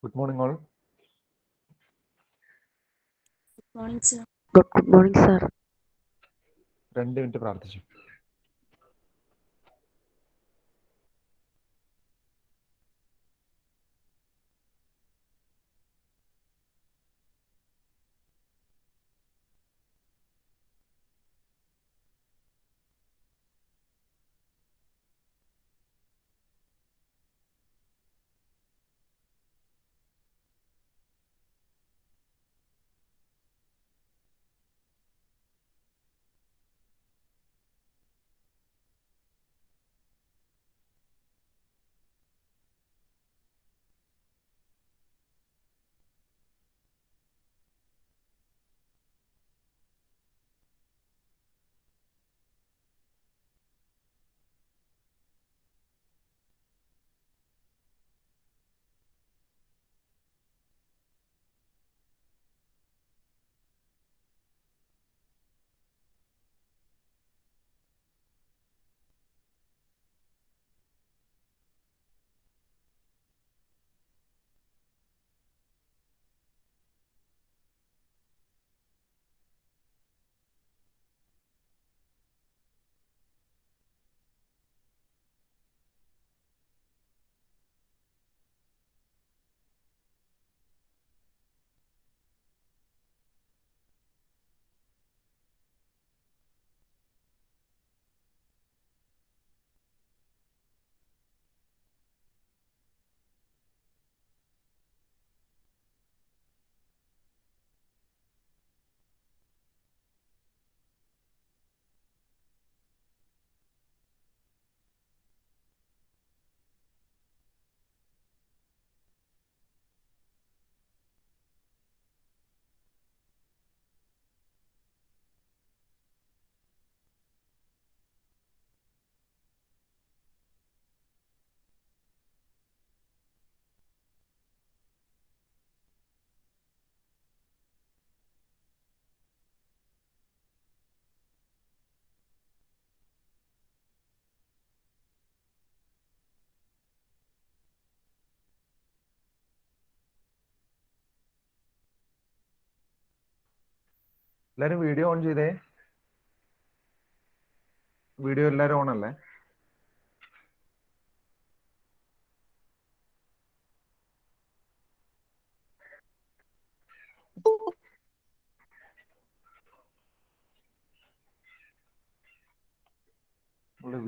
Good morning, all. Morning, sir. Good morning, sir. 2 minute പ്രാർത്ഥിച്ചു. എല്ലാവരും video on ചെയ്തേ. Video എല്ലാവരും ഓൺ അല്ലേ?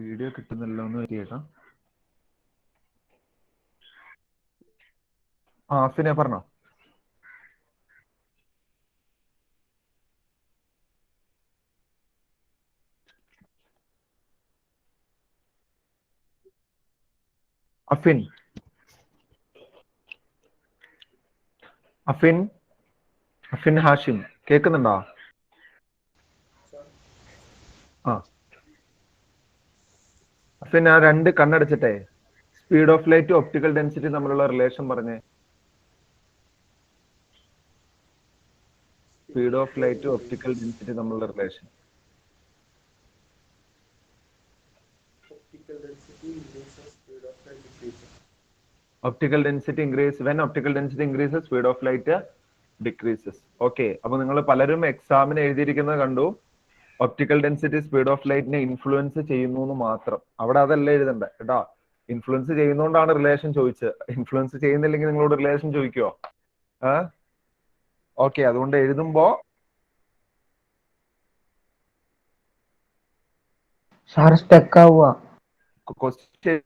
വീഡിയോ കിട്ടുന്നില്ല, ഒന്ന് കേൾക്കാം. അഫിനെ പറഞ്ഞോ. അഫിൻ അഫിൻ അഫിൻ ഹാഷിം കേൾക്കുന്നുണ്ടോ? അഫിൻ, ആ 2 കണ്ണടച്ചിട്ടെ speed of light optical density തമ്മിലുള്ള റിലേഷൻ പറഞ്ഞേ. Speed of light optical density തമ്മിലുള്ള relation. Optical density increases when optical density increases, speed of light decreases. Okay, അപ്പൊ നിങ്ങൾ പലരും എക്സാമിന് എഴുതിയിരിക്കുന്നത് കണ്ടു, ഒപ്റ്റിക്കൽ ഡെൻസിറ്റി സ്പീഡ് ഓഫ് ലൈറ്റിനെ ഇൻഫ്ലുവൻസ് ചെയ്യുന്നു എന്ന് മാത്രം. അവിടെ അതല്ല എഴുതണ്ടേ കേട്ടോ. ഇൻഫ്ലുവൻസ് ചെയ്യുന്നതുകൊണ്ടാണ് റിലേഷൻ ചോദിച്ചത്. ഇൻഫ്ലുവൻസ് ചെയ്യുന്നില്ലെങ്കിൽ നിങ്ങളോട് റിലേഷൻ ചോദിക്കുവോ? ഓക്കെ, അതുകൊണ്ട് എഴുതുമ്പോ സാർ സ്റ്റക്ക് ആവുക. ക്വസ്റ്റ്യൻ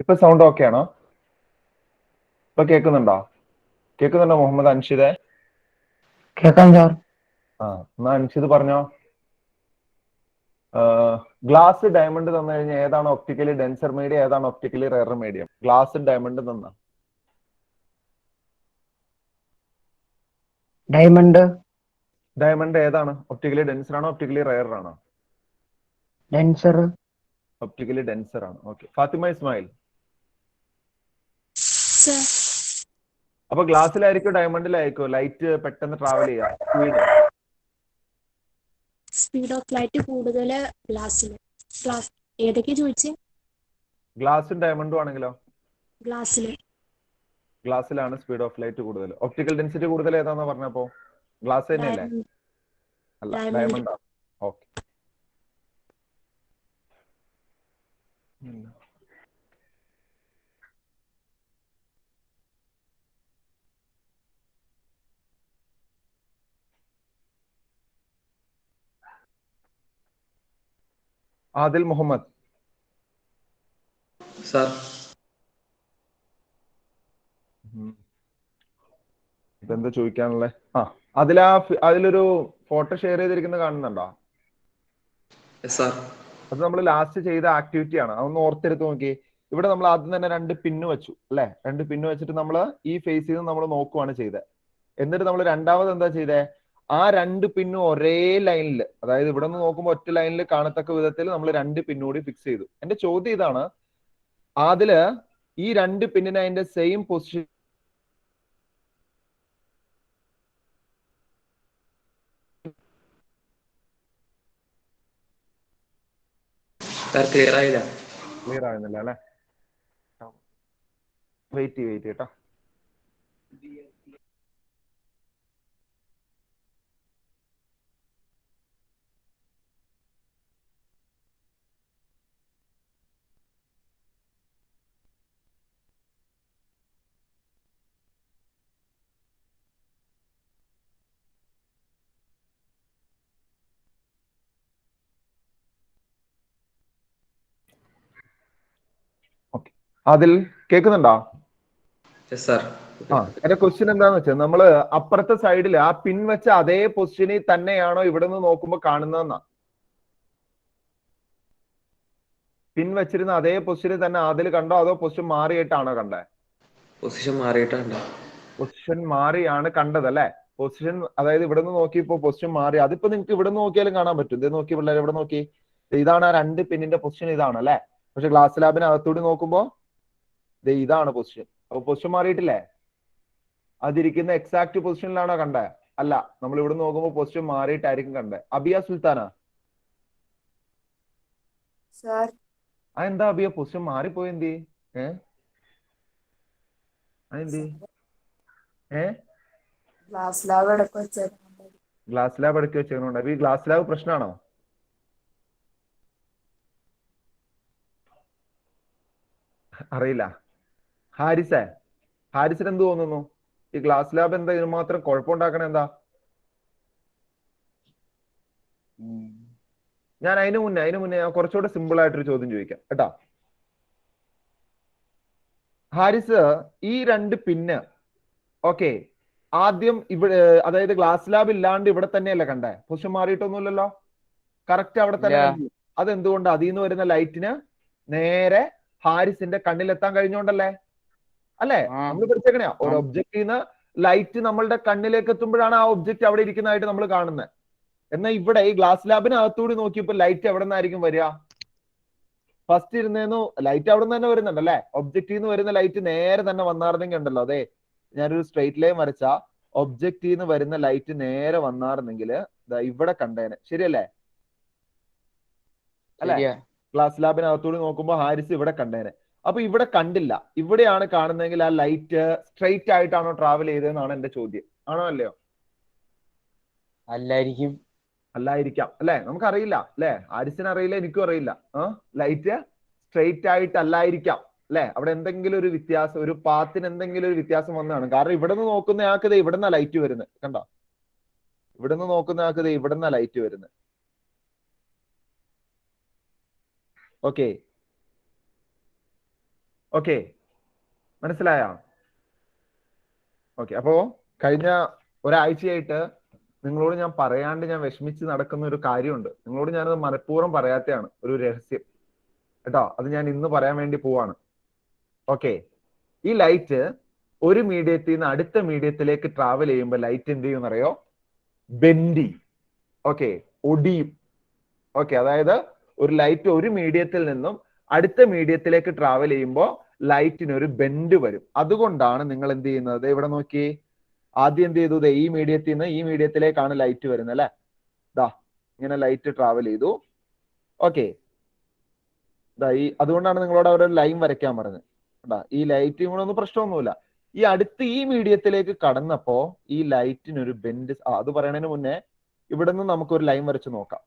ഇപ്പൊ സൗണ്ട് ഓക്കെ ആണോ? ഇപ്പൊ കേൾക്കുന്നുണ്ടോ മുഹമ്മദ് അൻഷിദെ? കേൾക്കാം സാർ. എന്നാ അൻഷിദ് പറഞ്ഞോ. ഗ്ലാസ് ഡയമണ്ട് തന്നു കഴിഞ്ഞാൽ ഏതാണ് ഒപ്റ്റിക്കലി ഡെൻസർ മീഡിയം, ഏതാണ് optically rare medium? Glass diamond തന്ന ഡയമണ്ട് ഏതാണ്? ഒപ്റ്റിക്കലി ഡെൻസർ ആണോ ഒപ്റ്റിക്കലി റെയർ ആണോ? ഡെൻസർ. ഒപ്റ്റിക്കലി ഡെൻസർ ആണ്. ഓക്കെ. ഫാത്തിമ ഇസ്മായിൽ, സർ അപ്പൊ ഗ്ലാസ്സിലായിരിക്കും ഡയമണ്ടിലായിരിക്കും ലൈറ്റ് പെട്ടെന്ന് ട്രാവൽ ചെയ്യാം? സ്പീഡ് ഓഫ് ലൈറ്റ് കൂടുതൽ ഗ്ലാസ്സിൽ. ഗ്ലാസ് ഏതൊക്കെയാ ചോദിച്ചേ? ഗ്ലാസും ഡയമണ്ടും ആണെങ്കിലോ? ഗ്ലാസ്സിൽ. ഗ്ലാസ്സിലാണ് സ്പീഡ് ഓഫ് ലൈറ്റ് കൂടുതൽ. ഒപ്റ്റിക്കൽ ഡെൻസിറ്റി കൂടുതൽ ഏതാണെന്ന് പറഞ്ഞപ്പോ ഗ്ലാസ് തന്നെയല്ലേ? അല്ല, ഡയമണ്ട് ആണ്. ഓക്കെ. ആദിൽ മുഹമ്മദ് സാർ, ഇതെന്താ ചോദിക്കാനുള്ളത്? അതിലൊരു ഫോട്ടോ ഷെയർ ചെയ്തിരിക്കുന്നത് കാണുന്നുണ്ടോ? സാർ. അത് നമ്മൾ ലാസ്റ്റ് ചെയ്ത ആക്ടിവിറ്റി ആണ്. അതൊന്ന് ഓർത്തെടുത്ത് നോക്കി. ഇവിടെ നമ്മൾ ആദ്യം തന്നെ 2 പിന്ന് വെച്ചു അല്ലെ? 2 പിന്ന് വെച്ചിട്ട് നമ്മൾ ഈ ഫേസിൽ നിന്ന് നമ്മൾ നോക്കുവാണ് ചെയ്തത്. എന്നിട്ട് നമ്മൾ രണ്ടാമത് എന്താ ചെയ്തേ? ആ 2 പിന്നും ഒരേ ലൈനിൽ, അതായത് ഇവിടെ നിന്ന് നോക്കുമ്പോൾ ഒറ്റ ലൈനിൽ കാണത്തക്ക വിധത്തിൽ നമ്മൾ 2 പിന്നൂടി ഫിക്സ് ചെയ്തു. എന്റെ ചോദ്യം ഇതാണ്, അതില് ഈ 2 പിന്നിന് അതിന്റെ സെയിം പൊസിഷൻ ക്ലിയർ ആയില്ല. ക്ലിയർ ആകുന്നില്ല അല്ലെ? വെയിറ്റ് കേട്ടോ. അതിൽ കേൾക്കുന്നുണ്ടോ? എന്റെ ക്വസ്റ്റ്യൻ എന്താന്ന് വെച്ചാൽ, നമ്മള് അപ്പുറത്തെ സൈഡിൽ ആ പിൻ വെച്ച അതേ പൊസിഷനിൽ തന്നെയാണോ ഇവിടെ നിന്ന് നോക്കുമ്പോൾ കാണുന്നതെന്നാ? പിൻ വെച്ചിരുന്ന അതേ പൊസിഷനിൽ തന്നെ അതിൽ കണ്ടോ, അതോ പൊസിഷൻ മാറിയിട്ടാണോ കണ്ടേ? പൊസിഷൻ മാറിയിട്ടാണ്. പൊസിഷൻ മാറിയാണ് കണ്ടത് അല്ലെ? പൊസിഷൻ, അതായത് ഇവിടെ നിന്ന് നോക്കിയപ്പോ പൊസിഷൻ മാറി. അതിപ്പോ നിങ്ങൾക്ക് ഇവിടെ നിന്ന് നോക്കിയാലും കാണാൻ പറ്റും. ഇത് നോക്കി പിള്ളേർ, ഇവിടെ നോക്കി, ഇതാണ് ആ 2 പിന്നിന്റെ പൊസിഷൻ, ഇതാണ് അല്ലെ? പക്ഷെ ഗ്ലാസ് ലാബിന് അകത്തൂടി നോക്കുമ്പോ ഇതാണ് പൊസിഷൻ. അപ്പൊ പൊസിഷൻ മാറിയിട്ടില്ലേ? അതിരിക്കുന്ന എക്സാക്ട് പൊസിഷനിലാണോ കണ്ടേ? അല്ല, നമ്മൾ ഇവിടെ നോക്കുമ്പോൾ പൊസിഷൻ മാറിയിട്ടായിരിക്കും കണ്ടേ. അബിയ സുൽത്താന, എന്താ അബിയ പൊസിഷൻ മാറിപ്പോയി? എന്തി ഗ്ലാസ് ലാബ് ഇടയ്ക്ക് വെച്ചേക്കുന്നുണ്ട്. ഈ ഗ്ലാസ് ലാബ് പ്രശ്നമാണോ? അറിയില്ല. ഹാരിസിന് എന്ത് തോന്നുന്നു? ഈ ഗ്ലാസ് ലാബ് എന്താ ഇതിന് മാത്രം കുഴപ്പമുണ്ടാക്കണ എന്താ? ഞാൻ അതിനു മുന്നേ ഞാൻ കുറച്ചുകൂടെ സിമ്പിൾ ആയിട്ടൊരു ചോദ്യം ചോദിക്കാം കേട്ടാ. ഹാരിസ്, ഈ 2 പിന്ന് ഓക്കെ, ആദ്യം ഇവിടെ, അതായത് ഗ്ലാസ് ലാബ് ഇല്ലാണ്ട് ഇവിടെ തന്നെയല്ലേ കണ്ടേ? പൊസിഷൻ മാറിയിട്ടൊന്നുമില്ലല്ലോ, കറക്റ്റ് അവിടെ തന്നെ. അതെന്തുകൊണ്ട്? അതിൽ നിന്ന് വരുന്ന ലൈറ്റിന് നേരെ ഹാരിസിന്റെ കണ്ണിലെത്താൻ കഴിഞ്ഞോണ്ടല്ലേ? അല്ലെ? നമ്മൾ പഠിച്ചേക്കണയാ, ഒരു ഒബ്ജക്റ്റിൽ നിന്ന് ലൈറ്റ് നമ്മളുടെ കണ്ണിലേക്ക് എത്തുമ്പോഴാണ് ആ ഒബ്ജക്റ്റ് അവിടെ ഇരിക്കുന്നതായിട്ട് നമ്മൾ കാണുന്നത്. എന്നാൽ ഇവിടെ ഈ ഗ്ലാസ് ലാബിനകത്തൂടി നോക്കിയപ്പോൾ ലൈറ്റ് എവിടെ നിന്നായിരിക്കും വരിക? ഫസ്റ്റ് ഇരുന്നേന്നു ലൈറ്റ് അവിടെ നിന്ന് തന്നെ വരുന്നുണ്ടല്ലേ? ഒബ്ജക്റ്റിൽ നിന്ന് വരുന്ന ലൈറ്റ് നേരെ തന്നെ വന്നാർന്നെങ്കിൽ ഉണ്ടല്ലോ, അതെ, ഞാനൊരു സ്ട്രെയിറ്റ് ലൈൻ വരച്ച ഒബ്ജക്റ്റിൽ നിന്ന് വരുന്ന ലൈറ്റ് നേരെ വന്നാർന്നെങ്കിൽ ഇവിടെ കണ്ടേനെ. ശരിയല്ലേ? അല്ലെ? ഗ്ലാസ് ലാബിനകത്തൂടി നോക്കുമ്പോൾ ഹാരിസ് ഇവിടെ കണ്ടേനെ. അപ്പൊ ഇവിടെ കണ്ടില്ല, ഇവിടെയാണ് കാണുന്നതെങ്കിൽ ആ ലൈറ്റ് സ്ട്രെയിറ്റ് ആയിട്ടാണോ ട്രാവൽ ചെയ്തതെന്നാണ് എന്റെ ചോദ്യം. ആണോ അല്ലയോ? അല്ലായിരിക്കാം അല്ലെ? നമുക്കറിയില്ല അല്ലെ? ഹാരിസിന് അറിയില്ല, എനിക്കും അറിയില്ല. ലൈറ്റ് സ്ട്രെയിറ്റ് ആയിട്ടല്ലായിരിക്കാം അല്ലെ? അവിടെ എന്തെങ്കിലും ഒരു വ്യത്യാസം, ഒരു പാത്തിന് എന്തെങ്കിലും ഒരു വ്യത്യാസം വന്നതാണ്. കാരണം ഇവിടെ നിന്ന് നോക്കുന്ന ആൾക്ക് ഇവിടെ നിന്നാ ലൈറ്റ് വരുന്നത്. കണ്ടോ? ഇവിടെ നിന്ന് നോക്കുന്ന ആൾക്ക് ഇവിടെ നിന്നാ ലൈറ്റ് വരുന്നത്. ഓക്കെ, ഓക്കെ, മനസ്സിലായോ? ഓക്കെ, അപ്പോ കഴിഞ്ഞ ഒരാഴ്ചയായിട്ട് നിങ്ങളോട് ഞാൻ പറയാണ്ട് ഞാൻ വിഷമിച്ച് നടക്കുന്ന ഒരു കാര്യമുണ്ട്. നിങ്ങളോട് ഞാനത് മനഃപൂർവ്വം പറയാത്തതാണ്, ഒരു രഹസ്യം കേട്ടോ. അത് ഞാൻ ഇന്ന് പറയാൻ വേണ്ടി പോവാണ്. ഓക്കെ, ഈ ലൈറ്റ് ഒരു മീഡിയത്തിൽ നിന്ന് അടുത്ത മീഡിയത്തിലേക്ക് ട്രാവൽ ചെയ്യുമ്പോൾ ലൈറ്റ് എന്ത് ചെയ്യും അറിയോ? ബെൻഡി. ഓക്കെ, ഒടിയും. ഓക്കെ, അതായത് ഒരു ലൈറ്റ് ഒരു മീഡിയത്തിൽ നിന്നും അടുത്ത മീഡിയത്തിലേക്ക് ട്രാവൽ ചെയ്യുമ്പോൾ ലൈറ്റിന് ഒരു ബെൻഡ് വരും. അതുകൊണ്ടാണ് നിങ്ങൾ എന്ത് ചെയ്യുന്നത്? ഇവിടെ നോക്കി, ആദ്യം എന്ത് ചെയ്തു? ഈ മീഡിയത്തിൽ നിന്ന് ഈ മീഡിയത്തിലേക്കാണ് ലൈറ്റ് വരുന്നത് അല്ലെ? ദാ ഇങ്ങനെ ലൈറ്റ് ട്രാവൽ ചെയ്തു. ഓക്കെ, അതുകൊണ്ടാണ് നിങ്ങളോട് അവരൊരു ലൈൻ വരയ്ക്കാൻ പറഞ്ഞത്. ഈ ലൈറ്റ് കൂടെ ഒന്നും പ്രശ്നമൊന്നുമില്ല. ഈ അടുത്ത് ഈ മീഡിയത്തിലേക്ക് കടന്നപ്പോ ഈ ലൈറ്റിനൊരു ബെൻഡ്. അത് പറയുന്നതിന് മുന്നേ ഇവിടെ നിന്ന് നമുക്കൊരു ലൈൻ വരച്ച് നോക്കാം.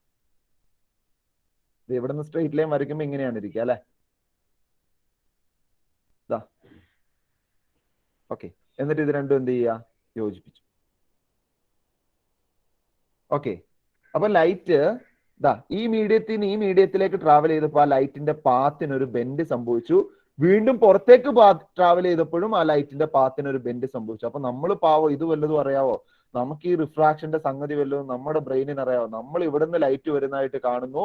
ഇവിടെ നിന്ന് സ്ട്രെയിറ്റ് ലൈൻ വരയ്ക്കുമ്പോ ഇങ്ങനെയാണ് ഇരിക്കുക അല്ലെ? ഓക്കെ, എന്നിട്ട് ഇത് രണ്ടും എന്ത് ചെയ്യുക? യോജിപ്പിച്ചു. ഓക്കെ, അപ്പൊ ലൈറ്റ് ഈ മീഡിയത്തിൽ നിന്ന് ഈ മീഡിയത്തിലേക്ക് ട്രാവൽ ചെയ്തപ്പോൾ ആ ലൈറ്റിന്റെ പാത്തിന് ഒരു ബെൻഡ് സംഭവിച്ചു. വീണ്ടും പുറത്തേക്ക് ട്രാവൽ ചെയ്തപ്പോഴും ആ ലൈറ്റിന്റെ പാത്തിന് ഒരു ബെൻഡ് സംഭവിച്ചു. അപ്പൊ നമ്മൾ പാവോ, ഇത് വല്ലതും അറിയാവോ? നമുക്ക് ഈ റിഫ്രാക്ഷന്റെ സംഗതി വല്ലതും നമ്മുടെ ബ്രെയിനിന് അറിയാവോ? നമ്മൾ ഇവിടുന്ന് ലൈറ്റ് വരുന്നതായിട്ട് കാണുന്നു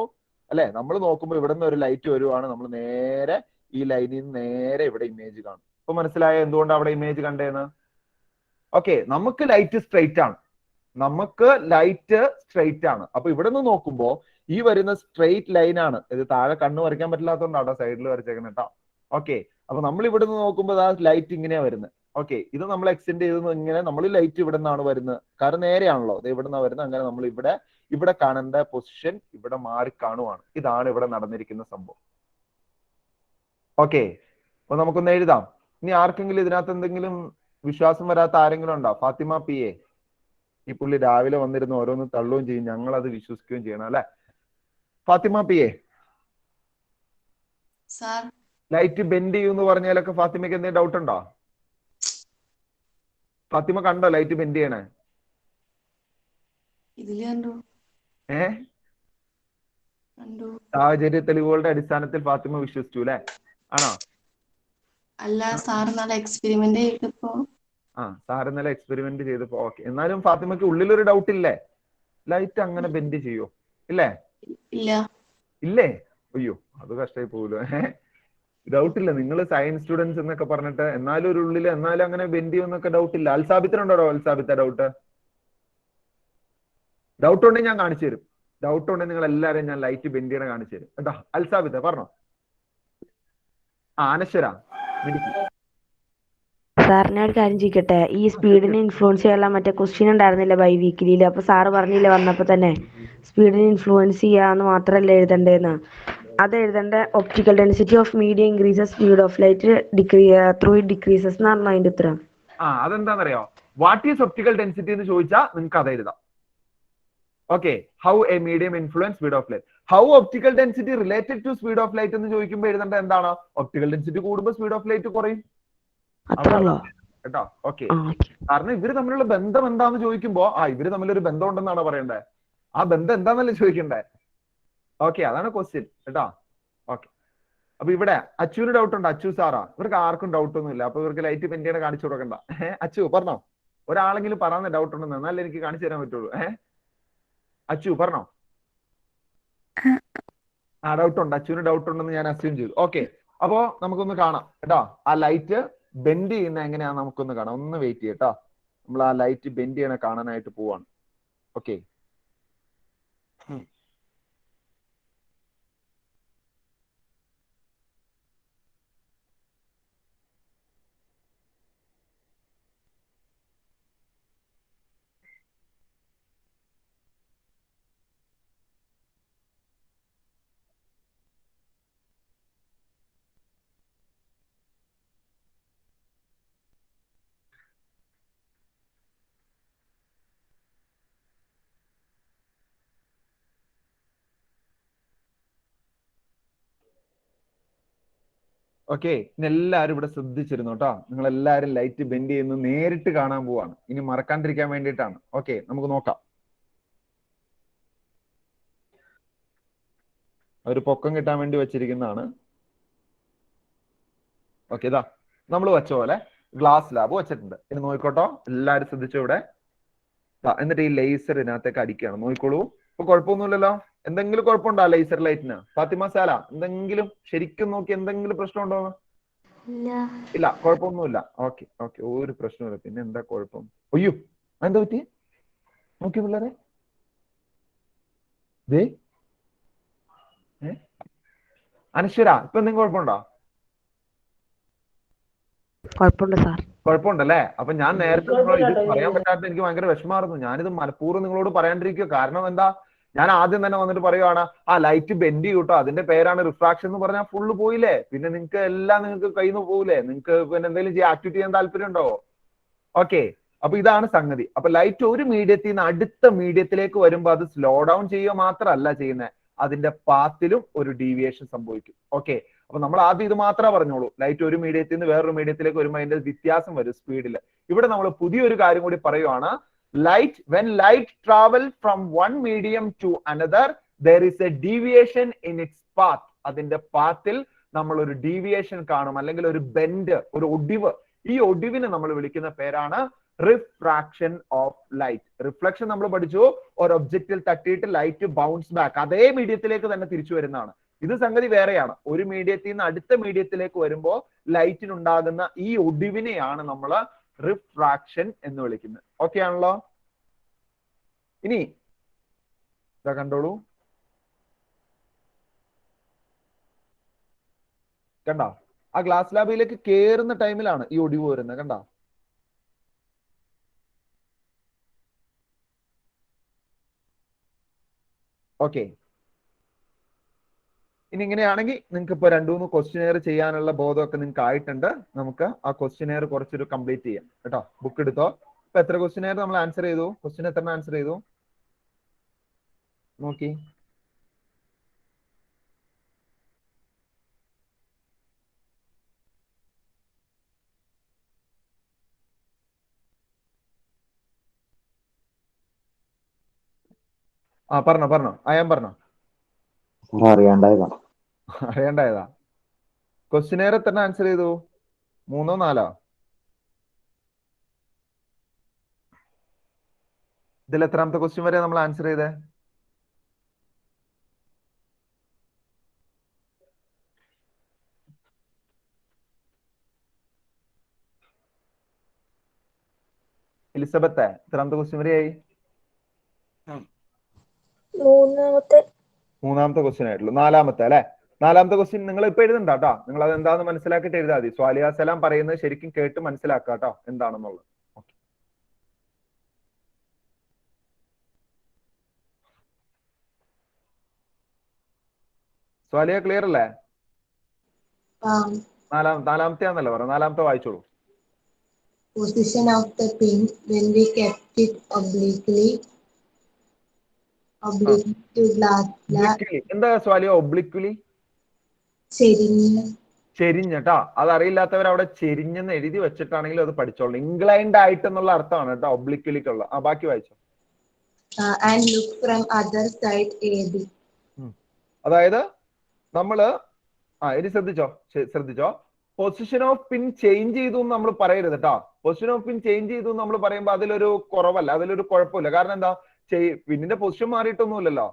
അല്ലെ? നമ്മൾ നോക്കുമ്പോൾ ഇവിടുന്ന് ഒരു ലൈറ്റ് വരുവാണ്, നമ്മൾ നേരെ ഈ ലൈനിൽ നിന്ന് നേരെ ഇവിടെ ഇമേജ് കാണും. അപ്പൊ മനസ്സിലായോ എന്തുകൊണ്ട് അവിടെ ഇമേജ് കണ്ടേന്ന്? ഓക്കെ, നമുക്ക് ലൈറ്റ് സ്ട്രെയിറ്റ് ആണ്. നമുക്ക് ലൈറ്റ് സ്ട്രെയിറ്റ് ആണ്. അപ്പൊ ഇവിടെ നിന്ന് നോക്കുമ്പോ ഈ വരുന്ന സ്ട്രെയിറ്റ് ലൈൻ ആണ്. ഇത് താഴെ കണ്ണ് വരയ്ക്കാൻ പറ്റില്ലാത്തതുകൊണ്ടാണ് സൈഡിൽ വരച്ചേക്കുന്നത് കേട്ടോ. ഓക്കെ, അപ്പൊ നമ്മൾ ഇവിടെ നിന്ന് നോക്കുമ്പോൾ ആ ലൈറ്റ് ഇങ്ങനെയാ വരുന്നത്. ഓക്കെ, ഇത് നമ്മൾ എക്സ്റ്റെൻഡ് ചെയ്ത് ഇങ്ങനെ നമ്മൾ ലൈറ്റ് ഇവിടെ നിന്നാണ് വരുന്നത്. കാരണം നേരെയാണല്ലോ, ഇത് ഇവിടെ നിന്നാണ് വരുന്നത്. അങ്ങനെ നമ്മൾ ഇവിടെ കാണേണ്ട പൊസിഷൻ ഇവിടെ മാറി കാണുവാണ്. ഇതാണ് ഇവിടെ നടന്നിരിക്കുന്ന സംഭവം. ഓക്കെ, അപ്പൊ നമുക്കൊന്ന് എഴുതാം. ഇനി ആർക്കെങ്കിലും ഇതിനകത്ത് എന്തെങ്കിലും വിശ്വാസം വരാത്ത ആരെങ്കിലും ഉണ്ടോ? Fathima P A. ഈ പുള്ളി രാവിലെ വന്നിരുന്ന് ഓരോന്ന് തള്ളുകയും ചെയ്യും, ഞങ്ങൾ അത് വിശ്വസിക്കുകയും ചെയ്യണം അല്ലെ? Fathima P A, light bend ചെയ്യുമെന്ന് പറഞ്ഞാലൊക്കെ ഫാത്തിമയ്ക്ക് എന്തെങ്കിലും ഡൗട്ട് ഉണ്ടോ? ഫാത്തിമ കണ്ടോ ലൈറ്റ് ബെൻഡ് ചെയ്യണേ? സാഹചര്യ തെളിവുകളുടെ അടിസ്ഥാനത്തിൽ ഫാത്തിമ വിശ്വസിച്ചു അല്ലെ? ആണോ? അല്ല സാർ നല്ല എക്സ്പെരിമെന്റ് ചെയ്തപ്പോ. സാർ ഇന്നലെ എക്സ്പെരിമെന്റ് ചെയ്തപ്പോ. ഓക്കെ, എന്നാലും ഫാത്തിമയ്ക്ക് ഉള്ളിലൊരു ഡൗട്ട് ഇല്ലേ? ലൈറ്റ് അങ്ങനെ ബെൻഡ് ചെയ്യോ? ഇല്ലേ? ഇല്ലേ? അയ്യോ, അത് കഷ്ടമായി പോകല്ലോ. ഡൗട്ട് ഇല്ല. നിങ്ങൾ സയൻസ് സ്റ്റുഡൻസ് എന്നൊക്കെ പറഞ്ഞിട്ട് എന്നാലും ഒരു ഉള്ളിൽ എന്നാലും അങ്ങനെ ബെൻഡ് ചെയ്യുമെന്നൊക്കെ ഡൗട്ട് ഇല്ല. അൽസാബിത്തിനുണ്ടോ അൽസാബിത്ത ഡൗട്ട്? ഡൗട്ട് ഉണ്ടെങ്കിൽ ഞാൻ കാണിച്ചു തരും. ഡൗട്ട് ഉണ്ടെങ്കിൽ നിങ്ങൾ എല്ലാവരും ഞാൻ ലൈറ്റ് ബെൻഡ് ചെയ്യണ കാണിച്ചു തരും. എന്താ അൽസാബിത്ത പറഞ്ഞോ? അനശ്വര സാറിനെ ഒരു കാര്യം ചോദിക്കട്ടെ, ഈ സ്പീഡിനെ ഇൻഫ്ലുവൻസ് ചെയ്യാനുള്ള മറ്റേ ക്വസ്റ്റ്യൻ ഉണ്ടായിരുന്നില്ല ബൈ വീക്കിലിയിൽ? അപ്പൊ സാറ് പറഞ്ഞില്ലേ വന്നപ്പോ തന്നെ സ്പീഡിനെ ഇൻഫ്ലുവൻസ് ചെയ്യാന്ന് മാത്രല്ല എഴുതണ്ടേന്ന്. അത് എഴുതേണ്ട optical density of media increases, speed of light through it decreases എന്ന് പറഞ്ഞ അതിന്റെ ഉത്തരം. അതെന്താണെന്നറിയോ? വാട്ട് ഈസ് ഒപ്റ്റിക്കൽ ഡെൻസിറ്റി എന്ന് ചോദിച്ചാൽ നിങ്ങൾക്ക് അത് എഴുതാം. Okay, how a medium influence speed of light. How optical density related to speed of light എന്ന് ചോദിക്കുമ്പോൾ എഴുതേണ്ട എന്താണ്? ഒപ്റ്റിക്കൽ ഡെൻസിറ്റി കൂടുമ്പോൾ സ്പീഡ് ഓഫ് ലൈറ്റ് കുറയും കേട്ടോ. ഓക്കെ, കാരണം ഇവര് തമ്മിലുള്ള ബന്ധം എന്താന്ന് ചോദിക്കുമ്പോ ഇവര് തമ്മിലൊരു ബന്ധം ഉണ്ടെന്നാണ് പറയണ്ടേ. ആ ബന്ധം എന്താന്നല്ലേ ചോദിക്കണ്ടേ? ഓക്കെ, അതാണ് ക്വസ്റ്റ്യൻ കേട്ടോ. ഓക്കെ, അപ്പൊ ഇവിടെ അച്ചുവിന് ഡൗട്ട് ഉണ്ട്. അച്ചു സാറാ? ഇവർക്ക് ആർക്കും ഡൗട്ട് ഒന്നും ഇല്ല. അപ്പൊ ഇവർക്ക് ലൈറ്റ് പെൻഡിയാണ് കാണിച്ചു കൊടുക്കണ്ട. അച്ചു പറഞ്ഞോ? ഒരാളെങ്കിലും പറയുന്ന ഡൗട്ട് ഉണ്ടെന്ന്, എന്നാലേ എനിക്ക് കാണിച്ചു തരാൻ പറ്റുള്ളൂ. അച്ചു പറഞ്ഞോ? ഡൗട്ട് ഉണ്ട്. അച്ചുവിന് ഡൗട്ട് ഉണ്ടെന്ന് ഞാൻ അസ്യൂം ചെയ്തു. ഓക്കെ, അപ്പോ നമുക്കൊന്ന് കാണാം കേട്ടോ. ആ ലൈറ്റ് ബെൻഡ് ചെയ്യുന്ന എങ്ങനെയാന്ന് നമുക്കൊന്ന് കാണാം. ഒന്ന് വെയിറ്റ് ചെയ്യട്ടോ. നമ്മൾ ആ ലൈറ്റ് ബെൻഡ് ചെയ്യണ കാണാനായിട്ട് പോവാണ്. ഓക്കെ, ഓക്കെ, ഇനി എല്ലാവരും ഇവിടെ ശ്രദ്ധിച്ചിരുന്നു കേട്ടോ. നിങ്ങൾ എല്ലാവരും ലൈറ്റ് ബെൻഡ് ചെയ്യുന്നത് നേരിട്ട് കാണാൻ പോവാണ്. ഇനി മറക്കാണ്ടിരിക്കാൻ വേണ്ടിയിട്ടാണ്. ഓക്കെ, നമുക്ക് നോക്കാം. ഒരു പൊക്കം കിട്ടാൻ വേണ്ടി വെച്ചിരിക്കുന്നതാണ്. ഓക്കെ, ഇതാ നമ്മൾ വെച്ച പോലെ ഗ്ലാസ് ലാബ് വെച്ചിട്ടുണ്ട്. ഇനി നോക്കിക്കോട്ടോ, എല്ലാവരും ശ്രദ്ധിച്ചോ ഇവിടെ. എന്നിട്ട് ഈ ലേസർ ഇതിനകത്തേക്ക് അടിക്കുകയാണ്. നോക്കിക്കോളൂ. ഇപ്പൊ കുഴപ്പമൊന്നുമില്ലല്ലോ. എന്തെങ്കിലും കുഴപ്പമുണ്ടോ ലേസർ ലൈറ്റിന്? ഫാത്തിമ സാല, എന്തെങ്കിലും ശരിക്കും നോക്കി എന്തെങ്കിലും പ്രശ്നമുണ്ടോ? ഇല്ല, കുഴപ്പമൊന്നുമില്ല. ഓക്കെ ഓക്കെ, ഒരു പ്രശ്നമില്ല. പിന്നെ എന്താ കുഴപ്പം? അയ്യോ, എന്താ പറ്റി? നോക്കി പിള്ളേരെ, അനശ്വര, ഇപ്പൊ എന്തെങ്കിലും കുഴപ്പമുണ്ടോ? കുഴപ്പമുണ്ട് സാർ. കുഴപ്പമുണ്ടല്ലേ? അപ്പൊ ഞാൻ നേരത്തെ നിങ്ങളോട് ഇത് പറയാൻ പറ്റാത്ത എനിക്ക് ഭയങ്കര വിഷമായിരുന്നു. ഞാനിത് മനഃപൂർവ്വം നിങ്ങളോട് പറയാണ്ടിരിക്കുക. കാരണം എന്താ, ഞാൻ ആദ്യം തന്നെ വന്നിട്ട് പറയുവാണ് ലൈറ്റ് ബെൻഡ് ചെയ്യൂട്ടോ, അതിന്റെ പേരാണ് റിഫ്രാക്ഷൻ എന്ന് പറഞ്ഞാൽ ഫുള്ള് പോയില്ലേ. പിന്നെ നിങ്ങൾക്ക് എല്ലാം നിങ്ങൾക്ക് കയ്യിൽ നിന്ന് പോകില്ലേ? നിങ്ങൾക്ക് പിന്നെ എന്തെങ്കിലും ആക്ടിവിറ്റി ചെയ്യാൻ താല്പര്യം ഉണ്ടോ? ഓക്കെ, അപ്പൊ ഇതാണ് സംഗതി. അപ്പൊ ലൈറ്റ് ഒരു മീഡിയത്തിൽ നിന്ന് അടുത്ത മീഡിയത്തിലേക്ക് വരുമ്പോൾ അത് സ്ലോ ഡൗൺ ചെയ്യുക മാത്രമല്ല ചെയ്യുന്നത്, അതിന്റെ പാത്തിലും ഒരു ഡീവിയേഷൻ സംഭവിക്കും. ഓക്കെ, അപ്പൊ നമ്മൾ ആദ്യം ഇത് മാത്രമേ പറഞ്ഞോളൂ. ലൈറ്റ് ഒരു മീഡിയത്തിൽ നിന്ന് വേറൊരു മീഡിയത്തിലേക്ക് വരുമ്പോൾ അതിന്റെ വ്യത്യാസം വരും സ്പീഡിൽ. ഇവിടെ നമ്മൾ പുതിയൊരു കാര്യം കൂടി പറയുവാണ്. Light, when light travel from one medium to another, there is a deviation in its path. അതിന്റെ പാത്തിൽ നമ്മൾ ഒരു ഡീവിയേഷൻ കാണും, അല്ലെങ്കിൽ ഒരു ബെൻഡ്, ഒരു ഒടിവ്. ഈ ഒടിവിനെ നമ്മൾ വിളിക്കുന്ന പേരാണ് റിഫ്രാക്ഷൻ ഓഫ് ലൈറ്റ്. റിഫ്ലക്ഷൻ നമ്മൾ പഠിച്ചു, ഒരു ഒബ്ജക്റ്റിൽ തട്ടിയിട്ട് ലൈറ്റ് ബൗൺസ് ബാക്ക് അതേ മീഡിയത്തിലേക്ക് തന്നെ തിരിച്ചു വരുന്നതാണ്. ഇത് സംഗതി വേറെയാണ്. ഒരു മീഡിയത്തിൽ നിന്ന് അടുത്ത മീഡിയത്തിലേക്ക് വരുമ്പോൾ ലൈറ്റിനുണ്ടാകുന്ന ഈ ഒടിവിനെയാണ് നമ്മൾ റിഫ്രാക്ഷൻ എന്ന് വിളിക്കുന്നത്. ഓക്കെ ആണല്ലോ? ഇനി ഇതാ കണ്ടോളൂ, കണ്ടോ? ആ ഗ്ലാസ് ലാബിലേക്ക് കേറുന്ന ടൈമിലാണ് ഈ ഒടിവ് വരുന്നത്. കണ്ടോ? ഓക്കെ, ഇനി ഇങ്ങനെയാണെങ്കിൽ നിങ്ങൾക്ക് ഇപ്പൊ 2-3 ക്വസ്റ്റ്യനെയർ ചെയ്യാനുള്ള ബോധമൊക്കെ നിങ്ങൾക്ക് ആയിട്ടുണ്ട്. നമുക്ക് ആ ക്വസ്റ്റ്യനെയർ കുറച്ചൊരു കംപ്ലീറ്റ് ചെയ്യാം കേട്ടോ. ബുക്ക് എടുത്തോ. ഇപ്പൊ എത്ര ക്വസ്റ്റ്യനെയർ നമ്മൾ ആൻസർ ചെയ്തു? ക്വസ്റ്റ്യൻ എത്ര ആൻസർ ചെയ്തു നോക്കി? പറഞ്ഞോ അയാൻ പറഞ്ഞോ. അറിയാണ്ടായതാ. ക്വസ്റ്റ്യനെയർ എത്ര ആൻസർ ചെയ്തു? 3 or 4? ഇതിൽ എത്രാമത്തെ ക്വസ്റ്റ്യൻ വരെ നമ്മൾ ആൻസർ ചെയ്തേ? എലിസബത്ത്, എത്രാമത്തെ ക്വസ്റ്റ്യൻ വരെയായി? മൂന്നാമത്തെ ക്വസ്റ്റ്യൻ ആയിട്ടുള്ളൂ. 4-മത്തെ അല്ലെ? 4-മത്തെ ക്വസ്റ്റ്യൻ നിങ്ങൾ ഇപ്പൊ എഴുതണ്ട കേട്ടോ. നിങ്ങൾ അത് എന്താന്ന് മനസ്സിലാക്കിയിട്ട് എഴുതാൽ മതി. സ്വാലിഹ സലാം പറയുന്നത് ശരിക്കും കേട്ട് മനസ്സിലാക്കുക കേട്ടോ, എന്താണെന്നുള്ളത്. സ്വാലിഹ ക്ലിയർ അല്ലേ? 4-മത്തെ ആണെന്നല്ലേ പറയാം. 4-മത്തെ വായിച്ചോളൂ. Position of the pin when we kept it obliquely to glass. എന്താ സ്വാലിഹ ഒബ്ലിക്വലി? ചെരിഞ്ഞട്ടാ. അതറിയില്ലാത്തവർ അവിടെ ചെരിഞ്ഞെന്ന് എഴുതി വെച്ചിട്ടാണെങ്കിലും അത് പഠിച്ചോളൂ. ഇൻക്ലൈൻഡ് ആയിട്ട് എന്നുള്ള അർത്ഥമാണ് കേട്ടോ ഒബ്ലിക്വലിക്കുള്ള. ബാക്കി വായിച്ചോ. And look from other side AD. അതായത് നമ്മള് ഇനി ശ്രദ്ധിച്ചോ. പൊസിഷൻ ഓഫ് പിൻ ചേഞ്ച് ചെയ്തു എന്ന് നമ്മൾ പറയരുത് കേട്ടോ. പൊസിഷൻ ഓഫ് പിൻ ചേഞ്ച് ചെയ്തു എന്ന് നമ്മൾ പറയുമ്പോൾ അതിലൊരു കുറവല്ല, അതിലൊരു കുഴപ്പമില്ല. കാരണം എന്താ, പിന്നിന്റെ പൊസിഷൻ മാറിയിട്ടൊന്നുമില്ലല്ലോ.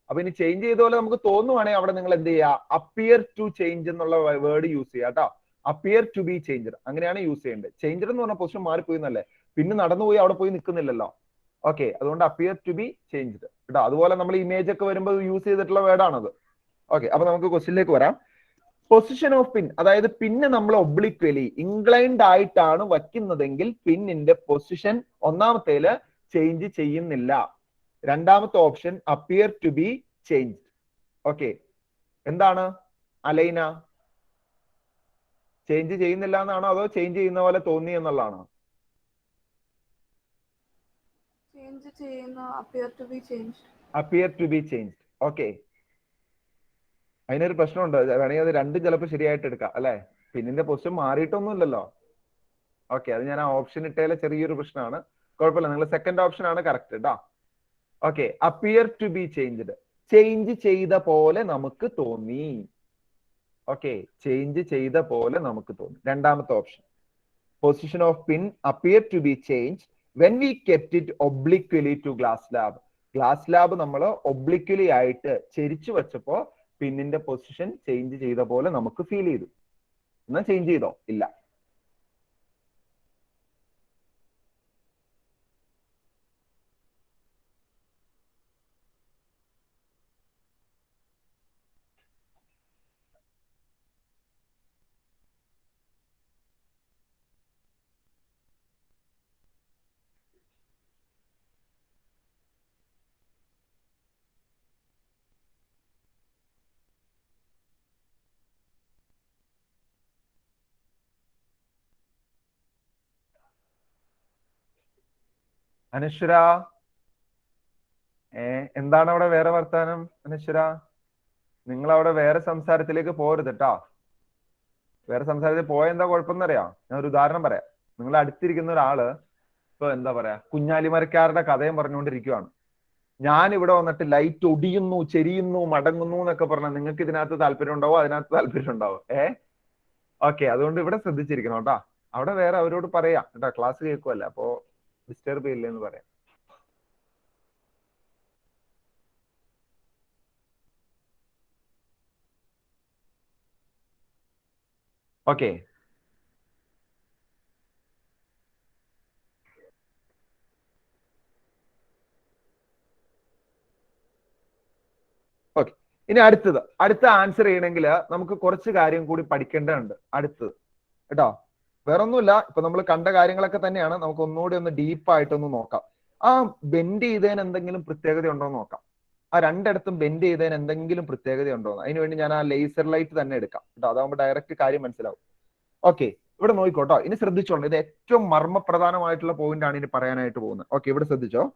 അപ്പൊ ഇനി ചേഞ്ച് ചെയ്ത പോലെ നമുക്ക് തോന്നുവാണെങ്കിൽ അവിടെ നിങ്ങൾ എന്ത് ചെയ്യുക? അപ്പിയർ ടു ചേഞ്ച് എന്നുള്ള വേർഡ് യൂസ് ചെയ്യുക കേട്ടോ. അപ്പിയർ ടു ബി ചേഞ്ചർ, അങ്ങനെയാണ് യൂസ് ചെയ്യേണ്ടത്. ചേഞ്ചർ എന്ന് പറഞ്ഞാൽ പൊസിഷൻ മാറിപ്പോയി എന്നല്ലേ, പിന്നെ നടന്നുപോയി അവിടെ പോയി നിൽക്കുന്നില്ലല്ലോ. ഓക്കെ, അതുകൊണ്ട് അപ്പിയർ ടു ബി ചേഞ്ച്ഡ് കേട്ടോ. അതുപോലെ നമ്മൾ ഇമേജ് ഒക്കെ വരുമ്പോൾ യൂസ് ചെയ്തിട്ടുള്ള വേർഡാണത്. ഓക്കെ, അപ്പൊ നമുക്ക് ക്വസ്റ്റ്യനിലേക്ക് വരാം. പൊസിഷൻ ഓഫ് പിൻ, അതായത് പിന്നെ നമ്മൾ ഒബ്ലിക്വലി ഇൻക്ലൈൻഡ് ആയിട്ടാണ് വയ്ക്കുന്നതെങ്കിൽ പിന്നിന്റെ പൊസിഷൻ ഒന്നാമത്തേല് ചേഞ്ച് ചെയ്യുന്നില്ല. രണ്ടാമത്തെ option appear to be changed. Okay, എന്താണ് അലൈന? ചേഞ്ച് ചെയ്യുന്നില്ല എന്നാണോ അതോ ചേഞ്ച് ചെയ്യുന്ന പോലെ തോന്നി എന്നുള്ളതാണോ? Appear to be changed. Okay, അതിനൊരു പ്രശ്നമുണ്ട്. വേണമെങ്കിൽ അത് രണ്ടും ചിലപ്പോൾ ശരിയായിട്ട് എടുക്കാം അല്ലെ. പിന്നിന്റെ പൊസിഷൻ മാറിയിട്ടൊന്നുമില്ലല്ലോ. ഓക്കെ, അത് ഞാൻ ആ ഓപ്ഷൻ ഇട്ടേലെ ചെറിയൊരു പ്രശ്നമാണ്. കുഴപ്പമില്ല, നിങ്ങൾ സെക്കൻഡ് ഓപ്ഷൻ ആണ് കറക്റ്റ് കേട്ടോ. Okay, appear to be changed, change ചെയ്ത പോലെ നമുക്ക് തോന്നി. ഓക്കെ, ചേഞ്ച് ചെയ്ത പോലെ നമുക്ക് തോന്നും. രണ്ടാമത്തെ option, position of pin appear to be change when we kept it obliquely to glass slab. Glass slab നമ്മൾ ഒബ്ലിക്വലി ആയിട്ട് ചെരിച്ചു വെച്ചപ്പോ പിന്നിന്റെ പൊസിഷൻ ചേഞ്ച് ചെയ്ത പോലെ നമുക്ക് ഫീൽ ചെയ്തു. എന്നാ ചേഞ്ച് ചെയ്തോ? ഇല്ല. അനശ്വര, എന്താണ് അവിടെ വേറെ വർത്താനം? അനശ്വര, നിങ്ങൾ അവിടെ വേറെ സംസാരത്തിലേക്ക് പോരുത് കേട്ടോ. വേറെ സംസാരത്തിൽ പോയ എന്താ കുഴപ്പമെന്നറിയാം? ഞാൻ ഒരു ഉദാഹരണം പറയാം. നിങ്ങൾ അടുത്തിരിക്കുന്ന ഒരാള് ഇപ്പൊ എന്താ പറയാ, കുഞ്ഞാലിമരക്കാരുടെ കഥയും പറഞ്ഞുകൊണ്ടിരിക്കുവാണ്. ഞാൻ ഇവിടെ വന്നിട്ട് ലൈറ്റ് ഒടിയുന്നു, ചെരിയുന്നു, മടങ്ങുന്നു എന്നൊക്കെ പറഞ്ഞാൽ നിങ്ങൾക്ക് ഇതിനകത്ത് താല്പര്യം ഉണ്ടാവോ? അതിനകത്ത് താല്പര്യം ഉണ്ടാവോ? ഓക്കെ, അതുകൊണ്ട് ഇവിടെ ശ്രദ്ധിച്ചിരിക്കണം കേട്ടോ. അവിടെ വേറെ അവരോട് പറയാം കേട്ടോ, ക്ലാസ് കേൾക്കുമല്ല, അപ്പോ ഡിസ്റ്റർബ് ചെയ്യില്ലെന്ന് പറയാം. Okay, okay. ഇനി അടുത്ത ആൻസർ ചെയ്യണമെങ്കിൽ നമുക്ക് കുറച്ച് കാര്യം കൂടി പഠിക്കേണ്ടതുണ്ട് അടുത്തത് കേട്ടോ. വേറൊന്നുമില്ല, ഇപ്പൊ നമ്മൾ കണ്ട കാര്യങ്ങളൊക്കെ തന്നെയാണ്. നമുക്ക് ഒന്നുകൂടി ഒന്ന് ഡീപ്പായിട്ടൊന്ന് നോക്കാം. ആ ബെൻഡ് ചെയ്തതിന് എന്തെങ്കിലും പ്രത്യേകത ഉണ്ടോ എന്ന് നോക്കാം. ആ രണ്ടിടത്തും ബെൻഡ് ചെയ്തതിന് എന്തെങ്കിലും പ്രത്യേകത ഉണ്ടോ എന്ന്. അതിനുവേണ്ടി ഞാൻ ആ ലേസർ ലൈറ്റ് തന്നെ എടുക്കാം കേട്ടോ, അതാകുമ്പോൾ ഡയറക്റ്റ് കാര്യം മനസ്സിലാവും. ഓക്കെ, ഇവിടെ നോക്കിക്കോട്ടോ. ഇനി ശ്രദ്ധിച്ചോളൂ, ഇത് ഏറ്റവും മർമ്മപ്രധാനമായിട്ടുള്ള പോയിന്റ് ആണ് ഇനി പറയാനായിട്ട് പോകുന്നത്. ഓക്കെ, ഇവിടെ ശ്രദ്ധിച്ചോ.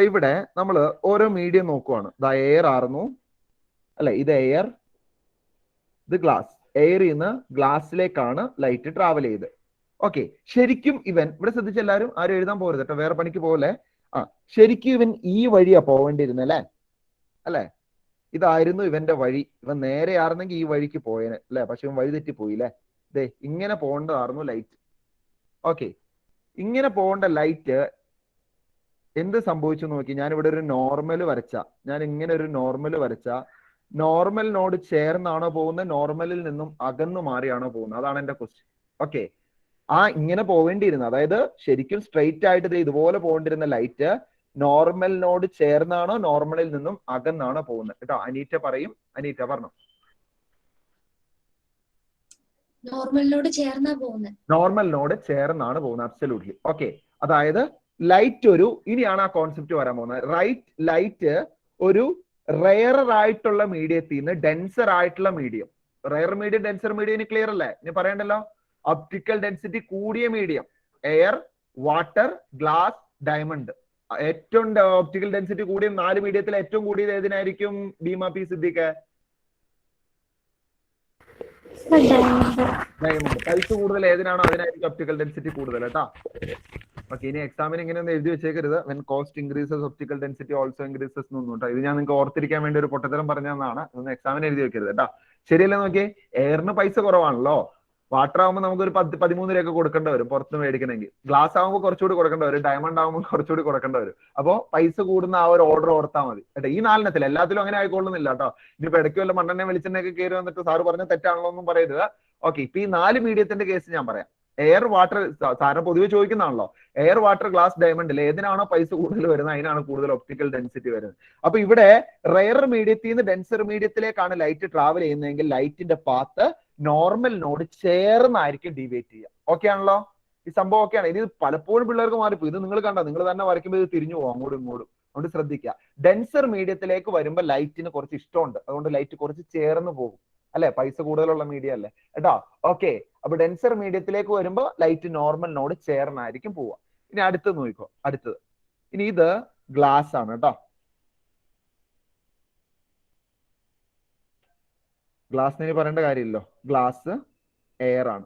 ഇവിടെ നമ്മൾ ഓരോ മീഡിയം നോക്കുവാണ്. എയർ ആയിരുന്നു അല്ലെ, ഇത് എയർ, ഇത് ഗ്ലാസ്. എയറിൽ നിന്ന് ഗ്ലാസ്സിലേക്കാണ് ലൈറ്റ് ട്രാവൽ ചെയ്ത്. ഓക്കെ, ശരിക്കും ഇവൻ ഇവിടെ ശ്രദ്ധിച്ച എല്ലാവരും, ആരും എഴുതാൻ പോരുത് കേട്ടോ, വേറെ പണിക്ക് പോലെ. ശരിക്കും ഇവൻ ഈ വഴിയാ പോവേണ്ടിയിരുന്നല്ലേ? അല്ലെ, ഇതായിരുന്നു ഇവന്റെ വഴി. ഇവൻ നേരെ ആയിരുന്നെങ്കിൽ ഈ വഴിക്ക് പോയേനെ അല്ലെ, പക്ഷെ ഇവൻ വഴി തെറ്റിപ്പോയില്ലേ. ഇങ്ങനെ പോകേണ്ടതായിരുന്നു ലൈറ്റ്. ഓക്കെ, ഇങ്ങനെ പോകേണ്ട ലൈറ്റ് എന്ത് സംഭവിച്ചു നോക്കി. ഞാൻ ഇവിടെ ഒരു നോർമൽ വരച്ച, ഞാൻ ഇങ്ങനെ ഒരു നോർമൽ വരച്ച, നോർമലിനോട് ചേർന്നാണോ പോകുന്നത്, നോർമലിൽ നിന്നും അകന്നു മാറിയാണോ പോകുന്നത്? അതാണ് എന്റെ ക്വസ്റ്റ്യൻ. ഓക്കെ, ഇങ്ങനെ പോവേണ്ടിയിരുന്നത്, അതായത് ശരിക്കും സ്ട്രെയിറ്റ് ആയിട്ട് ഇതുപോലെ പോകേണ്ടിരുന്ന ലൈറ്റ് നോർമലിനോട് ചേർന്നാണോ നോർമലിൽ നിന്നും അകന്നാണോ പോകുന്നത് കേട്ടോ? അനീറ്റ പറയും. അനീറ്റ പറഞ്ഞു. നോർമലിനോട് ചേർന്നാ പോകുന്നത്. നോർമലിനോട് ചേർന്നാണ് പോകുന്നത്, അബ്സല്യൂട്ട്ലി. ഓക്കെ, അതായത് ലൈറ്റ് ഒരു, ഇനിയാണ് ആ കോൺസെപ്റ്റ് വരാൻ പോകുന്നത്. ലൈറ്റ് ഒരു റെയറർ ആയിട്ടുള്ള മീഡിയത്തിൽ നിന്ന് ഡെൻസർ ആയിട്ടുള്ള medium, rare medium, denser medium, ഇനി ക്ലിയർ അല്ലേ? ഇനി പറയണ്ടല്ലോ. ഒപ്റ്റിക്കൽ ഡെൻസിറ്റി കൂടിയ medium air, water, glass, diamond. ഏറ്റവും ഒപ്റ്റിക്കൽ ഡെൻസിറ്റി കൂടിയ 4 മീഡിയത്തിൽ ഏറ്റവും കൂടിയത് ഏതിനായിരിക്കും ഭീമ പി സിദ്ദീഖ്? ഡയമണ്ട്. പൈസ കൂടുതൽ ഏതിനാണോ അതിനായിരിക്കും ഒപ്റ്റിക്കൽ ഡെൻസിറ്റി കൂടുതൽ കേട്ടോ. ഓക്കെ, ഇനി എക്സാമിന് ഇങ്ങനെ ഒന്ന് എഴുതി വെച്ചേക്കരുത്. When cost increases optical density also increases എന്നൊന്നും കേട്ടോ. ഇത് ഞാൻ നിങ്ങൾക്ക് ഓർത്തിരിക്കാൻ വേണ്ടി ഒരു പൊട്ടത്തരം പറഞ്ഞതാണ്. ഇതൊന്നും എക്സാമിന് എഴുതി വെക്കരുത് കേട്ടോ. ശരിയല്ലേ? നോക്കിയേ, എയറിന് പൈസ കുറവാണല്ലോ. വാട്ടർ ആകുമ്പോൾ നമുക്കൊരു 13 രൂപ കൊടുക്കേണ്ടി വരും പുറത്ത് മേടിക്കണമെങ്കിൽ. ഗ്ലാസ് ആകുമ്പോൾ കുറച്ചുകൂടി കൊടുക്കേണ്ടി വരും. ഡയമണ്ട് ആകുമ്പോൾ കുറച്ചുകൂടി കൊടുക്കേണ്ടി വരും. അപ്പോ പൈസ കൂടുന്ന ആ ഒരു ഓർഡർ ഓർത്താൽ മതി കേട്ടോ. ഈ 4 എല്ലാത്തിലും അങ്ങനെ ആയിക്കൊള്ളുന്നില്ല കേട്ടോ. ഇനിയിപ്പോ ഇടയ്ക്ക് വല്ല മണ്ണെണ്ണ വെളിച്ചെണ്ണയൊക്കെ കയറി വന്നിട്ട് സാറ് പറഞ്ഞ തെറ്റാണല്ലോ ഒന്നും പറയരുത്. ഓക്കെ, ഇപ്പൊ ഈ 4 മീഡിയത്തിന്റെ കേസ് ഞാൻ പറയാം. എയർ, വാട്ടർ, സാറിന് പൊതുവെ ചോദിക്കുന്നതാണല്ലോ. എയർ, വാട്ടർ, ഗ്ലാസ്, ഡയമണ്ടിൽ ഏതിനാണോ പൈസ കൂടുതൽ വരുന്നത് അതിനാണ് കൂടുതൽ ഒപ്റ്റിക്കൽ ഡെൻസിറ്റി വരുന്നത്. അപ്പൊ ഇവിടെ റെയർ മീഡിയത്തിൽ നിന്ന് ഡെൻസർ മീഡിയത്തിലേക്കാണ് ലൈറ്റ് ട്രാവൽ ചെയ്യുന്നതെങ്കിൽ ലൈറ്റിന്റെ പാത്ത് നോർമലിനോട് ചേർന്നായിരിക്കും ഡീവിയേറ്റ് ചെയ്യുക. ഓക്കെ ആണല്ലോ? ഈ സംഭവം ഒക്കെയാണ്. ഇനി പലപ്പോഴും പിള്ളേർക്ക് മാറിപ്പോ. ഇത് നിങ്ങൾ കണ്ടോ, നിങ്ങൾ തന്നെ വരയ്ക്കുമ്പോൾ ഇത് തിരിഞ്ഞു പോകും അങ്ങോട്ടും ഇങ്ങോട്ടും. അതുകൊണ്ട് ശ്രദ്ധിക്കുക. ഡെൻസർ മീഡിയത്തിലേക്ക് വരുമ്പോൾ ലൈറ്റിന് കുറച്ച് ഇഷ്ടമുണ്ട്, അതുകൊണ്ട് ലൈറ്റ് കുറച്ച് ചേർന്ന് പോകും അല്ലെ, പൈസ കൂടുതലുള്ള മീഡിയ അല്ലേ കേട്ടോ. ഓക്കെ, അപ്പൊ ഡെൻസർ മീഡിയത്തിലേക്ക് വരുമ്പോൾ ലൈറ്റ് നോർമലിനോട് ചേർന്നായിരിക്കും പോവുക. ഇനി അടുത്തത് നോക്കിക്കോ. അടുത്തത് ഇനി ഇത് ഗ്ലാസ് ആണ് കേട്ടോ. ഗ്ലാസിന് പറയേണ്ട കാര്യമില്ലല്ലോ. ഗ്ലാസ് എയർ ആണ്.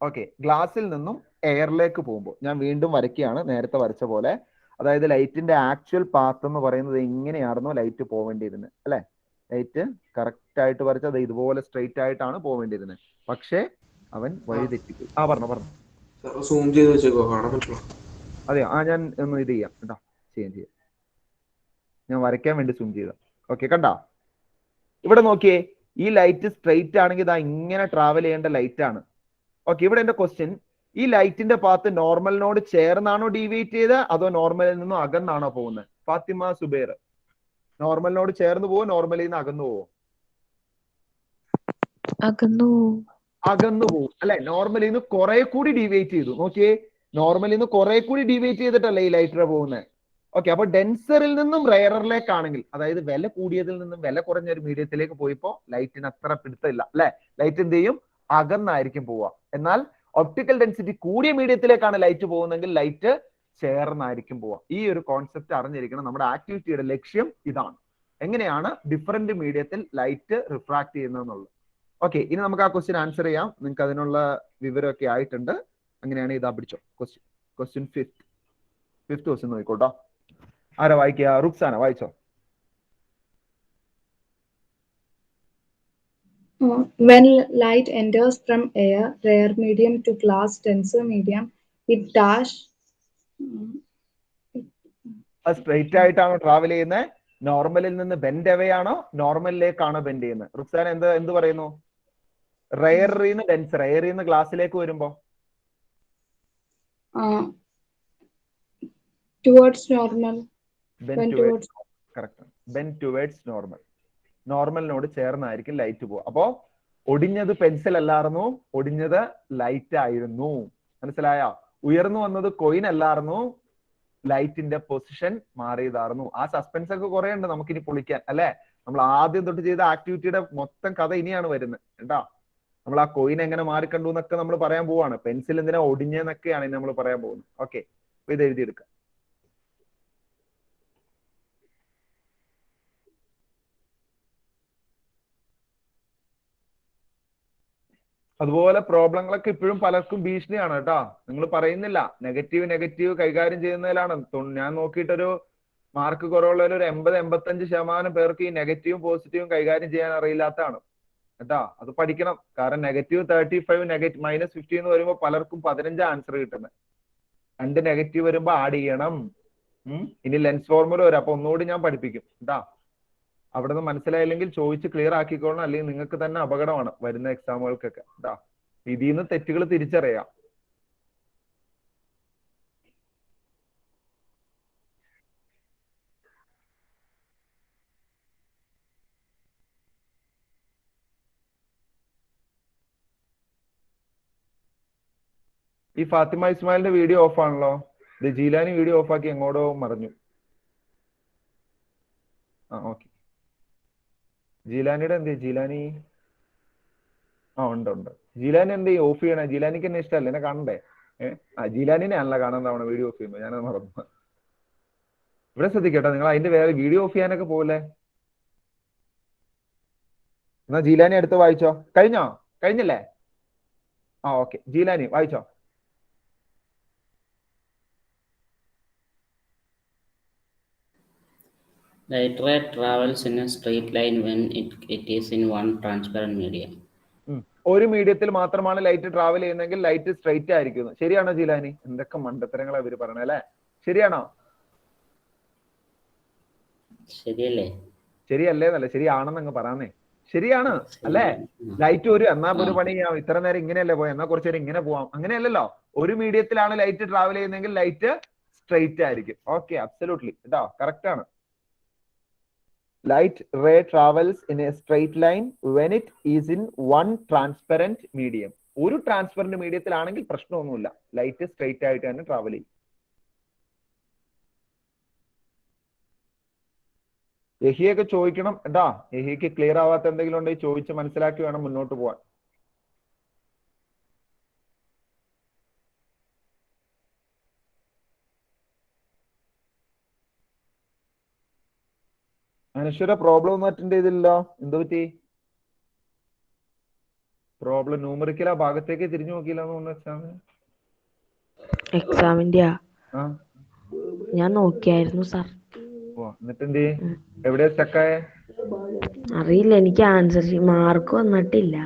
ഓക്കെ, ഗ്ലാസിൽ നിന്നും എയറിലേക്ക് പോകുമ്പോൾ ഞാൻ വീണ്ടും വരയ്ക്കുകയാണ് നേരത്തെ വരച്ച പോലെ. അതായത് ലൈറ്റിന്റെ ആക്ച്വൽ പാത്ത് എന്ന് പറയുന്നത് എങ്ങനെയായിരുന്നു ലൈറ്റ് പോവേണ്ടിയിരുന്നത് അല്ലെ? ലൈറ്റ് കറക്റ്റ് ആയിട്ട് വരച്ചത് ഇതുപോലെ സ്ട്രെയിറ്റ് ആയിട്ടാണ് പോവേണ്ടിയിരുന്നത്. പക്ഷേ അവൻ വഴി തെറ്റിപ്പോയി. പറഞ്ഞു. സൂം ചെയ്ത് വെച്ചേക്കോ, കാണാൻ പറ്റുള്ളൂ. അതെയോ? ഞാൻ ഒന്ന് ഇത് ചെയ്യാം കേട്ടോ, ചെയ്യാം. ഞാൻ വരയ്ക്കാൻ വേണ്ടി സൂം ചെയ്ത. ഓക്കെ, കണ്ടാ? ഇവിടെ നോക്കിയേ, ഈ ലൈറ്റ് സ്ട്രെയിറ്റ് ആണെങ്കിൽ ഇതാ ഇങ്ങനെ ട്രാവൽ ചെയ്യേണ്ട ലൈറ്റ് ആണ്. ഓക്കെ, ഇവിടെ എന്റെ ക്വസ്റ്റ്യൻ, ഈ ലൈറ്റിന്റെ പാത്ത് നോർമലിനോട് ചേർന്നാണോ ഡീവിയേറ്റ് ചെയ്ത് അതോ നോർമലിൽ നിന്നും അകന്നാണോ പോകുന്നത്? ഫാത്തിമ സുബൈർ, നോർമലിനോട് ചേർന്ന് പോവോ നോർമലിൽ നിന്ന് അകന്നു പോവോ? അകന്നു പോവും അല്ലെ? നോർമലിൽ നിന്ന് കുറെ കൂടി ഡീവിയേറ്റ് ചെയ്തു. നോക്കിയേ, നോർമലിൽ നിന്ന് കുറെ കൂടി ഡീവിയേറ്റ് ചെയ്തിട്ടല്ലേ ഈ ലൈറ്റർ പോകുന്നത്. ഓക്കെ, അപ്പൊ ഡെൻസറിൽ നിന്നും റെയറിലേക്കാണെങ്കിൽ, അതായത് വില കൂടിയതിൽ നിന്നും വില കുറഞ്ഞ ഒരു മീഡിയത്തിലേക്ക് പോയപ്പോ ലൈറ്റിന് അത്ര പിടുത്തമില്ല അല്ലെ? ലൈറ്റ് എന്ത് ചെയ്യും? അകന്നായിരിക്കും പോവുക. എന്നാൽ ഒപ്റ്റിക്കൽ ഡെൻസിറ്റി കൂടിയ മീഡിയത്തിലേക്കാണ് ലൈറ്റ് പോകുന്നതെങ്കിൽ ലൈറ്റ് ചേർന്നായിരിക്കും പോവുക. ഈ ഒരു കോൺസെപ്റ്റ് അറിഞ്ഞിരിക്കണം. നമ്മുടെ ആക്ടിവിറ്റിയുടെ ലക്ഷ്യം ഇതാണ്, എങ്ങനെയാണ് ഡിഫറെന്റ് മീഡിയത്തിൽ ലൈറ്റ് റിഫ്രാക്ട് ചെയ്യുന്നതെന്നുള്ളത്. ഓക്കെ, ഇനി നമുക്ക് ആ ക്വസ്റ്റ്യൻ ആൻസർ ചെയ്യാം. നിങ്ങൾക്ക് അതിനുള്ള വിവരമൊക്കെ ആയിട്ടുണ്ട്. അങ്ങനെയാണ് ഇതാ പിടിച്ചോ ക്വസ്റ്റ്യൻ ഫിഫ്ത്ത് ക്വസ്റ്റ്യൻ നോക്കിക്കോട്ടോ. ആരാ വായിക്കുക? റുക്സാന വായിച്ചോ. When light enters from air, rare medium to glass, denser medium, it dash. Straight ആയിട്ടാണോ ട്രാവൽ ചെയ്യുന്നത്? നോർമലിൽ നിന്ന് ബെൻഡ് അവേ ആണോ നോർമലിലേക്കാണോ ബെൻഡ് ചെയ്യുന്നത്? റുക്സാന എന്ത് പറയുന്നു? റെയറിന്ന് ഡെൻസർ, റെയറിന്ന് ഗ്ലാസ്സിലേക്ക് വരുമ്പോ Towards normal. Bend towards normal. നോർമലിനോട് ചേർന്നായിരിക്കും ലൈറ്റ് പോകുക. അപ്പോ ഒടിഞ്ഞത് പെൻസിൽ അല്ലായിരുന്നു, ഒടിഞ്ഞത് ലൈറ്റ് ആയിരുന്നു. മനസ്സിലായോ? ഉയർന്നു വന്നത് കോയിൻ അല്ലായിരുന്നു, ലൈറ്റിന്റെ പൊസിഷൻ മാറിയതായിരുന്നു. ആ സസ്പെൻസ് ഒക്കെ കുറെ ഉണ്ട് നമുക്കിനി പൊളിക്കാൻ അല്ലെ? നമ്മൾ ആദ്യം തൊട്ട് ചെയ്ത ആക്ടിവിറ്റിയുടെ മൊത്തം കഥ ഇനിയാണ് വരുന്നത് കേട്ടാ. നമ്മൾ ആ കോയിൻ എങ്ങനെ മാറിക്കണ്ടു എന്നൊക്കെ നമ്മൾ പറയാൻ പോവാണ്. പെൻസിൽ എന്തിനാ ഒടിഞ്ഞെന്നൊക്കെയാണ് ഇനി നമ്മൾ പറയാൻ പോകുന്നത്. ഓക്കെ, ഇത് എഴുതിയെടുക്കാം. അതുപോലെ പ്രോബ്ലങ്ങളൊക്കെ ഇപ്പോഴും പലർക്കും ഭീഷണിയാണ് കേട്ടോ. നിങ്ങൾ പറയുന്നില്ല, നെഗറ്റീവ് കൈകാര്യം ചെയ്യുന്നതിലാണ്. ഞാൻ നോക്കിയിട്ടൊരു മാർക്ക് കുറവുള്ള ഒരു 80-85% പേർക്ക് ഈ നെഗറ്റീവും പോസിറ്റീവും കൈകാര്യം ചെയ്യാൻ അറിയില്ലാത്തതാണ് കേട്ടാ. അത് പഠിക്കണം. കാരണം -35 -50 എന്ന് വരുമ്പോൾ പലർക്കും 15 ആൻസർ കിട്ടുന്നത്. 2 നെഗറ്റീവ് വരുമ്പോ ആഡ് ചെയ്യണം. ഇനി ലെൻസ് ഫോർമുല വരും, അപ്പൊ ഒന്നുകൂടി ഞാൻ പഠിപ്പിക്കും കേട്ടാ. അവിടെ നിന്ന് മനസ്സിലായില്ലെങ്കിൽ ചോദിച്ച് ക്ലിയർ ആക്കിക്കോളണം, അല്ലെങ്കിൽ നിങ്ങൾക്ക് തന്നെ അപകടമാണ് വരുന്ന എക്സാമുകൾക്കൊക്കെ കേട്ടാ. ഇതിൽ നിന്ന് തെറ്റുകൾ തിരിച്ചറിയാം. ഈ ഫാത്തിമ ഇസ്മായിലിന്റെ വീഡിയോ ഓഫ് ആണല്ലോ. ഇത് ജീലാനി വീഡിയോ ഓഫ് ആക്കി എങ്ങോട്ടോ മറഞ്ഞു. ഓക്കെ, ജീലാനിയുടെ എന്ത്? ജീലാനി ഉണ്ട്. ജീലാനി എന്ത് ഓഫ് ചെയ്യണേ? ജീലാനിക്ക് എന്നെ ഇഷ്ടമല്ല, എന്നെ കാണണ്ടേ? ജീലാനിനെ അല്ല കാണാൻ തവണ വീഡിയോ ഓഫ് ചെയ്യുമ്പോൾ. ഞാനത് മറന്നു. ഇവിടെ ശ്രദ്ധിക്കട്ടോ, നിങ്ങൾ അതിന്റെ വേറെ വീഡിയോ ഓഫ് ചെയ്യാനൊക്കെ പോലെ. എന്നാ ജീലാനി അടുത്ത് വായിച്ചോ. കഴിഞ്ഞല്ലേ? ഓക്കെ, ജീലാനി വായിച്ചോ. Light ray travels in a straight line when it is in one transparent medium. ഒരു മീഡിയത്തിൽ മാത്രമാണ് ലൈറ്റ് ട്രാവൽ ചെയ്യുന്നതെങ്കിൽ ലൈറ്റ് സ്ട്രെയിറ്റ് ആയിരിക്കും. ശരിയാണോ ജീലാനി? എന്തൊക്കെ മണ്ടത്തരങ്ങളാ ഇവര് പറയണേ അല്ലെ? ശരിയാണോ? ശരിയല്ലേ എന്നല്ല, ശരിയാണെന്നങ്ങ് പറയാന്നേ. ശരിയാണ് അല്ലേ? ലൈറ്റ് എന്നാ ഒരു പണി ചെയ്യാം, ഇത്ര നേരം ഇങ്ങനെയല്ലേ പോയാൽ, എന്നാ കുറച്ചു നേരം ഇങ്ങനെ പോവാം. അങ്ങനെയല്ലല്ലോ. ഒരു മീഡിയത്തിലാണ് ലൈറ്റ് ട്രാവൽ ചെയ്യുന്നതെങ്കിൽ ലൈറ്റ് സ്ട്രെയിറ്റ് ആയിരിക്കും. ഓക്കെ, അബ്സല്യൂട്ട്ലി കേട്ടോ, കറക്റ്റ് ആണ്. Light ray travels in a straight line when it is in one transparent medium. ഒരു ട്രാൻസ്പെറന്റ് മീഡിയത്തിലാണെങ്കിൽ പ്രശ്നമൊന്നുമില്ല, ലൈറ്റ് സ്ട്രെയിറ്റ് ആയിട്ട് തന്നെ ട്രാവൽ ചെയ്യും. യഹിയൊക്കെ ചോദിക്കണം കേട്ടാ. യഹിക്ക് ക്ലിയർ ആവാത്ത എന്തെങ്കിലും ഉണ്ടെങ്കിൽ ചോദിച്ച് മനസ്സിലാക്കി വേണം മുന്നോട്ട് പോവാൻ. അനശ്വര പ്രോബ്ലം ഒന്നും അറ്റൻഡ് ചെയ്തില്ലല്ലോ, എന്ത് പറ്റി? പ്രോബ്ലം ന്യൂമറിക്കൽ ആ ഭാഗത്തേക്ക് തിരിഞ്ഞു നോക്കിയില്ല എക്സാമിന്റെ ഞാൻ നോക്കിയായിരുന്നു സാർ. എന്നിട്ട് എന്ത്? എവിടെയാ സ്റ്റക്കായ? അറിയില്ല, എനിക്ക് ആൻസർ മാർക്ക് വന്നിട്ടില്ല,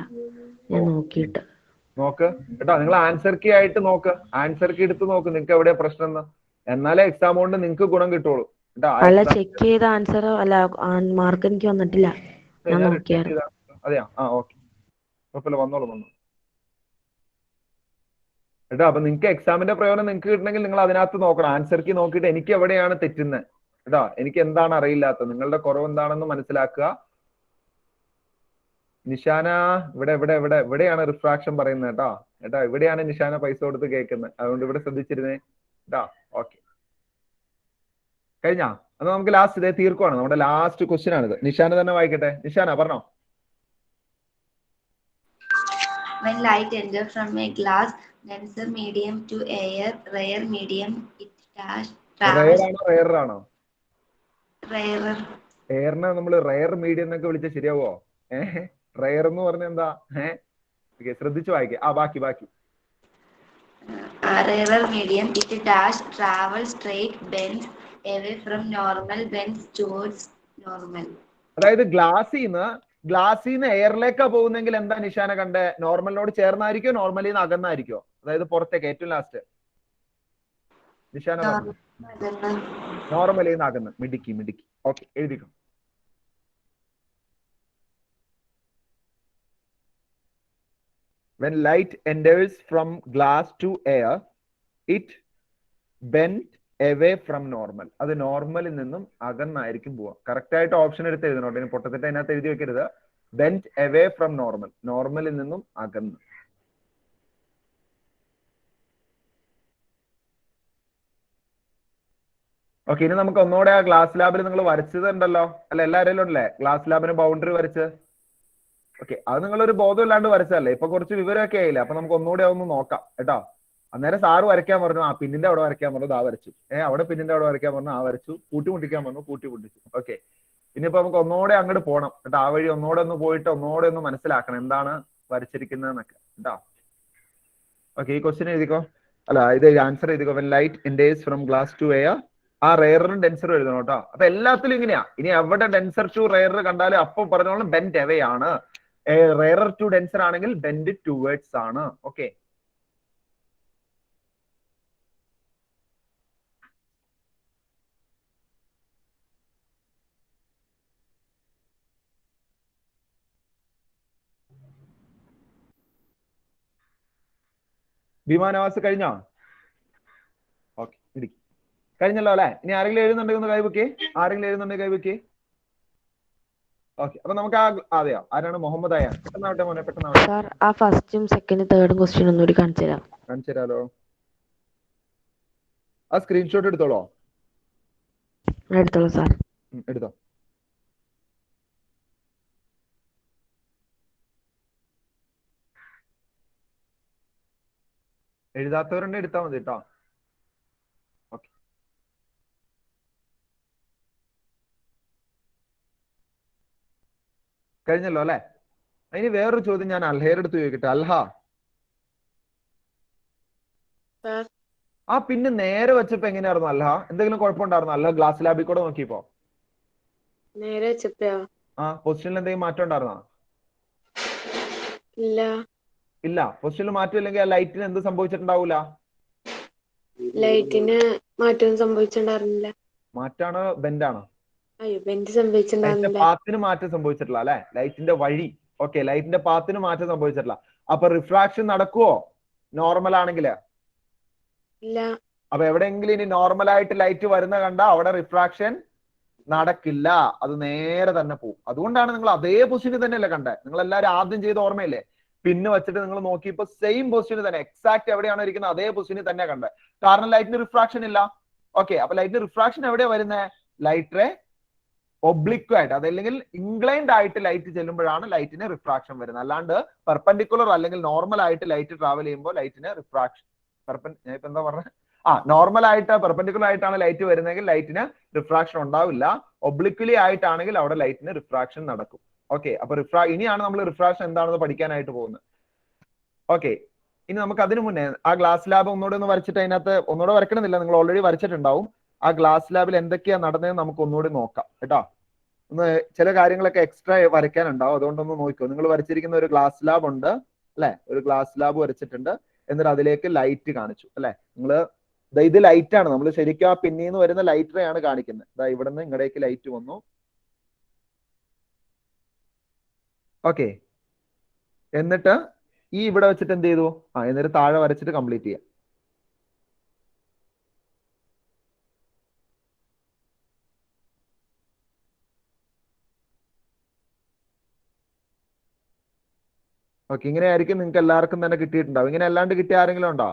ഞാൻ നോക്കിയിട്ട്. നോക്ക് കേട്ടോ, നിങ്ങൾ ആൻസർ കീ ആയിട്ട് നോക്ക്, ആൻസർ കീ എടുത്ത് നോക്ക് നിങ്ങൾക്ക് എവിടെയാ പ്രശ്നം എന്ന്. എന്നാലേ എക്സാം കൊണ്ട് നിങ്ങൾക്ക് ഗുണം കിട്ടുള്ളൂ കേട്ടോ. അല്ല, ചെക്ക് ചെയ്ത ആൻസർ അല്ല, മാർക്ക് എനിക്ക് വന്നിട്ടില്ല, ഞാൻ നോക്കിയായിരുന്നു. അതെയാ, ഓക്കെ, കുഴപ്പമില്ല, വന്നോളൂ കേട്ടോ. അപ്പൊ നിങ്ങൾക്ക് എക്സാമിന്റെ പ്രയോജനം നിങ്ങൾക്ക് കിട്ടണമെങ്കിൽ നിങ്ങൾ അതിനകത്ത് നോക്കണം, ആൻസർ കീ നോക്കിയിട്ട് എനിക്ക് എവിടെയാണ് തെറ്റുന്നത് കേട്ടോ, എനിക്ക് എന്താണ് അറിയില്ലാത്തത്, നിങ്ങളുടെ കുറവ് എന്താണെന്ന് മനസ്സിലാക്കുക. നിഷാന എവിടെയാണ് റിഫ്രാക്ഷൻ പറയുന്നത് കേട്ടോ, ഇവിടെയാണ് നിഷാന പൈസ കൊടുത്ത് കേൾക്കുന്നത്, അതുകൊണ്ട് ഇവിടെ ശ്രദ്ധിച്ചിരുന്നേ കേട്ടോ. ഓക്കെ, കഴിഞ്ഞാ? അത് നമുക്ക് ലാസ്റ്റ് ഇതേ തീർക്കുവാണ്, നമ്മുടെ ലാസ്റ്റ് ക്വസ്റ്റ്യൻ ആണിത്. നിഷാന തന്നെ വായിക്കട്ടെ. നിഷാന പറഞ്ഞോ. When light enters from a glass denser medium to air rare medium, it travels. റെയറാണോ? Rarer. എയറിനെ നമ്മൾ റെയർ മീഡിയം എന്നൊക്കെ വിളിച്ചാൽ ശരിയാവോ? റെയർ എന്ന് പറഞ്ഞ എന്താ? ശ്രദ്ധിച്ചു വായിക്കേ. ബാക്കി Rarer medium, it travels straight, bends away from normal, bends towards normal. അതായത് ഗ്ലാസിന്ന് എയറിലേക്കാ പോകുന്നെങ്കിൽ എന്താ നിഷാന കണ്ടേ? നോർമലിനോട് ചേർന്നായിരിക്കോ നോർമലിൽ നിന്ന് അകന്നായിരിക്കോ? അതായത് പുറത്തേക്ക് ഏറ്റവും ലാസ്റ്റ് നിഷാന പറഞ്ഞു. നോർമലിൽ നിന്ന് അകന്ന്. മിടുക്കി. ഓക്കെ, എഴുതിക്കോ. When light enters from glass to air, it bends away from normal. അത് നോർമലിൽ നിന്നും അകന്നായിരിക്കും പോവാ. കറക്റ്റ് ആയിട്ട് ഓപ്ഷൻ എടുത്ത് എഴുതണോട്ടെ, ഇനി പൊട്ടത്തിട്ട് അതിനകത്ത് എഴുതി വെക്കരുത്. bend away from normal, നോർമലിൽ നിന്നും അകന്ന്. ഓക്കെ, ഇനി നമുക്ക് ഒന്നുകൂടെ ആ ഗ്ലാസ് ലാബിൽ നിങ്ങൾ വരച്ചതുണ്ടല്ലോ അല്ല, എല്ലാവരും ഉണ്ടല്ലേ ഗ്ലാസ് ലാബിന് ബൗണ്ടറി വരച്ച്? ഓക്കെ, അത് നിങ്ങളൊരു ബോധം ഇല്ലാണ്ട് വരച്ചതല്ലേ, ഇപ്പൊ കുറച്ച് വിവരമൊക്കെ ആയില്ലേ, അപ്പൊ നമുക്ക് ഒന്നുകൂടെ ഒന്ന് നോക്കാം കേട്ടോ. അന്നേരം സാറ് വരയ്ക്കാൻ പറഞ്ഞു, പിന്നിന്റെ അവിടെ വരയ്ക്കാൻ പറഞ്ഞു, ആ വരച്ചു. അവിടെ പിന്നിന്റെ അവിടെ വരയ്ക്കാൻ പറഞ്ഞു, ആ വരച്ചു. കൂട്ടിമുട്ടിക്കാൻ പറഞ്ഞു, കൂട്ടിമുട്ടിച്ചു. ഓക്കെ, ഇനിയിപ്പോ നമുക്ക് ഒന്നുകൂടെ അങ്ങോട്ട് പോകണം കേട്ടോ. ആ വഴി ഒന്നുകൂടെ ഒന്ന് പോയിട്ട് ഒന്നുകൂടെ ഒന്ന് മനസ്സിലാക്കണം എന്താണ് വരച്ചിരിക്കുന്നതെന്നൊക്കെ കേട്ടോ. ഓക്കെ, ഈ ക്വസ്റ്റ്യൻ എഴുതിക്കോ, അല്ല ഇത് ആൻസർ എഴുതിക്കോ. When light enters from glass to air, ആ റെയറും ഡെൻസറും എഴുതണം കേട്ടോ. അപ്പൊ എല്ലാത്തിലും ഇങ്ങനെയാ. ഇനി എവിടെ ഡെൻസർ ടു റെയർ കണ്ടാലും അപ്പൊ പറഞ്ഞോളം ബെൻഡ് അവേ ആണ്. റെയർ ടു ഡെൻസർ ആണെങ്കിൽ ബെൻഡ് ടുവേർഡ്സ് ആണ്. ഓക്കെ, ഭീമാനവാസ് കഴിഞ്ഞോ? ഓക്കെ, ഇടിക്കും കഴിഞ്ഞല്ലോ അല്ലെ? ഇനി ആരെങ്കിലും എഴുതുന്നുണ്ടെങ്കിൽ ഒന്ന് കൈവയ്ക്കേ. കൈവയ്ക്കേ. ഓക്കെ, അപ്പൊ നമുക്ക് അതെയോ, ആരാണ്? മുഹമ്മദ് അയാൻ. പെട്ടെന്നാവട്ടെ മോനെ, പെട്ടെന്നാവട്ടെ. സാർ, ആ ഫസ്റ്റും സെക്കൻഡും തേർഡും ക്വസ്റ്റ്യൻ ഒന്നുകൂടി കാണിച്ചു തരാലോ. ആ സ്ക്രീൻഷോട്ട് എടുത്തോളോ. എടുത്തോളൂ സാർ. എടുത്തോ. എഴുതാത്തവരുണ്ടെ എടുത്താൽ മതി കേട്ടോ. ഓക്കെ, കഴിഞ്ഞല്ലോ അല്ലെ? ഇനി വേറൊരു ചോദ്യം ഞാൻ അൽഹയുടെ അടുത്ത് ചോദിക്കട്ടെ. അൽഹ, ആ പിന്നെ നേരെ വെച്ചപ്പോ എങ്ങനെയായിരുന്നു അൽഹ? എന്തെങ്കിലും കുഴപ്പമുണ്ടായിരുന്നു അല്ല? ഗ്ലാസ് ലാബിൽ കൂടെ നോക്കിയപ്പോ നേരെ വെച്ചപ്പോഴോ? പൊസിഷനിൽ എന്തെങ്കിലും മാറ്റം ഉണ്ടായിരുന്നോ? ഇല്ല, പൊസിഷനിൽ മാറ്റം ഇല്ലെങ്കിൽ ആ ലൈറ്റിന് എന്ത് സംഭവിച്ചിട്ടുണ്ടാവൂല? ലൈറ്റിന് മാറ്റം സംഭവിച്ചിട്ടുണ്ടായിരുന്നില്ല. മാറ്റാണോ ബെൻഡാണോ? അയ്യോ, ബെൻഡ് സംഭവിച്ചിട്ടുണ്ടായിരുന്നില്ല. പാത്തിന് മാറ്റം സംഭവിച്ചിട്ടില്ല അല്ലെ? ലൈറ്റിന്റെ വഴി. ഓക്കെ, ലൈറ്റിന്റെ പാത്തിന് മാറ്റം സംഭവിച്ചിട്ടില്ല. അപ്പൊ റിഫ്രാക്ഷൻ നടക്കുവോ നോർമൽ ആണെങ്കിൽ? ഇല്ല. അപ്പൊ എവിടെയെങ്കിലും ഇനി നോർമൽ ആയിട്ട് ലൈറ്റ് വരുന്ന കണ്ട അവിടെ റിഫ്രാക്ഷൻ നടക്കില്ല, അത് നേരെ തന്നെ പോകും. അതുകൊണ്ടാണ് നിങ്ങൾ അതേ പൊസിഷനിൽ തന്നെയല്ലേ കണ്ടേ? നിങ്ങൾ എല്ലാവരും ആദ്യം ചെയ്ത ഓർമ്മയില്ലേ? പിന്ന് വെച്ചിട്ട് നിങ്ങൾ നോക്കിയപ്പോ സെയിം പൊസിഷനിൽ തന്നെ, എക്സാക്ട് എവിടെയാണോ ഇരിക്കുന്നത് അതേ പൊസിഷനിൽ തന്നെ കണ്ടേ. കാരണം ലൈറ്റിന് റിഫ്രാക്ഷൻ ഇല്ല. ഓക്കെ, അപ്പൊ ലൈറ്റിന് റിഫ്രാക്ഷൻ എവിടെയാ വരുന്നത്? ലൈറ്റ് ഒബ്ലിക്വ ആയിട്ട്, അതല്ലെങ്കിൽ ഇൻക്ലൈൻഡ് ആയിട്ട് ലൈറ്റ് ചെല്ലുമ്പോഴാണ് ലൈറ്റിന് റിഫ്രാക്ഷൻ വരുന്നത്. അല്ലാണ്ട് പെർപെൻഡിക്കുലർ അല്ലെങ്കിൽ നോർമൽ ആയിട്ട് ലൈറ്റ് ട്രാവൽ ചെയ്യുമ്പോൾ ലൈറ്റിന് റിഫ്രാക്ഷൻ ഞാൻ ഇപ്പൊ എന്താ പറഞ്ഞത്? നോർമൽ ആയിട്ട് പെർപെൻഡിക്കുലർ ആയിട്ടാണ് ലൈറ്റ് വരുന്നതെങ്കിൽ ലൈറ്റിന് റിഫ്രാക്ഷൻ ഉണ്ടാവില്ല. ഒബ്ലിക്വലി ആയിട്ടാണെങ്കിൽ അവിടെ ലൈറ്റിന് റിഫ്രാക്ഷൻ നടക്കും. ഓക്കെ, അപ്പൊ ഇനിയാണ് നമ്മൾ റിഫ്രാക്ഷൻ എന്താണെന്ന് പഠിക്കാനായിട്ട് പോകുന്നത്. ഓക്കെ, ഇനി നമുക്ക് അതിനു മുന്നേ ആ ഗ്ലാസ് ലാബ് ഒന്നുകൂടെ ഒന്ന് വരച്ചിട്ട് അതിനകത്ത് ഒന്നുകൂടെ വരക്കണമെന്നില്ല, നിങ്ങൾ ഓൾറെഡി വരച്ചിട്ടുണ്ടാവും. ആ ഗ്ലാസ് ലാബിൽ എന്തൊക്കെയാ നടന്നതെന്ന് നമുക്ക് ഒന്നുകൂടി നോക്കാം കേട്ടോ. ഒന്ന് ചില കാര്യങ്ങളൊക്കെ എക്സ്ട്രാ വരയ്ക്കാനുണ്ടാവും, അതുകൊണ്ടൊന്ന് നോക്കിക്കോ. നിങ്ങൾ വരച്ചിരിക്കുന്ന ഒരു ഗ്ലാസ് ലാബ് ഉണ്ട് അല്ലെ, ഒരു ഗ്ലാസ് ലാബ് വരച്ചിട്ടുണ്ട്, എന്നിട്ട് അതിലേക്ക് ലൈറ്റ് കാണിച്ചു അല്ലെ. നിങ്ങള് ഇത് ലൈറ്റ് ആണ്, നമ്മൾ ശരിക്കും ആ പിന്നീന്ന് വരുന്ന ലൈറ്റ് ആണ് കാണിക്കുന്നത്. ഇതാ ഇവിടെ നിന്ന് ഇങ്ങടേക്ക് ലൈറ്റ് വന്നു. ഓക്കെ, എന്നിട്ട് ഈ ഇവിടെ വെച്ചിട്ട് എന്ത് ചെയ്തു? എന്നിട്ട് താഴെ വരച്ചിട്ട് കംപ്ലീറ്റ് ചെയ്യാം. ഓക്കെ, ഇങ്ങനെ ആയിരിക്കും നിങ്ങൾക്ക് എല്ലാവർക്കും തന്നെ കിട്ടിയിട്ടുണ്ടാവും. ഇങ്ങനെ അല്ലാണ്ട് കിട്ടിയ ആരെങ്കിലും ഉണ്ടോ?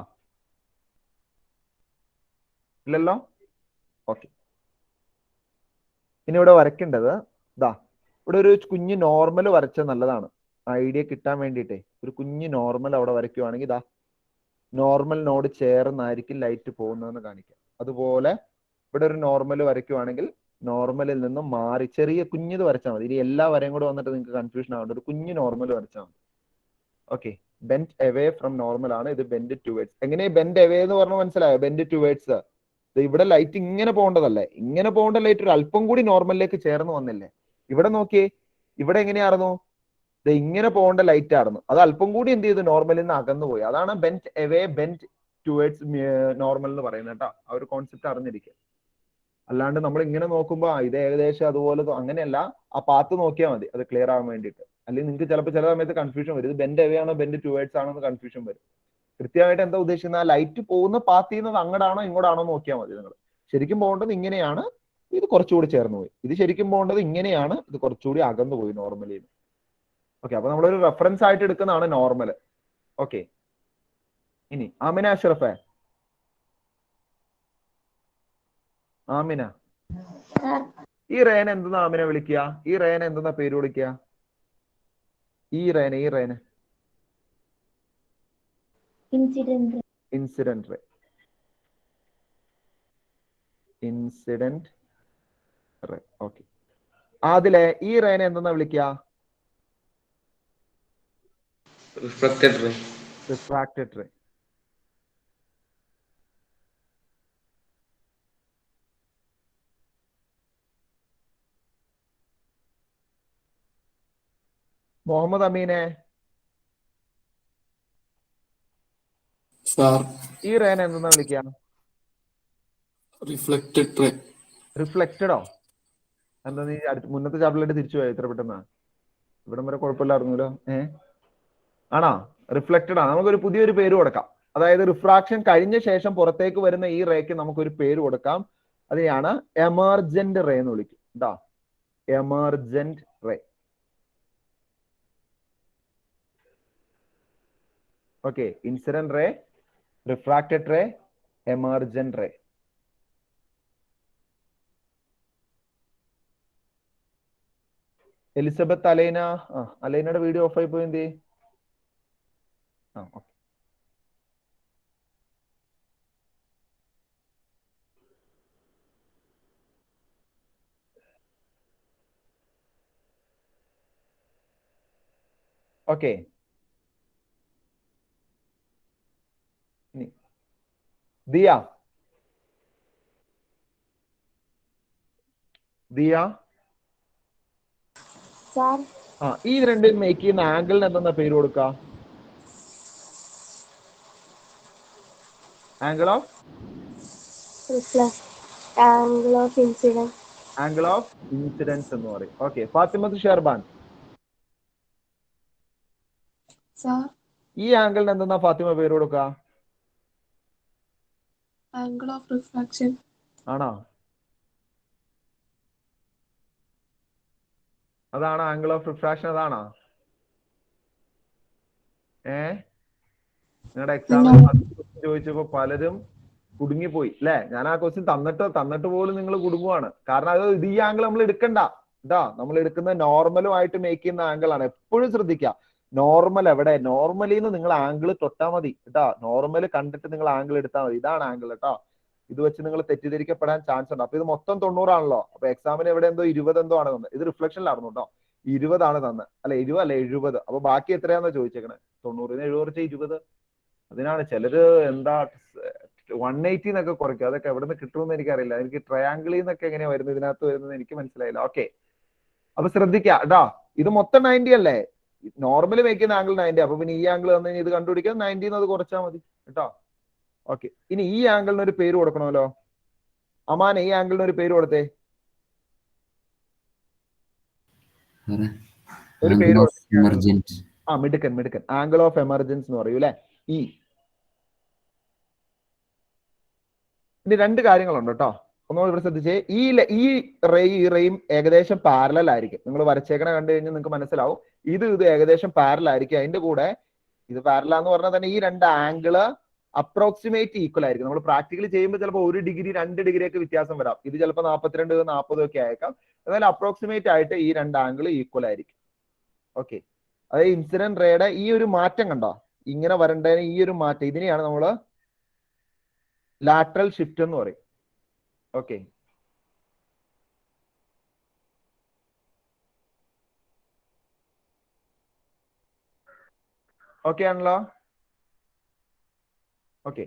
ഇല്ലല്ലോ. ഓക്കെ, ഇനി ഇവിടെ വരയ്ക്കേണ്ടത് ഇതാ, ഇവിടെ ഒരു കുഞ്ഞ് നോർമൽ വരച്ചത് നല്ലതാണ്, ഐഡിയ കിട്ടാൻ വേണ്ടിയിട്ടേ. ഒരു കുഞ്ഞ് നോർമൽ അവിടെ വരയ്ക്കുവാണെങ്കിൽ ഇതാ നോർമലിനോട് ചേർന്നായിരിക്കും ലൈറ്റ് പോകുന്നതെന്ന് കാണിക്കാം. അതുപോലെ ഇവിടെ ഒരു നോർമൽ വരയ്ക്കുവാണെങ്കിൽ നോർമലിൽ നിന്നും മാറി ചെറിയ കുഞ്ഞത് വരച്ചാൽ മതി. ഇനി എല്ലാ വരയും കൂടെ വന്നിട്ട് നിങ്ങൾക്ക് കൺഫ്യൂഷൻ ആവേണ്ട, ഒരു കുഞ്ഞ് നോർമൽ വരച്ചാൽ മതി. Okay, bend away from normal ആണ്, ഇത് ബെൻഡ് ടുവേർഡ്സ്. എങ്ങനെ ബെൻഡ് അവേ എന്ന് പറഞ്ഞാൽ മനസ്സിലായോ? ബെൻഡ് ടുവേർഡ്സ്, ഇവിടെ ലൈറ്റ് ഇങ്ങനെ പോകേണ്ടതല്ലേ, ഇങ്ങനെ പോകേണ്ട ലൈറ്റ് ഒരു അല്പം കൂടി നോർമലിലേക്ക് ചേർന്ന് വന്നില്ലേ. ഇവിടെ നോക്കിയേ, ഇവിടെ എങ്ങനെയായിരുന്നു? ഇങ്ങനെ പോകേണ്ട ലൈറ്റ് ആയിരുന്നു, അത് അല്പം കൂടി എന്ത് ചെയ്തു? നോർമലിൽ നിന്ന് അകന്നു പോയി. അതാണ് bend away bend towards normal എന്ന് പറയുന്നത് കേട്ടോ. ആ ഒരു കോൺസെപ്റ്റ് അറിഞ്ഞിരിക്കുക. അല്ലാണ്ട് നമ്മൾ ഇങ്ങനെ നോക്കുമ്പോൾ ഇത് ഏകദേശം അതുപോലെ അങ്ങനെയല്ല, ആ പാത്ത് നോക്കിയാൽ മതി അത് ക്ലിയർ ആവാൻ വേണ്ടിയിട്ട്. അല്ലെങ്കിൽ നിങ്ങൾക്ക് ചിലപ്പോൾ ചില സമയത്ത് കൺഫ്യൂഷൻ വരും, ഇത് ബെൻഡ് അവേ ആണോ ബെൻഡ് ടുവേർഡ്സ് ആണോ എന്ന് കൺഫ്യൂഷൻ വരും. കൃത്യമായിട്ട് എന്താ ഉദ്ദേശിക്കുന്നത്? ആ ലൈറ്റ് പോകുന്ന പാത്ത് ചെയ്യുന്നത് അങ്ങോട്ടാണോ ഇങ്ങോട്ടാണോ നോക്കിയാൽ മതി. നിങ്ങൾ ശരിക്കും പോകേണ്ടത് ഇങ്ങനെയാണ്, ഇത് കുറച്ചുകൂടി ചേർന്ന് പോയി. ഇത് ശരിക്കും പോകേണ്ടത് ഇങ്ങനെയാണ്, ഇത് കുറച്ചുകൂടി അകന്നു പോയി നോർമലി. ഓക്കെ, അപ്പൊ നമ്മളൊരു റെഫറൻസ് ആയിട്ട് എടുക്കുന്നതാണ് നോർമൽ. ഓക്കെ, ഇനി ആമിന അഷ്റഫേ, ആമിന, ഈ റേന എന്തെന്നാ ആമിന വിളിക്കുക? ഈ റേന എന്തെന്നാ പേര് വിളിക്കുക? ഈ റേന incident ray. Incident ray. Okay, അതിലെ ഈ റേന എന്തെന്നാ വിളിക്കുക? Reflected ray. Refracted ray. Muhammad അമീനെ, ഈ റേന എന്തെന്നാ വിളിക്കുക? Reflected ray. റിഫ്ലക്റ്റഡോ? എന്താ നീ മുന്നത്തെ ചാപ്റ്ററിലേക്ക് തിരിച്ചു പോയോ ഇത്ര പെട്ടെന്ന്? ഇവിടം വരെ കുഴപ്പമില്ലായിരുന്നല്ലോ. ആണോ? റിഫ്ലക്റ്റഡ് ആണ്. നമുക്കൊരു പുതിയൊരു പേര് കൊടുക്കാം. അതായത് റിഫ്രാക്ഷൻ കഴിഞ്ഞ ശേഷം പുറത്തേക്ക് വരുന്ന ഈ റേക്ക് നമുക്കൊരു പേര് കൊടുക്കാം. അതിനെയാണ് എമർജന്റ് റേ എന്ന് വിളിക്കും. എന്താ? Emergent ray. Okay, incident ray, refracted ray, emergent ray. Elizabeth, Alaina. അലൈനയുടെ വീഡിയോ ഓഫ് ആയി പോയി, എന്ത്? ഓക്കെ, ദിയ, ഈ രണ്ടും മേക്ക് ചെയ്യുന്ന ആംഗിളിന് എന്താ പേര് കൊടുക്ക? ആംഗിൾ ഓഫ് ഇൻസിഡൻസ് എന്ന് പറയും. ഓക്കെ, ഫാത്തിമത്ത് ഷെർബാൻ, ഈ ആംഗിളിന് എന്താ ഫാത്തിമ പേര് കൊടുക്ക? Angle of refraction. ആണോ? അതാണ് ആംഗിൾ ഓഫ് റിഫ്രാക്ഷൻ, അതാണോ? നിങ്ങളുടെ എക്സാമിന് ചോദിച്ചപ്പോ പലരും കുടുങ്ങിപ്പോയി അല്ലെ? ഞാൻ ആ ക്വസ്റ്റ്യൻ തന്നിട്ട് പോലും നിങ്ങൾ കുടുങ്ങുവാണ്. കാരണം അത് ഇത് ഈ ആംഗിൾ നമ്മൾ എടുക്കണ്ട. ഇതാ നമ്മൾ എടുക്കുന്ന നോർമലുമായിട്ട് മേക്ക് ചെയ്യുന്ന ആംഗിൾ ആണ്. എപ്പോഴും ശ്രദ്ധിക്കുക, നോർമൽ എവിടെ? നോർമലിന്ന് നിങ്ങൾ ആംഗിൾ തൊട്ടാൽ മതി കേട്ടാ. നോർമൽ കണ്ടിട്ട് നിങ്ങൾ ആംഗിൾ എടുത്താൽ മതി. ഇതാണ് ആംഗിൾ കേട്ടോ. ഇത് വെച്ച് നിങ്ങൾ തെറ്റിദ്ധരിക്കപ്പെടാൻ ചാൻസ് ഉണ്ട്. അപ്പൊ ഇത് മൊത്തം 90 ആണല്ലോ. അപ്പൊ എക്സാമിന് എവിടെ എന്തോ 20 എന്തോ ആണ് തന്നത്. ഇത് റിഫ്ലക്ഷനിലായിരുന്നു കേട്ടോ. 20 ആണ് തന്നെ. അല്ല 20 അല്ല 70. അപ്പൊ ബാക്കി എത്രയാണെന്നാ ചോദിച്ചേക്കണേ? 90 70 20. അതിനാണ് ചിലര് എന്താ 180 എന്നൊക്കെ കുറയ്ക്കും. അതൊക്കെ എവിടെ നിന്ന് കിട്ടുമെന്ന് എനിക്കറിയില്ല. എനിക്ക് ട്രയാംഗിളിൽ നിന്നൊക്കെ എങ്ങനെയാ വരുന്നത്, ഇതിനകത്ത് വരുന്നത് എനിക്ക് മനസ്സിലായില്ല. ഓക്കെ, അപ്പൊ ശ്രദ്ധിക്കുക കേട്ടോ, ഇത് മൊത്തം 90 അല്ലേ, നോർമലി വെക്കുന്ന ആംഗിൾ 90. അപ്പൊ പിന്നെ ഈ ആംഗിൾ വന്നു കഴിഞ്ഞാൽ ഇത് കണ്ടുപിടിക്കാൻ 90 അത് കുറച്ചാൽ മതി കേട്ടോ. ഓക്കെ, ഇനി ഈ ആംഗിളിന് ഒരു പേര് കൊടുക്കണമല്ലോ. അമാൻ ഈ ആംഗിളിന് ഒരു പേര് കൊടുത്തേ, ഒരു പേര് ആ മിടുക്കൻ മിടുക്കൻ, ആംഗിൾ ഓഫ് എമർജൻസ് എന്ന് പറയൂ അല്ലെ. ഇനി രണ്ട് കാര്യങ്ങളുണ്ട് കേട്ടോ, ഒന്നുകൂടി ഇവിടെ ശ്രദ്ധിച്ചേ. ഈ റേയും ഏകദേശം പാരലൽ ആയിരിക്കും. നിങ്ങൾ വരച്ചേക്കണ കണ്ടു കഴിഞ്ഞാൽ നിങ്ങൾക്ക് മനസ്സിലാവും ഇത് ഏകദേശം പാരലൽ ആയിരിക്കും. അതിന്റെ കൂടെ ഇത് പാരലൽ എന്ന് പറഞ്ഞാൽ തന്നെ ഈ രണ്ട് ആംഗിള് അപ്രോക്സിമേറ്റ് ഈക്വൽ ആയിരിക്കും. നമ്മൾ പ്രാക്ടിക്കലി ചെയ്യുമ്പോൾ ചിലപ്പോൾ 1 ഡിഗ്രി 2 ഡിഗ്രി ഒക്കെ വ്യത്യാസം വരാം. ഇത് ചിലപ്പോൾ 42 40 ഒക്കെ ആയേക്കാം. എന്നാൽ അപ്രോക്സിമേറ്റ് ആയിട്ട് ഈ രണ്ട് ആംഗിൾ ഈക്വൽ ആയിരിക്കും. ഓക്കെ, അതായത് ഇൻസിഡന്റ് റേയുടെ ഈ ഒരു മാറ്റം കണ്ടോ, ഇങ്ങനെ വരേണ്ടതിന് ഈ ഒരു മാറ്റം, ഇതിനെയാണ് നമ്മൾ ലാറ്ററൽ ഷിഫ്റ്റ് എന്ന് പറയും. ഓക്കെ, ഓക്കെ ആണല്ലോ. ഓക്കെ,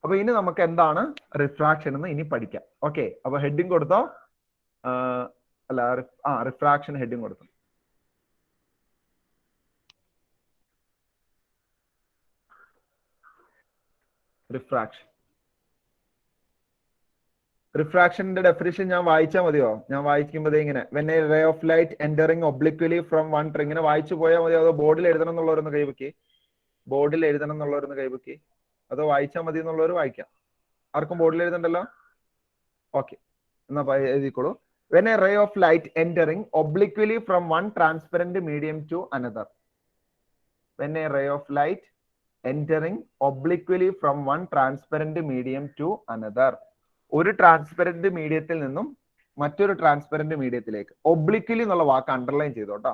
അപ്പൊ ഇനി നമുക്ക് എന്താണ് റിഫ്രാക്ഷൻ എന്ന് ഇനി പഠിക്കാം. ഓക്കെ, അപ്പൊ ഹെഡിങ് കൊടുത്തോ, അല്ല റിഫ്രാക്ഷൻ ഹെഡിങ് കൊടുത്തു. റിഫ്രാക്ഷന്റെ ഡെഫിനിഷൻ ഞാൻ വായിച്ചാൽ മതിയോ? ഞാൻ വായിക്കുമ്പോഴേ ഇങ്ങനെ when a ray of light entering obliquely from one tree, ഇങ്ങനെ വായിച്ചു പോയാൽ മതിയോ അതോ ബോർഡിൽ എഴുതണം എന്നുള്ളവരൊന്ന് കൈവക്കി, ബോർഡിൽ എഴുതണം എന്നുള്ളവരൊന്ന് കൈവക്കി, അതോ വായിച്ചാൽ മതി എന്നുള്ളവർ വായിക്കാം. ആർക്കും ബോർഡിൽ എഴുതണ്ടല്ലോ? ഓക്കെ, എന്നാ എഴുതിക്കോളൂ. When a ray of light entering obliquely from one transparent medium to another. When a ray of light entering obliquely from one transparent medium to another. ഒരു ട്രാൻസ്പെറന്റ് മീഡിയത്തിൽ നിന്നും മറ്റൊരു ട്രാൻസ്പെറന്റ് മീഡിയത്തിലേക്ക്. ഒബ്ലിക്വലി എന്നുള്ള വാക്ക് അണ്ടർലൈൻ ചെയ്തോട്ടോ,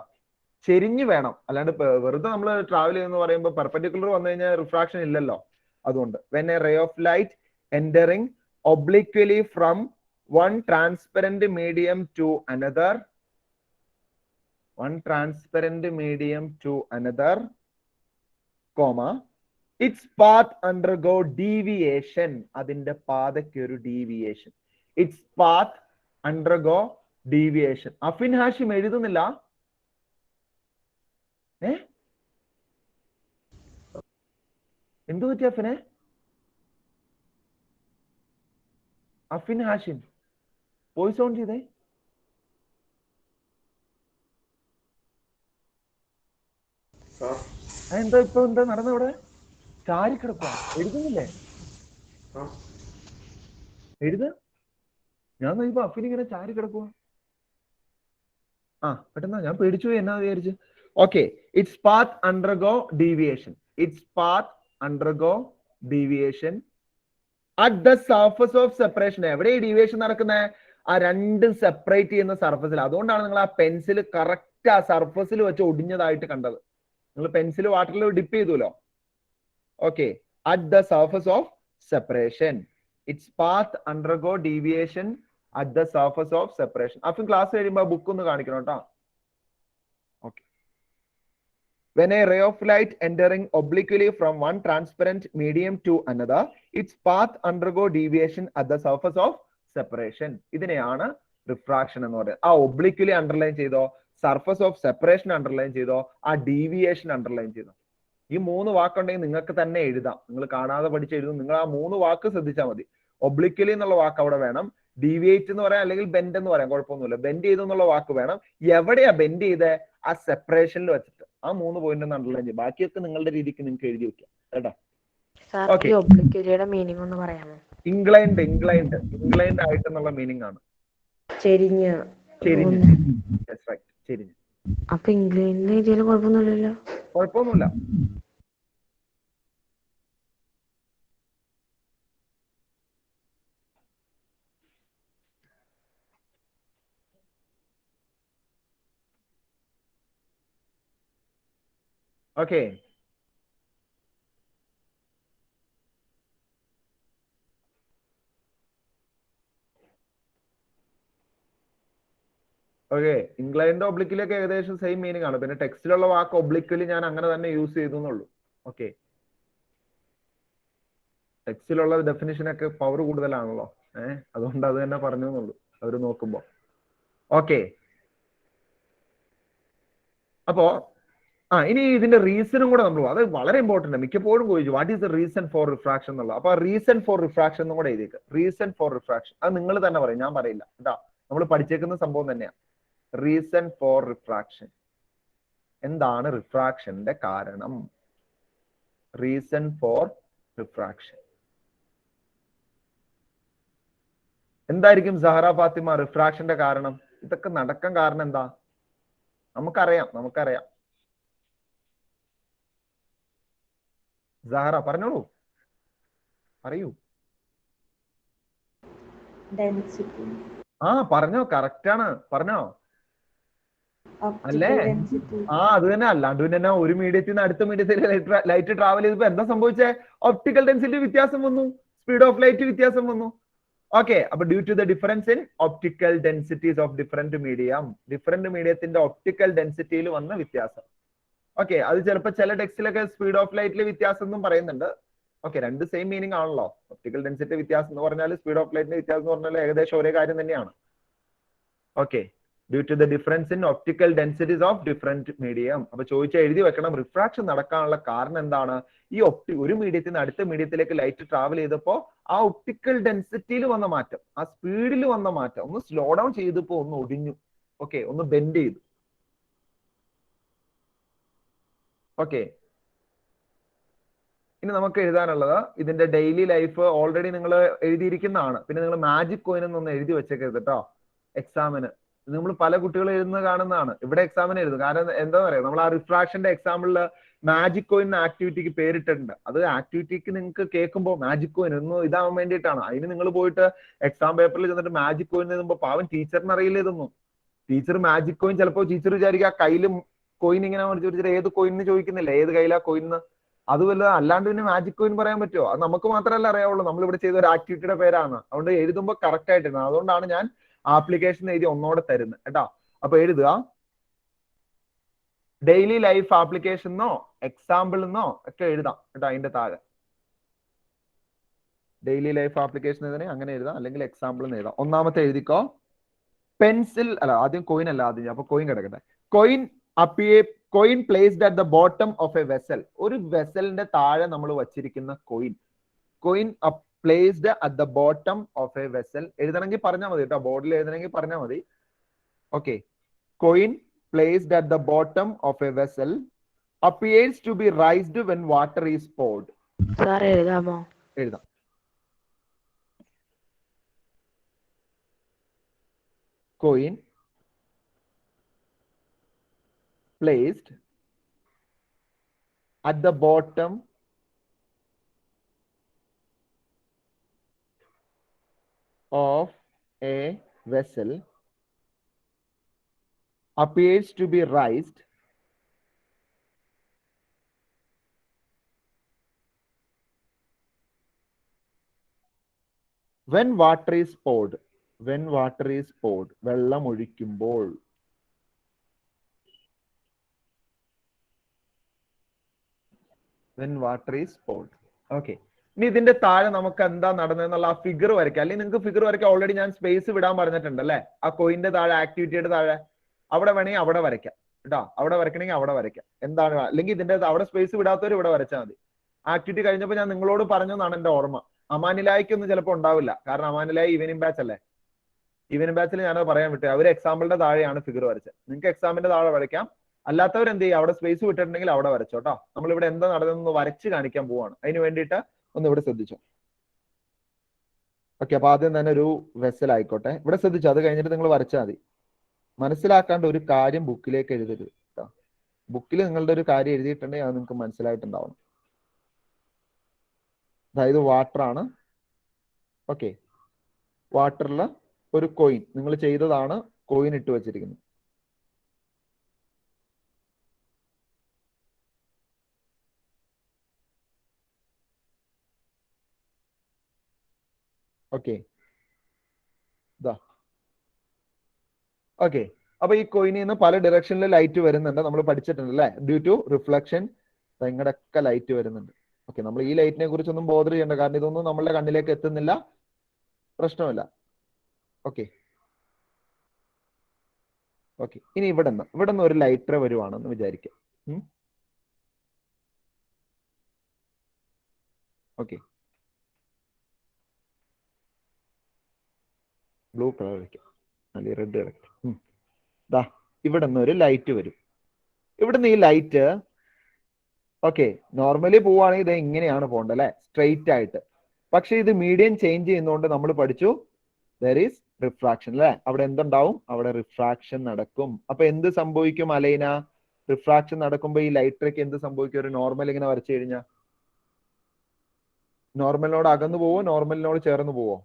ചെരിഞ്ഞു വേണം, അല്ലാണ്ട് വെറുതെ നമ്മൾ ട്രാവൽ ചെയ്യുന്ന പറയുമ്പോൾ പെർപെൻഡിക്കുലർ വന്നു കഴിഞ്ഞാൽ റിഫ്രാക്ഷൻ ഇല്ലല്ലോ. അതുകൊണ്ട് when a ray of light entering obliquely from one transparent medium to another, one transparent medium to another, comma, its path undergo deviation. അതിന്റെ പാതയ്ക്ക് ഒരു deviation. its path undergo deviation. Afin Hashim എഴുതുന്നില്ല? എന്തു പറ്റി അഫിനെ? അഫിൻ ഹാഷിം വോയിസ് ഓൺ ചെയ്തേ. എന്താ ഇപ്പൊ എന്താ നടന്നവിടെ? ചാരി കിടക്കുക, എഴുതുന്നില്ലേ? എഴുത. ഞാൻ നോക്കിയപ്പോ അഫിൻ ഇങ്ങനെ ചാരി കിടക്കുക. പെട്ടെന്ന് ഞാൻ പേടിച്ചു പോയി, എന്നാ വിചാരിച്ചു. Okay, it's path undergo deviation. It's path undergo deviation at the surface of separation. എവിടെ ഈ ഡീവിയേഷൻ നടക്കുന്നത്? ആ രണ്ടും സെപ്പറേറ്റ് ചെയ്യുന്ന സർഫസിൽ. അതുകൊണ്ടാണ് നിങ്ങൾ ആ പെൻസിൽ കറക്റ്റ് ആ സർഫസിൽ വെച്ച് ഒടിഞ്ഞതായിട്ട് കണ്ടത്. നിങ്ങൾ പെൻസിൽ വാട്ടറിൽ dip ചെയ്തുല്ലോ. Okay, at the surface of separation. Its path undergo deviation at the surface of separation. After class കഴിയുമ്പോൾ ബുക്ക് ഒന്ന് കാണിക്കണം കേട്ടോ. Okay. When a ray of light entering obliquely from one transparent medium to another, its path undergo deviation at the surface of separation. ഇതിനെയാണ് refraction എന്ന് പറയുന്നത്. ആ ഒബ്ലിക്വലി underline ചെയ്തോ, surface of separation underline ചെയ്തോ, ആ ഡീവിയേഷൻ അണ്ടർലൈൻ ചെയ്തോ. ഈ 3 വാക്കുണ്ടെങ്കിൽ നിങ്ങൾക്ക് തന്നെ എഴുതാം. നിങ്ങൾ കാണാതെ പഠിച്ച് എഴുതും. നിങ്ങൾ ആ 3 വാക്ക് ശ്രദ്ധിച്ചാൽ മതി. ഒബ്ലിക്വലി എന്നുള്ള വാക്ക് അവിടെ വേണം, ഡീവിയേറ്റ് എന്ന് പറയാം, അല്ലെങ്കിൽ ബെൻഡ് എന്ന് പറയാം, കുഴപ്പമൊന്നുമില്ല. ബെൻഡ് ചെയ്തു എന്നുള്ള വാക്ക് വേണം. എവിടെയാ ബെൻഡ് ചെയ്ത്? ആ സെപ്പറേഷനിൽ വെച്ചിട്ട് ആ 3 പോയിന്റ് ഒന്ന് അണ്ടർലൈൻ ചെയ്യും. ബാക്കിയൊക്കെ നിങ്ങളുടെ രീതിക്ക് നിങ്ങൾക്ക് എഴുതി വെക്കാം കേട്ടോ. ഒബ്ലിക്വലിയുടെ മീനിങ് ഒന്ന് പറയാമോ? ഇൻക്ലൈൻഡ് ആയിട്ടെന്നുള്ള മീനിങ് ആണ്. ചെരിഞ്ഞ്. അപ്പൊ ഇംഗ്ലണ്ടിലെ ഇതിൽ കുഴപ്പമൊന്നുമില്ലല്ലോ? കുഴപ്പമൊന്നുമില്ല. Okay, okay. ഇംഗ്ലണ്ടിന്റെ ഒബ്ലിക്വലി ഏകദേശം സെയിം മീനിങ് ആണ്. പിന്നെ ടെക്സ്റ്റിലുള്ള വാക്ക് ഒബ്ലിക്വലി ഞാൻ അങ്ങനെ തന്നെ യൂസ് ചെയ്തു എന്നുള്ളൂ. ഓക്കെ, ടെക്സ്റ്റിലുള്ള ഡെഫിനിഷൻ ഒക്കെ പവർ കൂടുതലാണല്ലോ. അതുകൊണ്ട് അത് തന്നെ പറഞ്ഞു എന്നുള്ളൂ അവർ നോക്കുമ്പോ. ഓക്കെ, അപ്പോ ഇനി ഇതിന്റെ റീസണും കൂടെ നമ്മൾ അത് വളരെ ഇമ്പോർട്ടന്റ്. മിക്കപ്പോഴും ചോദിച്ചു what is the reason for refraction എന്നുള്ളത്. അപ്പൊ റീസൺ ഫോർ റിഫ്രാക്ഷൻ എന്നും കൂടെ എഴുതിയേക്ക്. റീസൺ ഫോർ റിഫ്രാക്ഷൻ അത് നിങ്ങൾ തന്നെ പറയും, ഞാൻ പറയില്ല കേട്ടോ. നമ്മൾ പഠിച്ചേക്കുന്ന സംഭവം തന്നെയാണ്. റീസൺ ഫോർ റിഫ്രാക്ഷൻ, എന്താണ് റിഫ്രാക്ഷന്റെ കാരണം? റീസൺ ഫോർ റിഫ്രാക്ഷൻ എന്തായിരിക്കും സഹറ ഫാത്തിമ? റിഫ്രാക്ഷന്റെ കാരണം, ഇതൊക്കെ നടക്കാൻ കാരണം എന്താ? നമുക്കറിയാം. സഹറ പറഞ്ഞോളൂ, പറയൂ. ഡെൻസിറ്റി. പറഞ്ഞോ, കറക്റ്റ് ആണ്, പറഞ്ഞോ. അല്ലേ? അത് തന്നെ. അല്ലാണ്ട് പിന്നെ ഒരു മീഡിയത്തിൽ നിന്ന് അടുത്ത മീഡിയത്തിൽ ലൈറ്റ് ട്രാവൽ ചെയ്തപ്പോ എന്താ സംഭവിച്ചേ? ഒപ്റ്റിക്കൽ ഡെൻസിറ്റി വ്യത്യാസം വന്നു, സ്പീഡ് ഓഫ് ലൈറ്റ് വ്യത്യാസം വന്നു. ഓക്കെ, അപ്പൊ due to the difference in optical densities of different മീഡിയത്തിന്റെ ഒപ്റ്റിക്കൽ ഡെൻസിറ്റിയിൽ വന്ന വ്യത്യാസം. ഓക്കെ, അത് ചിലപ്പോൾ ചില ടെക്സ്റ്റിലൊക്കെ സ്പീഡ് ഓഫ് ലൈറ്റിൽ വ്യത്യാസം എന്നും പറയുന്നുണ്ട്. ഓക്കെ, രണ്ട് സെയിം മീനിങ് ആണല്ലോ. ഒപ്റ്റിക്കൽ ഡെൻസിറ്റി വ്യത്യാസം എന്ന് പറഞ്ഞാൽ സ്പീഡ് ഓഫ് ലൈറ്റിന്റെ വ്യത്യാസം എന്ന് പറഞ്ഞാൽ ഏകദേശം ഒരേ കാര്യം തന്നെയാണ്. Okay, due to the difference in optical densities of different medium. അപ്പൊ ചോദിച്ചാൽ എഴുതി വെക്കണം, റിഫ്രാക്ഷൻ നടക്കാനുള്ള കാരണം എന്താണ്? ഈ ഒരു മീഡിയത്തിൽ നിന്ന് അടുത്ത മീഡിയത്തിലേക്ക് ലൈറ്റ് ട്രാവൽ ചെയ്തപ്പോ ആ ഒപ്റ്റിക്കൽ ഡെൻസിറ്റിയിൽ വന്ന മാറ്റം, ആ സ്പീഡിൽ വന്ന മാറ്റം, ഒന്ന് സ്ലോ ഡൗൺ ചെയ്തപ്പോ ഒന്ന് ഒടിഞ്ഞു. ഓക്കെ, ഒന്ന് ബെൻഡ് ചെയ്തു. ഓക്കെ, ഇനി നമുക്ക് എഴുതാനുള്ളത് ഇതിന്റെ ഡെയിലി ലൈഫ് ഓൾറെഡി നിങ്ങൾ എഴുതിയിരിക്കുന്നതാണ്. പിന്നെ നിങ്ങൾ മാജിക് കോയിൻ എന്നൊന്ന് എഴുതി വെച്ചേക്കരുത് കേട്ടോ എക്സാമിന്. നമ്മൾ പല കുട്ടികൾ എഴുതുന്നത് കാണുന്നതാണ്. ഇവിടെ എക്സാമിന് എഴുതും. കാരണം എന്താ പറയുക, നമ്മൾ ആ റിഫ്രാക്ഷന്റെ എക്സാമ്പിളില് മാജിക് കോയിൻ ആക്ടിവിറ്റിക്ക് പേരിട്ടിട്ടുണ്ട്. അത് ആക്ടിവിറ്റിക്ക് നിങ്ങൾക്ക് കേൾക്കുമ്പോൾ മാജിക് കോയിൻ ഒന്ന് ഇതാവാൻ വേണ്ടിയിട്ടാണ്. അതിന് നിങ്ങൾ പോയിട്ട് എക്സാം പേപ്പറിൽ ചെന്നിട്ട് മാജിക് കോയിൻ എഴുതുമ്പോൾ പാവം ടീച്ചറിന് അറിയില്ല ഇതൊന്നും. ടീച്ചർ മാജിക് കോയിൻ ചിലപ്പോൾ ടീച്ചർ വിചാരിക്കുക ആ കയ്യിലും കോയിൻ ഇങ്ങനെ ചോദിച്ചിട്ട് ഏത് കോയിൻ ചോദിക്കുന്നില്ല, ഏത് കയ്യിലാ കോയിൻ. അതുമല്ല, അല്ലാണ്ട് പിന്നെ മാജിക് കോയിൻ പറയാൻ പറ്റുമോ? അത് നമുക്ക് മാത്രമല്ല അറിയാവുള്ളൂ. നമ്മളിവിടെ ചെയ്ത ഒരു ആക്ടിവിറ്റിയുടെ പേരാണ്. അതുകൊണ്ട് എഴുതുമ്പോൾ കറക്റ്റ് ആയിട്ടിരുന്നത്. അതുകൊണ്ടാണ് ഞാൻ ആപ്ലിക്കേഷൻ എഴുതി ഒന്നോടെ തരുന്നത് കേട്ടോ. അപ്പൊ എഴുതുക, ഡെയിലി ലൈഫ് ആപ്ലിക്കേഷൻ എന്നോ എക്സാമ്പിൾ എന്നോ ഒക്കെ എഴുതാം കേട്ടോ. അതിന്റെ താഴെ ഡെയിലി ലൈഫ് ആപ്ലിക്കേഷൻ എഴുതണേ അങ്ങനെ എഴുതാം, അല്ലെങ്കിൽ എക്സാമ്പിൾ എന്ന് എഴുതാം. ഒന്നാമത്തെ എഴുതിക്കോ, പെൻസിൽ അല്ല, ആദ്യം കോയിൻ അല്ല, ആദ്യം അപ്പൊ കോയിൻ കിടക്കട്ടെ. Coin placed at the bottom of a vessel. ഒരു വെസലിന്റെ താഴെ നമ്മൾ വച്ചിരിക്കുന്ന coin placed at the bottom of a vessel. എഴുതണമെങ്കിൽ പറഞ്ഞാൽ മതി കേട്ടോ, ബോർഡിൽ എഴുതണമെങ്കിൽ പറഞ്ഞാൽ മതി. Okay, coin placed at the bottom of a vessel appears to be raised when water is poured. Sir എഴുതാമോ? എഴുതാം. Coin placed at the bottom of a vessel appears to be raised when water is poured. When water is poured, വെള്ളം ഒഴിക്കുമ്പോൾ. When water is poured. Okay. ഇനി ഇതിന്റെ താഴെ നമുക്ക് എന്താ നടന്നതെന്നുള്ള ആ ഫിഗർ വരയ്ക്കാം. അല്ലെങ്കിൽ നിങ്ങൾക്ക് ഫിഗർ വരയ്ക്കാം. ഓൾറെഡി ഞാൻ സ്പേസ് വിടാൻ പറഞ്ഞിട്ടുണ്ട് അല്ലെ, ആ കോയിന്റെ താഴെ ആക്ടിവിറ്റിയുടെ താഴെ. അവിടെ വേണമെങ്കിൽ അവിടെ വരയ്ക്കാം കേട്ടോ. അവിടെ വരയ്ക്കണമെങ്കിൽ അവിടെ വരയ്ക്കാം. എന്താണ്, അല്ലെങ്കിൽ ഇതിന്റെ അവിടെ സ്പേസ് വിടാത്തവർ ഇവിടെ വരച്ചാൽ മതി. ആക്ടിവിറ്റി കഴിഞ്ഞപ്പോൾ ഞാൻ നിങ്ങളോട് പറഞ്ഞെന്നാണ് എന്റെ ഓർമ്മ. അമാനിലായിക്കൊന്നും ചിലപ്പോൾ ഉണ്ടാവില്ല, കാരണം അമാനിലായി ഈവനിങ് ബാച്ച് അല്ലേ. ഈവനിങ് ബാച്ചിൽ ഞാനത് പറയാൻ വിട്ടു. അവർ എക്സാമ്പിളിന്റെ താഴെയാണ് ഫിഗർ വരച്ചത്. നിങ്ങൾക്ക് എക്സാമിന്റെ താഴെ വരയ്ക്കാം. അല്ലാത്തവർ എന്ത് ചെയ്യും, അവിടെ സ്പേസ് വിട്ടിട്ടുണ്ടെങ്കിൽ അവിടെ വരച്ചോ കേട്ടോ. നമ്മളിവിടെ എന്താ നടന്നതെന്ന് വരച്ച് കാണിക്കാൻ പോവാണ്. അതിന് വേണ്ടിയിട്ട് ഒന്ന് ഇവിടെ ശ്രദ്ധിച്ചോ. ഓക്കെ, അപ്പൊ ആദ്യം തന്നെ ഒരു വെസൽ ആയിക്കോട്ടെ. ഇവിടെ ശ്രദ്ധിച്ചോ, അത് കഴിഞ്ഞിട്ട് നിങ്ങൾ വരച്ചാൽ മതി. മനസ്സിലാക്കാണ്ട് ഒരു കാര്യം ബുക്കിലേക്ക് എഴുതരുത് കേട്ടോ. ബുക്കിൽ നിങ്ങളുടെ ഒരു കാര്യം എഴുതിയിട്ടുണ്ടെങ്കിൽ അത് നിങ്ങൾക്ക് മനസ്സിലായിട്ടുണ്ടാവണം. അതായത് വാട്ടർ ആണ്. ഓക്കെ, വാട്ടറിൽ ഒരു കോയിൻ നിങ്ങൾ ചെയ്തതാണ്, കോയിൻ ഇട്ട് വെച്ചിരിക്കുന്നത്. Okay, okay. അപ്പൊ ഈ കോയിനിൽ നിന്ന് പല ഡയറക്ഷനിൽ ലൈറ്റ് വരുന്നുണ്ട്, നമ്മൾ പഠിച്ചിട്ടുണ്ട് അല്ലെ. ഡ്യൂ ടു റിഫ്ലക്ഷൻ ഇങ്ങടൊക്കെ ലൈറ്റ് വരുന്നുണ്ട്. ഓക്കെ, നമ്മൾ ഈ ലൈറ്റിനെ കുറിച്ചൊന്നും ബോധർ ചെയ്യേണ്ട, കാരണം ഇതൊന്നും നമ്മളുടെ കണ്ണിലേക്ക് എത്തുന്നില്ല, പ്രശ്നമില്ല. ഓക്കെ, ഓക്കെ, ഇനി ഇവിടെ നിന്ന് ഒരു ലൈറ്റ് റേ വരുവാണെന്ന് വിചാരിക്കാം. ഓക്കെ, ബ്ലൂ കളർ വയ്ക്കാം, അല്ലെങ്കിൽ റെഡ് കളർ. ദാ ഇവിടെ നിന്ന് ഒരു ലൈറ്റ് വരും. ഇവിടുന്ന് ഈ ലൈറ്റ് ഓക്കെ നോർമലി പോവുകയാണെങ്കിൽ ഇത് ഇങ്ങനെയാണ് പോകേണ്ടത് അല്ലെ, സ്ട്രെയിറ്റ് ആയിട്ട്. പക്ഷെ ഇത് മീഡിയം ചേഞ്ച് ചെയ്യുന്നതുകൊണ്ട് നമ്മൾ പഠിച്ചു ദർ ഈസ് റിഫ്രാക്ഷൻ അല്ലെ. അവിടെ എന്തുണ്ടാവും? അവിടെ റിഫ്രാക്ഷൻ നടക്കും. അപ്പൊ എന്ത് സംഭവിക്കും അലൈന? റിഫ്രാക്ഷൻ നടക്കുമ്പോൾ ഈ ലൈറ്റർക്ക് എന്ത് സംഭവിക്കും? ഒരു നോർമൽ ഇങ്ങനെ വരച്ചു കഴിഞ്ഞാൽ നോർമലിനോട് അകന്നു പോവോ, നോർമലിനോട് ചേർന്ന് പോവോ?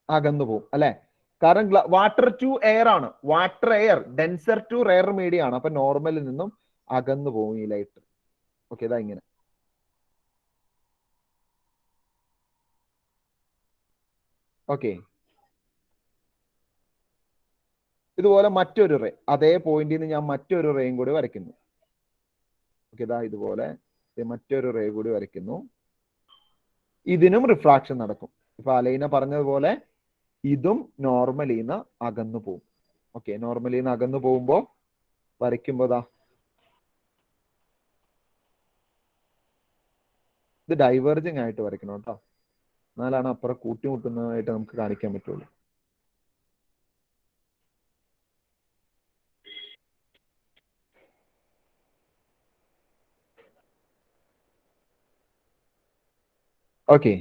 അകന്നു പോവും അല്ലെ. കാരണം വാട്ടർ ടു എയർ ആണ്, water air denser to rare medium ആണ്. അപ്പൊ നോർമലിൽ നിന്നും അകന്നു പോകും ഈ ലൈറ്റ്. ഓക്കെ, ഇതാ ഇങ്ങനെ. ഓക്കെ, ഇതുപോലെ മറ്റൊരു റേ, അതേ പോയിന്റിൽ നിന്ന് ഞാൻ മറ്റൊരു റേയും കൂടി വരയ്ക്കുന്നു. ഓക്കെ, ഇതാ ഇതുപോലെ മറ്റൊരു റേ കൂടി വരയ്ക്കുന്നു. ഇതിനും റിഫ്രാക്ഷൻ നടക്കും. ഇപ്പൊ അലൈന പറഞ്ഞതുപോലെ ഇതും നോർമലിന്ന് അകന്നു പോകും. ഓക്കെ, നോർമലിന്ന് അകന്നു പോകുമ്പോ വരയ്ക്കുമ്പോ ഇത് ഡൈവേർജിങ് ആയിട്ട് വരയ്ക്കണം കേട്ടോ, എന്നാലാണ് അപ്പുറം കൂട്ടിമുട്ടുന്നതായിട്ട് നമുക്ക് കാണിക്കാൻ പറ്റുള്ളൂ. ഓക്കെ,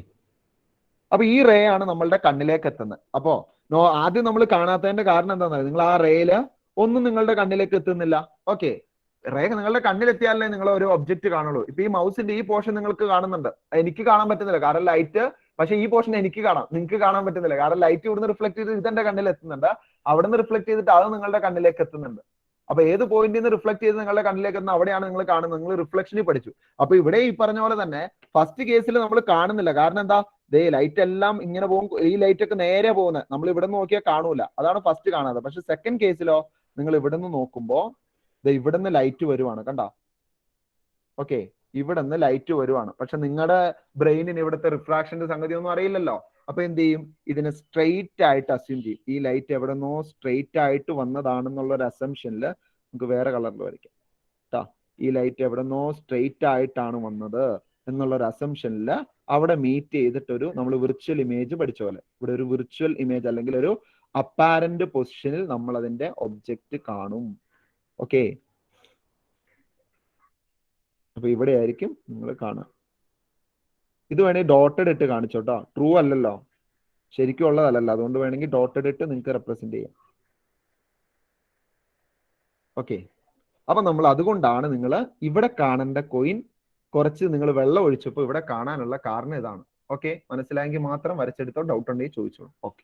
അപ്പൊ ഈ റേ ആണ് നമ്മളുടെ കണ്ണിലേക്ക് എത്തുന്നത്. അപ്പോ ആദ്യം നമ്മൾ കാണാത്തതിന്റെ കാരണം എന്താണെന്ന്, നിങ്ങൾ ആ റേയില് ഒന്നും നിങ്ങളുടെ കണ്ണിലേക്ക് എത്തുന്നില്ല. ഓക്കെ, റേ നിങ്ങളുടെ കണ്ണിലെത്തിയാലേ നിങ്ങൾ ഒരു ഒബ്ജക്റ്റ് കാണുള്ളൂ. ഇപ്പൊ ഈ മൗസിന്റെ ഈ പോർഷൻ നിങ്ങൾക്ക് കാണുന്നുണ്ട്, എനിക്ക് കാണാൻ പറ്റുന്നില്ല കാരണം ലൈറ്റ്. പക്ഷെ ഈ പോർഷൻ എനിക്ക് കാണാം, നിങ്ങൾക്ക് കാണാൻ പറ്റുന്നില്ല കാരണം ലൈറ്റ് ഇവിടുന്ന് റിഫ്ലക്ട് ചെയ്ത് ഇതെന്റെ കണ്ണിൽ എത്തുന്നുണ്ട്, അവിടെ നിന്ന് റിഫ്ലക്ട് ചെയ്തിട്ട് അത് നിങ്ങളുടെ കണ്ണിലേക്ക് എത്തുന്നുണ്ട്. അപ്പൊ ഏത് പോയിന്റിൽ നിന്ന് റിഫ്ലക്ട് ചെയ്ത് നിങ്ങളുടെ കണ്ണിലേക്ക് എത്തുന്ന അവിടെയാണ് നിങ്ങൾ കാണുന്നത്. നിങ്ങൾ റിഫ്ലക്ഷനിൽ പഠിച്ചു. അപ്പൊ ഇവിടെ ഈ പറഞ്ഞ പോലെ തന്നെ ഫസ്റ്റ് കേസിൽ നമ്മൾ കാണുന്നില്ല. കാരണം എന്താ? ദേ ലൈറ്റ് എല്ലാം ഇങ്ങനെ പോകും, ഈ ലൈറ്റ് ഒക്കെ നേരെ പോകുന്നത്, നമ്മൾ ഇവിടെ നിന്ന് നോക്കിയാൽ കാണൂല, അതാണ് ഫസ്റ്റ് കാണാതെ. പക്ഷെ സെക്കൻഡ് കേസിലോ നിങ്ങൾ ഇവിടെ നിന്ന് നോക്കുമ്പോ ഇവിടെ നിന്ന് ലൈറ്റ് വരുവാണ്, കണ്ടോ? ഓക്കെ, ഇവിടെ നിന്ന് ലൈറ്റ് വരുവാണ്. പക്ഷെ നിങ്ങളുടെ ബ്രെയിനിന് ഇവിടുത്തെ റിഫ്രാക്ഷന്റെ സംഗതി ഒന്നും അറിയില്ലല്ലോ. അപ്പൊ എന്ത് ചെയ്യും? ഇതിനെ സ്ട്രെയിറ്റ് ആയിട്ട് അസ്യൂം ചെയ്യും. ഈ ലൈറ്റ് എവിടെ നിന്നോ സ്ട്രെയിറ്റ് ആയിട്ട് വന്നതാണെന്നുള്ള ഒരു അസംഷനിൽ നമുക്ക് വേറെ കളറിൽ വരയ്ക്കാം കേട്ടോ. ഈ ലൈറ്റ് എവിടെ നിന്നോ സ്ട്രെയിറ്റ് ആയിട്ടാണ് വന്നത് എന്നുള്ള ഒരു അസംഷനിൽ അവിടെ മീറ്റ് ചെയ്തിട്ടൊരു നമ്മൾ വിർച്വൽ ഇമേജ് പഠിച്ച പോലെ ഇവിടെ ഒരു വിർച്വൽ ഇമേജ് അല്ലെങ്കിൽ ഒരു അപ്പാരന്റ് പൊസിഷനിൽ നമ്മൾ അതിന്റെ ഒബ്ജക്റ്റ് കാണും. ഓക്കെ, അപ്പൊ ഇവിടെ ആയിരിക്കും നിങ്ങൾ കാണുക. ഇത് വേണമെങ്കിൽ ഡോട്ടഡ് ഇട്ട് കാണിച്ചോട്ടോ, ട്രൂ അല്ലല്ലോ, ശരിക്കും ഉള്ളതല്ലല്ലോ, അതുകൊണ്ട് വേണമെങ്കിൽ ഡോട്ടഡ് ഇട്ട് നിങ്ങൾക്ക് റെപ്രസെന്റ് ചെയ്യാം. ഓക്കെ, അപ്പൊ നമ്മൾ അതുകൊണ്ടാണ് നിങ്ങൾ ഇവിടെ കാണേണ്ട കോയിൻ കുറച്ച് നിങ്ങൾ വെള്ളം ഒഴിച്ചപ്പോൾ ഇവിടെ കാണാനുള്ള കാരണം ഇതാണ്. ഓക്കെ, മനസ്സിലായെങ്കിൽ മാത്രം വരച്ചെടുത്തോ, ഡൗട്ട് ഉണ്ടെങ്കിൽ ചോദിച്ചോളൂ. ഓക്കെ,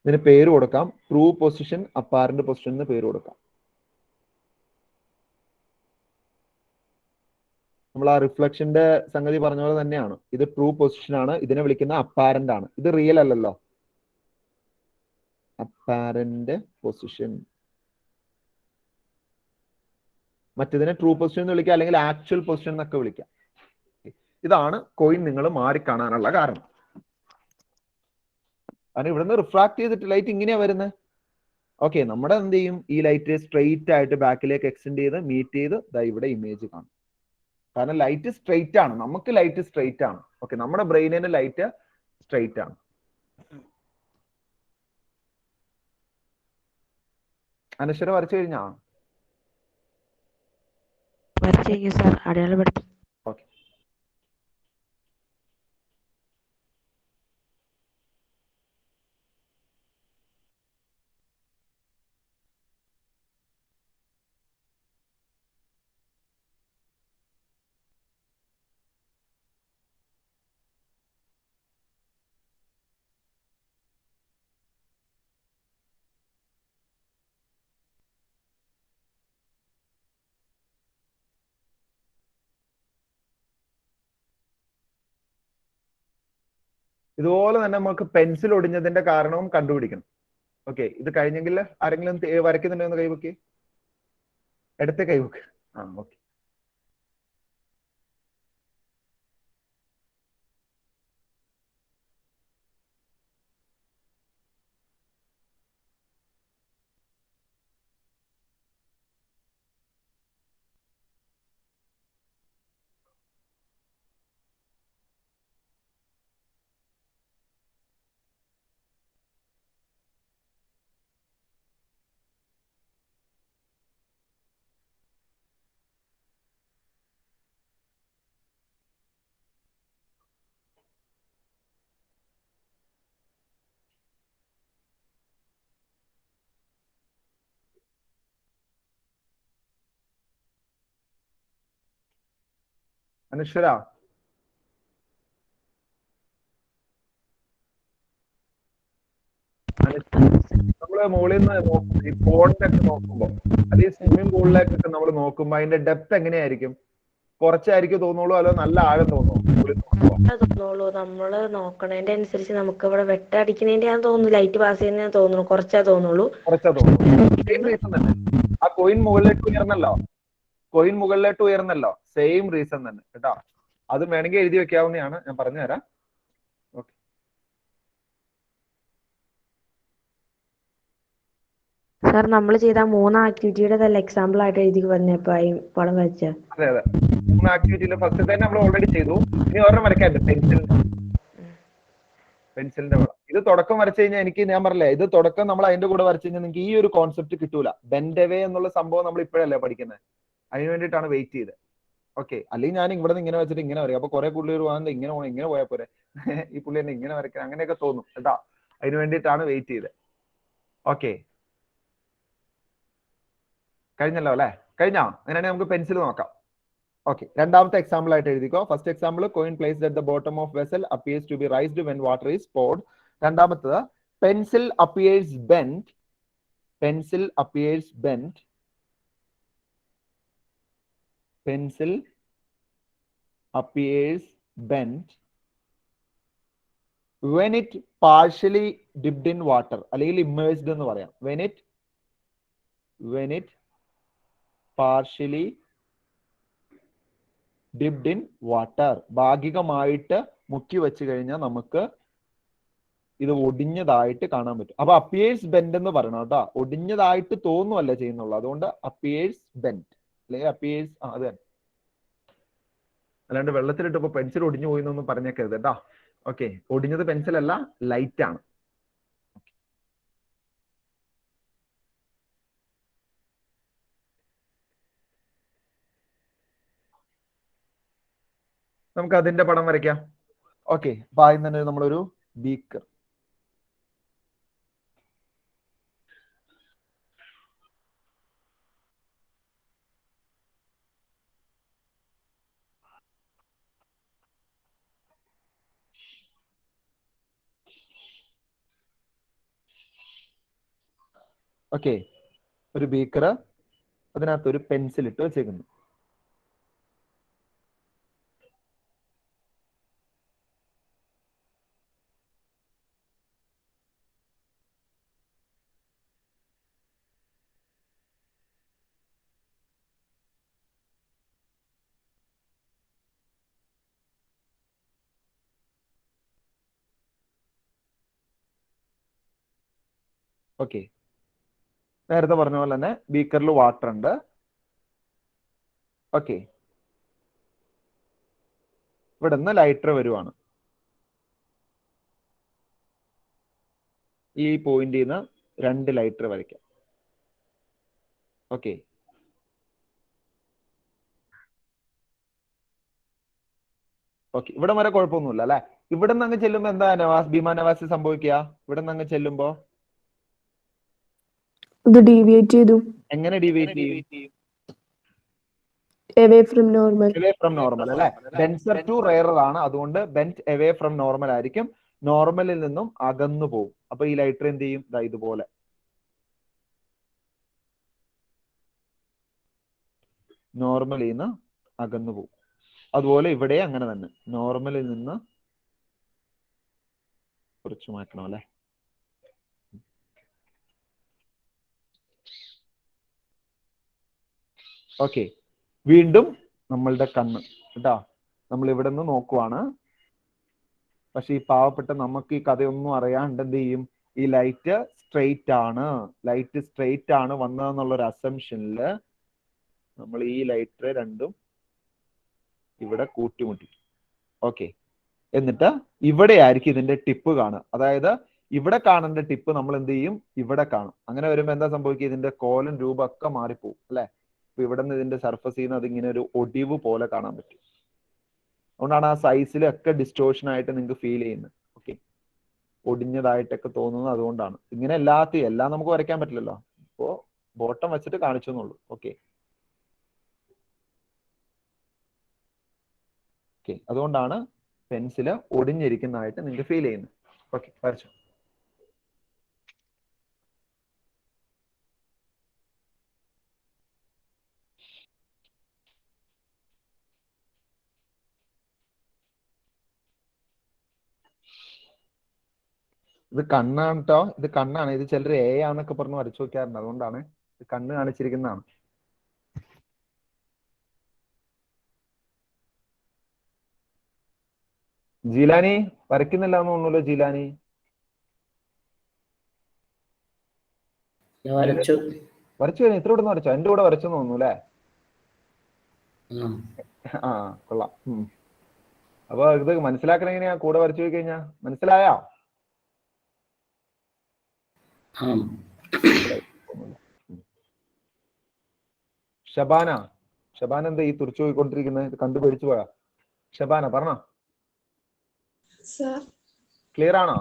ഇതിന് പേര് കൊടുക്കാം, ട്രൂ പൊസിഷൻ, അപ്പാരന്റ് പൊസിഷൻ എന്ന് പേര് കൊടുക്കാം. നമ്മൾ ആ റിഫ്ലക്ഷന്റെ സംഗതി പറഞ്ഞ പോലെ തന്നെയാണ്. ഇത് ട്രൂ പൊസിഷൻ ആണ്, ഇതിനെ വിളിക്കുന്ന അപ്പാരന്റ് ആണ്. ഇത് റിയൽ അല്ലല്ലോ, അപ്പാരന്റ് പൊസിഷൻ. മറ്റേതിനെ ട്രൂ പൊസിഷൻ എന്ന് വിളിക്കാം, അല്ലെങ്കിൽ ആക്ച്വൽ പൊസിഷൻ എന്നൊക്കെ വിളിക്കാം. ഇതാണ് കോയിൻ നിങ്ങൾ മാറിക്കാണാനുള്ള കാരണം. കാരണം ഇവിടുന്ന് റിഫ്രാക്ട് ചെയ്തിട്ട് ലൈറ്റ് ഇങ്ങനെയാ വരുന്നത്. ഓക്കെ, നമ്മുടെ എന്ത് ചെയ്യും? ഈ ലൈറ്റ് സ്ട്രെയിറ്റ് ആയിട്ട് ബാക്കിലേക്ക് എക്സ്റ്റെൻഡ് ചെയ്ത് മീറ്റ് ചെയ്ത് ഇവിടെ ഇമേജ് കാണും. കാരണം ലൈറ്റ് സ്ട്രെയിറ്റ് ആണ്, നമുക്ക് ലൈറ്റ് സ്ട്രെയിറ്റ് ആണ്. ഓക്കെ, നമ്മുടെ ബ്രെയിനിന് ലൈറ്റ് സ്ട്രെയിറ്റ് ആണ്. അനശ്വര വരച്ചു കഴിഞ്ഞാ? വരച്ചു സാർ, അടയാളപ്പെടുത്തി. ഓക്കെ, ഇതുപോലെ തന്നെ നമുക്ക് പെൻസിൽ ഒടിഞ്ഞതിന്റെ കാരണവും കണ്ടുപിടിക്കണം. ഓക്കെ, ഇത് കഴിഞ്ഞെങ്കിൽ ആരെങ്കിലും വരയ്ക്കുന്നുണ്ടോ എന്ന് കൈവക്ക്, എടുത്ത കൈവക്ക്. ആ, ഓക്കെ. അനശ്വര നമ്മള് മുകളിൽ നിന്ന് ഈ പോണ്ടിലൊക്കെ നോക്കുമ്പോ അല്ലെങ്കിൽ സ്വിമ്മിംഗ് പൂളിലേക്കൊക്കെ നമ്മൾ നോക്കുമ്പോ അതിന്റെ ഡെപ്ത് എങ്ങനെയായിരിക്കും? കുറച്ചായിരിക്കും തോന്നുള്ളൂ, അതോ നല്ല ആഴം തോന്നുള്ളൂ. നമ്മള് നോക്കണതിന്റെ അനുസരിച്ച് നമുക്ക് ഇവിടെ വെട്ടടിക്കുന്നതിന്റെ തോന്നുന്നു, ലൈറ്റ് പാസ് ചെയ്യുന്ന തോന്നുന്നു, കുറച്ചാ തോന്നുള്ളൂ. സെയിം റീസൺ തന്നെ. ആ കോയിൻ മുകളിലേക്ക് ഉയർന്നല്ലോ, സെയിം റീസൺ തന്നെ കേട്ടോ. അത് വേണമെങ്കിൽ എഴുതി വെക്കാവുന്നതാണ്, ഞാൻ പറഞ്ഞു തരാം. ഓക്കെ, സാർ നമ്മൾ ചെയ്ത 3 ആക്ടിവിറ്റിയുടെ തന്നെ എക്സാമ്പിൾ ആയിട്ട് എഴുതി പറഞ്ഞപ്പോ പടം വരച്ച. അതെ അതെ, 3 ആക്ടിവിറ്റിയിൽ ഫസ്റ്റ് തന്നെ നമ്മൾ ഓൾറെഡി ചെയ്തു. ഇനി ഒരെണ്ണം വരയ്ക്കാണ്ട്, പെൻസിലിന്റെ പടം. ഇത് തുടക്കം വരച്ചു കഴിഞ്ഞാൽ എനിക്ക്, ഞാൻ പറഞ്ഞില്ലേ, ഇത് തുടക്കം നമ്മൾ അതിന്റെ കൂടെ വരച്ചു കഴിഞ്ഞാൽ നിങ്ങൾക്ക് ഈ ഒരു കോൺസെപ്റ്റ് കിട്ടൂല. ബെൻഡ് അവേ എന്നുള്ള സംഭവം നമ്മൾ ഇപ്പോഴല്ലേ പഠിക്കുന്നത്, അതിന് വേണ്ടിയിട്ടാണ് വെയിറ്റ് ചെയ്തത്. ഓക്കെ, അല്ലെങ്കിൽ ഞാൻ ഇവിടെ നിന്ന് ഇങ്ങനെ വെച്ചിട്ട് ഇങ്ങനെ വരയ്ക്കും. അപ്പൊ കുറെ പുള്ളി വാങ്ങുന്നത് ഇങ്ങനെ പോകണം, ഇങ്ങനെ പോയാൽ പോരെ, ഈ പുള്ളി തന്നെ ഇങ്ങനെ വരയ്ക്കാൻ, അങ്ങനെയൊക്കെ തോന്നും കേട്ടോ. അതിന് വേണ്ടിയിട്ടാണ് വെയിറ്റ് ചെയ്തത്. ഓക്കെ, കഴിഞ്ഞല്ലോ അല്ലെ? കഴിഞ്ഞോ? അങ്ങനെയാണെങ്കിൽ നമുക്ക് പെൻസിൽ നോക്കാം. ഓക്കെ, രണ്ടാമത്തെ എക്സാമ്പിൾ ആയിട്ട് എഴുതിക്കോ. First example, coin placed at the bottom of vessel appears to be raised when water is poured. രണ്ടാമത്തത്, pencil appears bend. Pencil appears bend. Pencil appears bend when it partially dipped in water, അല്ലെങ്കിൽ immersed എന്ന് പറയാം. when it partially dipped in water, ഭാഗികമായിട്ട് മുക്കി വെച്ച് കഴിഞ്ഞാൽ നമുക്ക് ഇത് ഒടിഞ്ഞതായിട്ട് കാണാൻ പറ്റും. അപ്പൊ അപ്പിയേഴ്സ് ബെൻഡ് എന്ന് പറയണം കേട്ടോ, ഒടിഞ്ഞതായിട്ട് തോന്നുവല്ല ചെയ്യുന്നുള്ളൂ. അതുകൊണ്ട് അപ്പിയേഴ്സ് ബെൻഡ് അല്ലെങ്കിൽ അപ്പിയേഴ്സ്, അത് തന്നെ. അല്ലാണ്ട് വെള്ളത്തിലിട്ടപ്പോ പെൻസിൽ ഒടിഞ്ഞു പോയി എന്നൊന്നും പറഞ്ഞേക്കരുത് കേട്ടോ. ഓക്കെ, ഒടിഞ്ഞത് പെൻസിൽ അല്ല, ലൈറ്റ് ആണ്. നമുക്ക് അതിന്റെ പടം വരയ്ക്കാം. ഓക്കെ, അപ്പൊ ആദ്യം തന്നെ നമ്മളൊരു ബീക്കർ. ഓക്കെ, ഒരു ബീക്കർ, അതിനകത്ത് ഒരു പെൻസിൽ ഇട്ട് വെച്ചേക്കുന്നു. ഓക്കെ, നേരത്തെ പറഞ്ഞ പോലെ തന്നെ ബീക്കറിൽ വാട്ടർ ഉണ്ട്. ഓക്കെ, ഇവിടെ നിന്ന് ലൈറ്റർ വരുവാണ്. ഈ പോയിന്റിൽ നിന്ന് 2 ലൈറ്റർ വരയ്ക്കാം. ഓക്കെ, ഓക്കെ, ഇവിടെ വരെ കുഴപ്പമൊന്നുമില്ല അല്ലെ? ഇവിടെ നിന്ന് അങ്ങ് ചെല്ലുമ്പോ എന്താ ഭീമാ നവാസ് സംഭവിക്കുക? ഇവിടെ നിന്ന് അങ്ങ് ചെല്ലുമ്പോ ഇത് ഡീവിയേറ്റ് ചെയ്തു. എങ്ങനെ ഡീവിയേറ്റ് ചെയ്യും? away from normal. away from normal അല്ലെ? denser to rarer ആണ്, അതുകൊണ്ട് bent away from normal ആയിരിക്കും. നോർമലിൽ നിന്നും അകന്നു പോകും. അപ്പൊ ഈ ലൈറ്റർ എന്ത് ചെയ്യും? ഇതുപോലെ നോർമലിൽ നിന്ന് അകന്നു പോകും. അതുപോലെ ഇവിടെ അങ്ങനെ തന്നെ നോർമലിൽ നിന്ന് കുറച്ച് മാറ്റണം അല്ലെ? ഓക്കെ, വീണ്ടും നമ്മളുടെ കണ്ണ് കേട്ടോ, നമ്മൾ ഇവിടെ നിന്ന് നോക്കുവാണ്. പക്ഷെ ഈ പാവപ്പെട്ട നമുക്ക് ഈ കഥയൊന്നും അറിയാണ്ട് എന്ത് ചെയ്യും? ഈ ലൈറ്റ് സ്ട്രെയിറ്റ് ആണ് വന്നതെന്നുള്ളൊരു അസംഷനില് നമ്മൾ ഈ ലൈറ്റർ രണ്ടും ഇവിടെ കൂട്ടിമുട്ടി. ഓക്കെ, എന്നിട്ട് ഇവിടെ ആയിരിക്കും ഇതിന്റെ ടിപ്പ് കാണുക. അതായത് ഇവിടെ കാണേണ്ട ടിപ്പ് നമ്മൾ എന്ത് ചെയ്യും? ഇവിടെ കാണും. അങ്ങനെ വരുമ്പോ എന്താ സംഭവിക്കുക? ഇതിന്റെ കോലം രൂപമൊക്കെ മാറിപ്പോകും അല്ലെ? അപ്പൊ ഇവിടെ നിന്ന് ഇതിന്റെ സർഫസിൽ നിന്ന് അതിങ്ങനെ ഒരു ഒടിവ് പോലെ കാണാൻ പറ്റും. അതുകൊണ്ടാണ് ആ സൈസിലൊക്കെ ഡിസ്റ്റോർഷൻ ആയിട്ട് നിങ്ങൾക്ക് ഫീൽ ചെയ്യുന്നത്. ഓക്കെ, ഒടിഞ്ഞതായിട്ടൊക്കെ തോന്നുന്നത് അതുകൊണ്ടാണ്. ഇങ്ങനെ എല്ലാം നമുക്ക് വരയ്ക്കാൻ പറ്റില്ലല്ലോ. ഇപ്പോ ബോട്ടം വെച്ചിട്ട് കാണിച്ചു എന്നുള്ളൂ. ഓക്കെ, ഓക്കെ, അതുകൊണ്ടാണ് പെൻസിൽ ഒടിഞ്ഞിരിക്കുന്നതായിട്ട് നിങ്ങൾക്ക് ഫീൽ ചെയ്യുന്നത്. ഓക്കെ, വരച്ചു. ഇത് കണ്ണാണ് കേട്ടോ, ഇത് കണ്ണാണ്. ഇത് ചിലർ എ ആന്നൊക്കെ പറഞ്ഞ് വരച്ചു നോക്കാറുണ്ട്, അതുകൊണ്ടാണ് ഇത് കണ്ണ് കാണിച്ചിരിക്കുന്നതാണ്. ജീലാനി വരയ്ക്കുന്നില്ല എന്ന് തോന്നുന്നല്ലോ. ജീലാനി വരച്ചു വരച്ചു കഴിഞ്ഞു. ഇത്ര ഇവിടുന്ന് വരച്ചോ? എന്റെ കൂടെ വരച്ചെന്ന് തോന്നുന്നു അല്ലേ? ആ, കൊള്ളാം. അപ്പൊ ഇത് മനസ്സിലാക്കണ എങ്ങനെയാ? കൂടെ വരച്ചു പോയി കഴിഞ്ഞാ മനസ്സിലായോ? ഷബാന, ഷബാന എന്താ ഈ തുറച്ചു പോയിക്കൊണ്ടിരിക്കുന്നത്? ഇത് കണ്ടു പേടിച്ചു പോയാ? ഷബാന പറഞ്ഞോ, ക്ലിയർ ആണോ?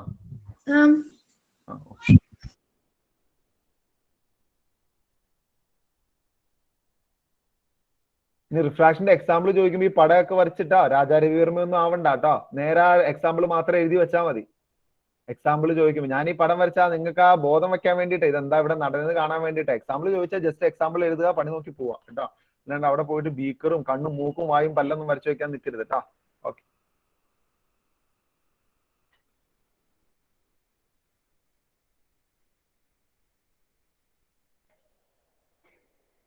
ഇനി റിഫ്രാക്ഷന്റെ എക്സാമ്പിൾ ചോദിക്കുമ്പോ ഈ പടമൊക്കെ വരച്ചിട്ടാ രാജാരവിവർമ്മ ഒന്നും ആവണ്ട കേട്ടോ. നേരെ എക്സാമ്പിൾ മാത്രം എഴുതി വെച്ചാൽ മതി. എക്സാമ്പിൾ ചോദിക്കുമ്പോൾ ഞാൻ ഈ പടം വരച്ചാൽ നിങ്ങൾക്ക് ആ ബോധം വെക്കാൻ വേണ്ടിയിട്ട്, ഇതെന്താ ഇവിടെ നടന്നത് കാണാൻ വേണ്ടിയിട്ട്. എക്സാമ്പിൾ ചോദിച്ചാൽ ജസ്റ്റ് എക്സാമ്പിൾ എഴുതുക, പണി നോക്കി പോവാ കേട്ടോ. അല്ലാണ്ട് അവിടെ പോയിട്ട് ബീക്കറും കണ്ണും മൂക്കും വായും പല്ലൊന്നും വരച്ചു വെക്കാൻ നിൽക്കരുത് കേട്ടോ. ഓക്കെ,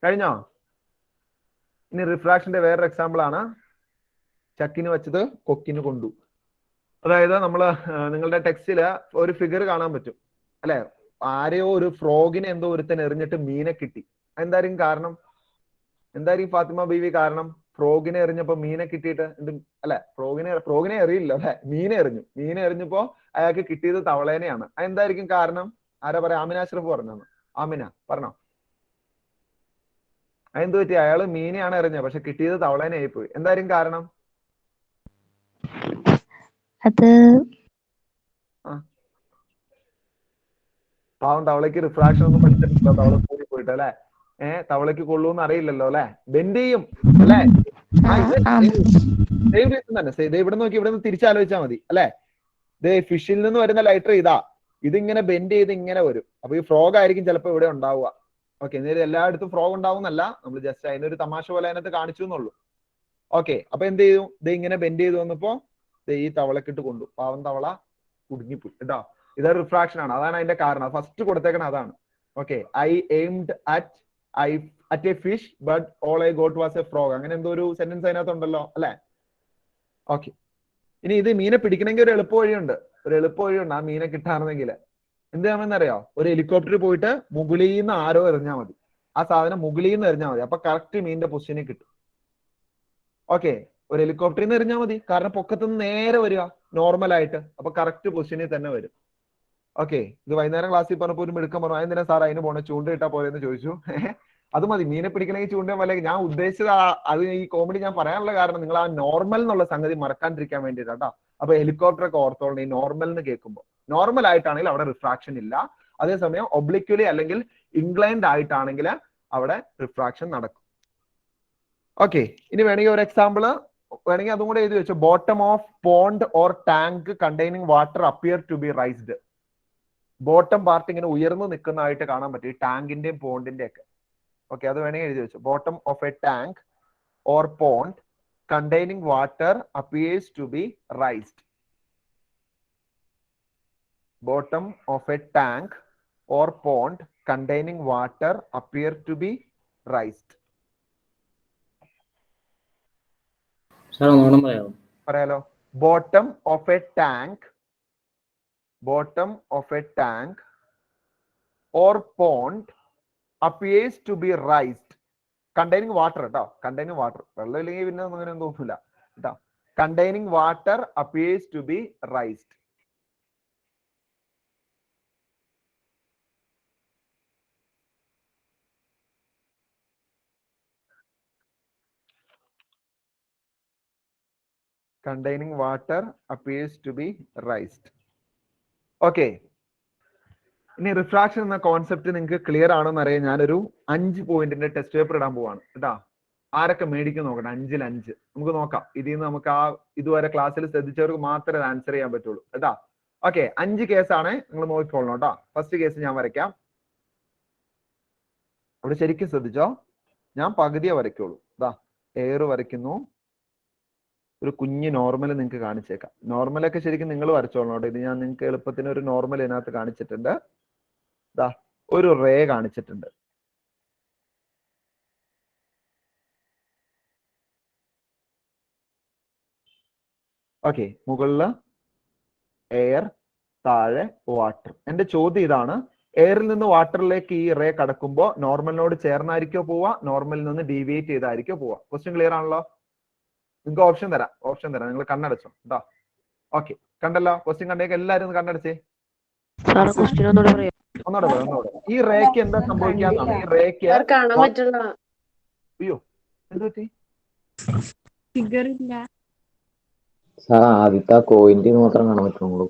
കഴിഞ്ഞോ? ഇനി റിഫ്രാക്ഷന്റെ വേറൊരു എക്സാമ്പിൾ ആണ്. ചക്കിന് വെച്ചത് കൊക്കിന് കൊണ്ടു. അതായത് നമ്മള് നിങ്ങളുടെ ടെക്സ്റ്റില് ഒരു ഫിഗർ കാണാൻ പറ്റും അല്ലെ? ആരെയോ ഒരു ഫ്രോഗിനെ എന്തോ ഒരുത്തൻ എറിഞ്ഞിട്ട് മീനെ കിട്ടി. എന്തായിരിക്കും കാരണം? എന്തായിരിക്കും ഫാത്തിമ ബീവി കാരണം? ഫ്രോഗിനെ എറിഞ്ഞപ്പോ മീനെ കിട്ടിയിട്ട് എന്ത് അല്ലെ? ഫ്രോഗിനെ എറിയില്ല അല്ലെ, മീനെ എറിഞ്ഞു. മീനെ എറിഞ്ഞപ്പോ അയാൾക്ക് കിട്ടിയത് തവളേനെയാണ്. അതെന്തായിരിക്കും കാരണം? ആരാ പറയാ? ആമിന അഷ്റഫ് പറഞ്ഞു. ആമിന പറഞ്ഞോ, അതെന്ത് പറ്റി? അയാള് മീനെയാണ് എറിഞ്ഞത്, പക്ഷെ കിട്ടിയത് തവളേനെ ആയിപ്പോയി. എന്തായിരിക്കും കാരണം? അത് പാവം തവളയ്ക്ക് റിഫ്രാക്ഷൻ ഒന്നും പഠിച്ചിട്ടില്ല, തവള കൂടി പോയിട്ട് അല്ലെ. തവളയ്ക്ക് കൊള്ളൂന്ന് അറിയില്ലല്ലോ അല്ലെ, ബെൻഡ് ചെയ്യും അല്ലെ. സെയിം റീസൺ തന്നെ. ഇവിടെ നോക്കി, ഇവിടെ നിന്ന് തിരിച്ചാലോചിച്ചാൽ മതി അല്ലെ. ഇത് ഫിഷിൽ നിന്ന് വരുന്ന ലൈറ്റർ ഇതാ, ഇതിങ്ങനെ ബെൻഡ് ചെയ്ത് ഇങ്ങനെ വരും. അപ്പൊ ഈ ഫ്രോഗ് ആയിരിക്കും ചിലപ്പോൾ ഇവിടെ ഉണ്ടാവുക. ഓക്കെ, നേരെ എല്ലായിടത്തും ഫ്രോഗ് ഉണ്ടാവുന്നല്ല, നമ്മൾ ജസ്റ്റ് അതിനൊരു തമാശ പോലെ അതിനകത്ത് കാണിച്ചു എന്നുള്ളൂ. ഓക്കെ, അപ്പൊ എന്ത് ചെയ്തു? ഇത് ഇങ്ങനെ ബെൻഡ് ചെയ്ത് വന്നപ്പോ ഈ തവളക്കിട്ട് കൊണ്ടു. പാവം തവള കുടുങ്ങിപ്പോയി കേട്ടോ. ഇത് റിഫ്രാക്ഷൻ ആണ്, അതാണ് അതിന്റെ കാരണം. ഫസ്റ്റ് കൊടുത്തേക്കണ അതാണ്. Okay, I aimed at A fish but all I got was A frog. അങ്ങനെ എന്തോ ഒരു സെന്റൻസ് അതിനകത്ത് ഉണ്ടല്ലോ അല്ലെ. ഓക്കെ, ഇനി ഇത് മീനെ പിടിക്കണമെങ്കിൽ ഒരു എളുപ്പ വഴിയുണ്ട്. ആ മീനെ കിട്ടാണെന്നെങ്കിൽ എന്ത് ചെയ്യാമെന്നറിയോ? ഒരു ഹെലികോപ്റ്റർ പോയിട്ട് മുകളിൽ നിന്ന് ആരോ എറിഞ്ഞാൽ മതി. ആ സാധനം മുകളിൽ നിന്ന് എറിഞ്ഞാൽ മതി. അപ്പൊ കറക്റ്റ് മീനിന്റെ പൊസിഷനിൽ കിട്ടും. ഓക്കെ, ഒരു ഹെലികോപ്റ്ററിൽ നിന്ന് എറിഞ്ഞാൽ മതി, കാരണം പൊക്കത്തുനിന്ന് നേരെ വരിക നോർമൽ ആയിട്ട്. അപ്പൊ കറക്റ്റ് പൊസിഷനിൽ തന്നെ വരും. ഓക്കെ, ഇത് വൈകുന്നേരം ക്ലാസ്സിൽ പറഞ്ഞപ്പോൾ ഒരു മിടുക്കം പറഞ്ഞു, എന്തിനാ സാർ അതിന് പോണേ, ചൂണ്ടയിട്ടാ പോയെന്ന് ചോദിച്ചു. അത് മതി, മീനെ പിടിക്കണമെങ്കിൽ ചൂണ്ട പോലെ. ഞാൻ ഉദ്ദേശിച്ചത് അത് ഈ കോമഡി ഞാൻ പറയാനുള്ള കാരണം നിങ്ങൾ ആ നോർമൽ എന്നുള്ള സംഗതി മറക്കാണ്ടിരിക്കാൻ വേണ്ടിയിട്ടാ. അപ്പൊ ഹെലികോപ്റ്റർ ഒക്കെ ഓർത്തോളണം. ഈ നോർമൽ എന്ന് കേൾക്കുമ്പോൾ നോർമൽ ആയിട്ടാണെങ്കിൽ അവിടെ റിഫ്രാക്ഷൻ ഇല്ല. അതേസമയം ഒബ്ലിക്വലി അല്ലെങ്കിൽ ഇൻക്ലൈൻഡ് ആയിട്ടാണെങ്കിൽ അവിടെ റിഫ്രാക്ഷൻ നടക്കും. ഓക്കെ, ഇനി വേണമെങ്കിൽ ഒരു എക്സാമ്പിള് വേണമെങ്കിൽ അതും കൂടെ എഴുതി വെച്ചു. Bottom of pond or tank containing water appear to be raised. Bottom part ഇങ്ങനെ ഉയർന്നു നിൽക്കുന്നതായിട്ട് കാണാൻ പറ്റും, ഈ ടാങ്കിന്റെയും പോണ്ടിന്റെ ഒക്കെ. ഓക്കെ, അത് വേണമെങ്കിൽ എഴുതി വെച്ചു. Bottom of a tank or pond containing water appears to be raised. Bottom of a tank or pond containing water appear to be raised. പറയാലോ. Bottom of a tank or pond appears to be raised. Containing water കേട്ടോ, containing water. വെള്ളം ഇല്ലെങ്കിൽ പിന്നെ അങ്ങനെ തോന്നില്ല കേട്ടോ. Containing water appears to be raised. Containing water appears to be raised. Okay. ഇനി refraction എന്ന കോൺസെപ്റ്റ് നിങ്ങൾക്ക് ക്ലിയർ ആണോ എന്ന് അറിയാൻ ഞാനൊരു 5 പോയിന്റിന്റെ ടെസ്റ്റ് പേപ്പർ ഇടാൻ പോവാണ് കേട്ടോ. ആരൊക്കെ മേടിക്കും നോക്കട്ടെ. 5-ൽ 5 നമുക്ക് നോക്കാം. ഇതിൽ നിന്ന് നമുക്ക് ഇതുവരെ ക്ലാസ്സിൽ ശ്രദ്ധിച്ചവർക്ക് മാത്രമേ ആൻസർ ചെയ്യാൻ പറ്റുള്ളൂ കേട്ടാ. ഓക്കെ, 5 കേസാണ്, നിങ്ങൾ നോക്കിക്കോളണം കേട്ടോ. ഫസ്റ്റ് കേസ് ഞാൻ വരയ്ക്കാം. അവിടെ ശരിക്കും ശ്രദ്ധിച്ചോ, ഞാൻ പകുതിയെ വരയ്ക്കുള്ളൂ. ഇതാ എയർ വരയ്ക്കുന്നു. ഒരു കുഞ്ഞ് നോർമൽ നിങ്ങൾക്ക് കാണിച്ചേക്കാം. നോർമലൊക്കെ ശരിക്കും നിങ്ങൾ വരച്ചോളണം കേട്ടോ. ഇത് ഞാൻ നിങ്ങൾക്ക് എളുപ്പത്തിന് ഒരു നോർമൽ ഇതിനകത്ത് കാണിച്ചിട്ടുണ്ട്. ഇതാ ഒരു റേ കാണിച്ചിട്ടുണ്ട്. ഓക്കെ, മുകളില് എയർ, താഴെ വാട്ടർ. എന്റെ ചോദ്യം ഇതാണ്, എയറിൽ നിന്ന് വാട്ടറിലേക്ക് ഈ റേ കടക്കുമ്പോൾ നോർമലിനോട് ചേർന്നായിരിക്കോ പോവാ, നോർമലിൽ നിന്ന് ഡീവിയേറ്റ് ചെയ്തായിരിക്കോ പോവാ? ക്വസ്റ്റ്യൻ ക്ലിയർ ആണല്ലോ? നിങ്ങൾക്ക് ഓപ്ഷൻ തരാം, നിങ്ങൾ കണ്ണടച്ചോ കേട്ടോ. ഓക്കെ, കണ്ടല്ലോ? ക്വസ്റ്റ്യൻ കണ്ടേക്ക് എല്ലാവരും ഒന്ന് കണ്ണടച്ചേ. ഒന്നോടെ ഒന്നോടെ. ഈ റേക്ക് എന്താ സംഭവിക്കാന്നാണ്? ഈ റേക്ക് അയ്യോ എന്ത് പറ്റി? ഫിഗർ ഇല്ല. സാർ ആദ്യത്തെ കോയിന്റ് മാത്രം കാണാൻ പറ്റുള്ളൂ.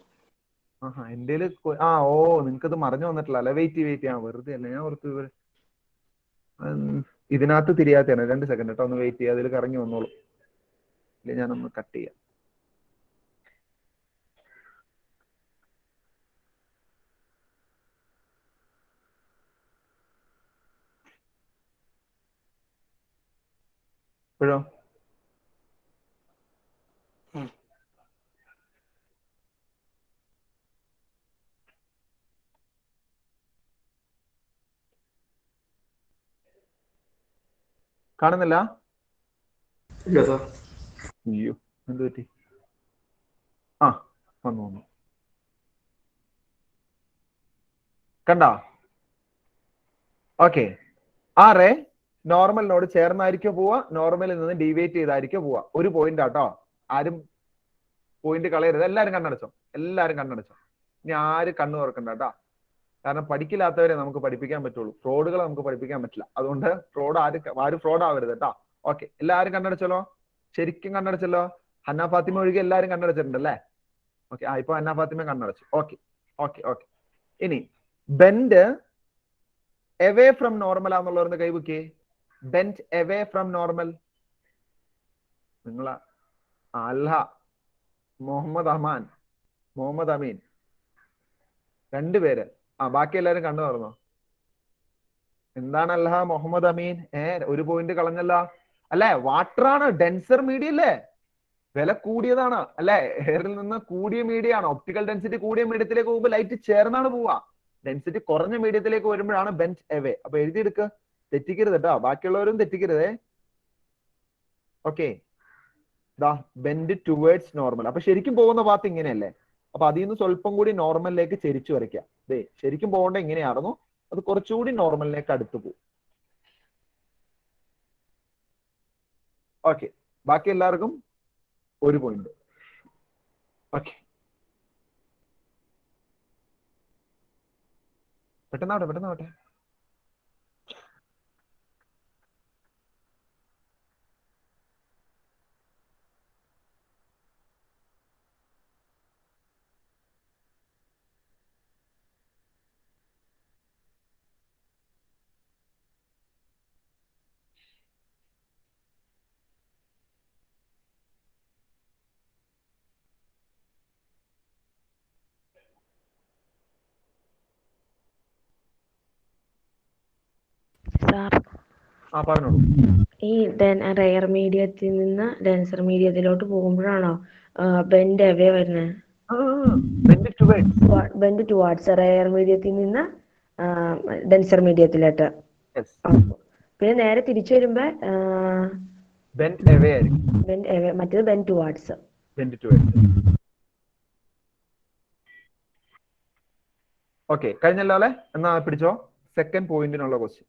ആഹാ, എന്റെ ഓ നിങ്ങൾക്കത് മറിഞ്ഞു വന്നിട്ടില്ല അല്ലെ? വെയിറ്റ് ചെയ്യാൻ വെറുതെ അല്ല, ഞാൻ ഓർത്ത് ഇതിനകത്ത് തിരിയാത്തയാണ്. 2 സെക്കൻഡ് കേട്ടോ, ഒന്ന് വെയിറ്റ് ചെയ്യുക. അതിൽ കറങ്ങി വന്നോളൂ. ഇല്ല, ഞാനൊന്ന് കട്ട് ചെയ്യാം. ഇപ്പോഴോ? കാണുന്നില്ല? അയ്യോ എന്ത് പറ്റി? വന്നു. കണ്ടോ? ഓക്കെ, ആ റേ നോർമലിനോട് ചേർന്നായിരിക്കും പോവാ, നോർമലിൽ നിന്ന് ഡീവിയേറ്റ് ചെയ്തായിരിക്കും പോവാ. ഒരു പോയിന്റ് ആട്ടോ, ആരും പോയിന്റ് കളയരുത്. എല്ലാരും കണ്ണടച്ചോ. ഇനി ആരും കണ്ണു തുറക്കണ്ട കേട്ടോ. കാരണം പഠിക്കില്ലാത്തവരെ നമുക്ക് പഠിപ്പിക്കാൻ പറ്റുള്ളൂ, ഫ്രോഡുകളെ നമുക്ക് പഠിപ്പിക്കാൻ പറ്റില്ല. അതുകൊണ്ട് ആരും ഫ്രോഡ് ആവരുത് കേട്ടോ. ഓക്കെ, എല്ലാരും കണ്ണടച്ചല്ലോ? ശരിക്കും കണ്ണടച്ചല്ലോ? ഹന്ന ഫാത്തിമ ഒഴികെ എല്ലാരും കണ്ണടച്ചിട്ടുണ്ട് അല്ലേ? ഓക്കെ, ഇപ്പൊ ഹന്ന ഫാത്തിമ കണ്ണടച്ചു. ഓക്കെ. ഇനി ബെൻഡ് എവേ ഫ്രം നോർമൽ ആണെന്നുള്ളവരുടെ കൈവയ്ക്കേ. Bend away from normal. നിങ്ങളാ അല്ല, മുഹമ്മദ് അമീൻ, 2 പേര്. ബാക്കി എല്ലാരും കണ്ണു തുറന്നോ? എന്താണ് അല്ല മുഹമ്മദ് അമീൻ? ഒരു പോയിന്റ് കളഞ്ഞല്ല അല്ലെ? വാട്ടർ ആണ്, ഡെൻസർ മീഡിയ അല്ലേ? വില കൂടിയതാണ് അല്ലെ? എയറിൽ നിന്ന് കൂടിയ മീഡിയ ആണ്. ഒപ്റ്റിക്കൽ ഡെൻസിറ്റി കൂടിയ മീഡിയത്തിലേക്ക് പോകുമ്പോൾ ലൈറ്റ് ചേർന്നാണ് പോവാ. ഡെൻസിറ്റി കുറഞ്ഞ മീഡിയത്തിലേക്ക് വരുമ്പോഴാണ് ബെൻഡ് എവേ. അപ്പൊ എഴുതിയെടുക്കുക, തെറ്റിക്കരുത് കേട്ടോ. ബാക്കിയുള്ളവരും തെറ്റിക്കരുതേ. Okay, bend towards normal. അപ്പൊ ശരിക്കും പോകുന്ന പാത്ത് ഇങ്ങനെയല്ലേ? അപ്പൊ അതിൽ നിന്ന് സ്വല്പം കൂടി നോർമലിലേക്ക് ചെരിച്ചു വരയ്ക്കാം. ശരിക്കും പോകേണ്ട ഇങ്ങനെയായിരുന്നു, അത് കുറച്ചുകൂടി നോർമലിലേക്ക് അടുത്ത് പോകും. ഓക്കെ, ബാക്കി എല്ലാവർക്കും 1 പോയിന്റ്. ഓക്കെ, പെട്ടെന്നാവട്ടെ. പറഞ്ഞോളൂ. ഈ റെയർ മീഡിയത്തിൽ നിന്ന് ഡെൻസർ മീഡിയത്തിലോട്ട് പോകുമ്പോഴാണോ ബെൻഡ് എവേ വരുന്നത്? ബെൻഡ് ടുവാർഡ്സ് റെയർ മീഡിയത്തിൽ നിന്ന് ഡെൻസർ മീഡിയത്തിലോട്ട്. പിന്നെ നേരെ തിരിച്ചു വരുമ്പോ ബെൻഡ് എവേ ആയിരിക്കും. മറ്റേത് ബെൻഡ് ടുവാർഡ്സ്. ഓക്കെ, കഴിഞ്ഞല്ലോ അല്ലെ? എന്നാ പിടിച്ചോ സെക്കൻഡ് പോയിന്റിനുള്ള ക്വസ്റ്റ്യൻ.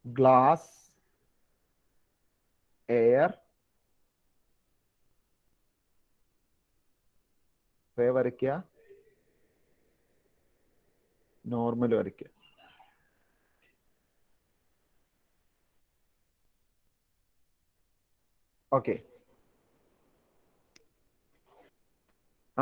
ഗ്ലാസ്, എയർ, വരയ്ക്കുക, നോർമൽ വരയ്ക്കുക. ഓക്കെ,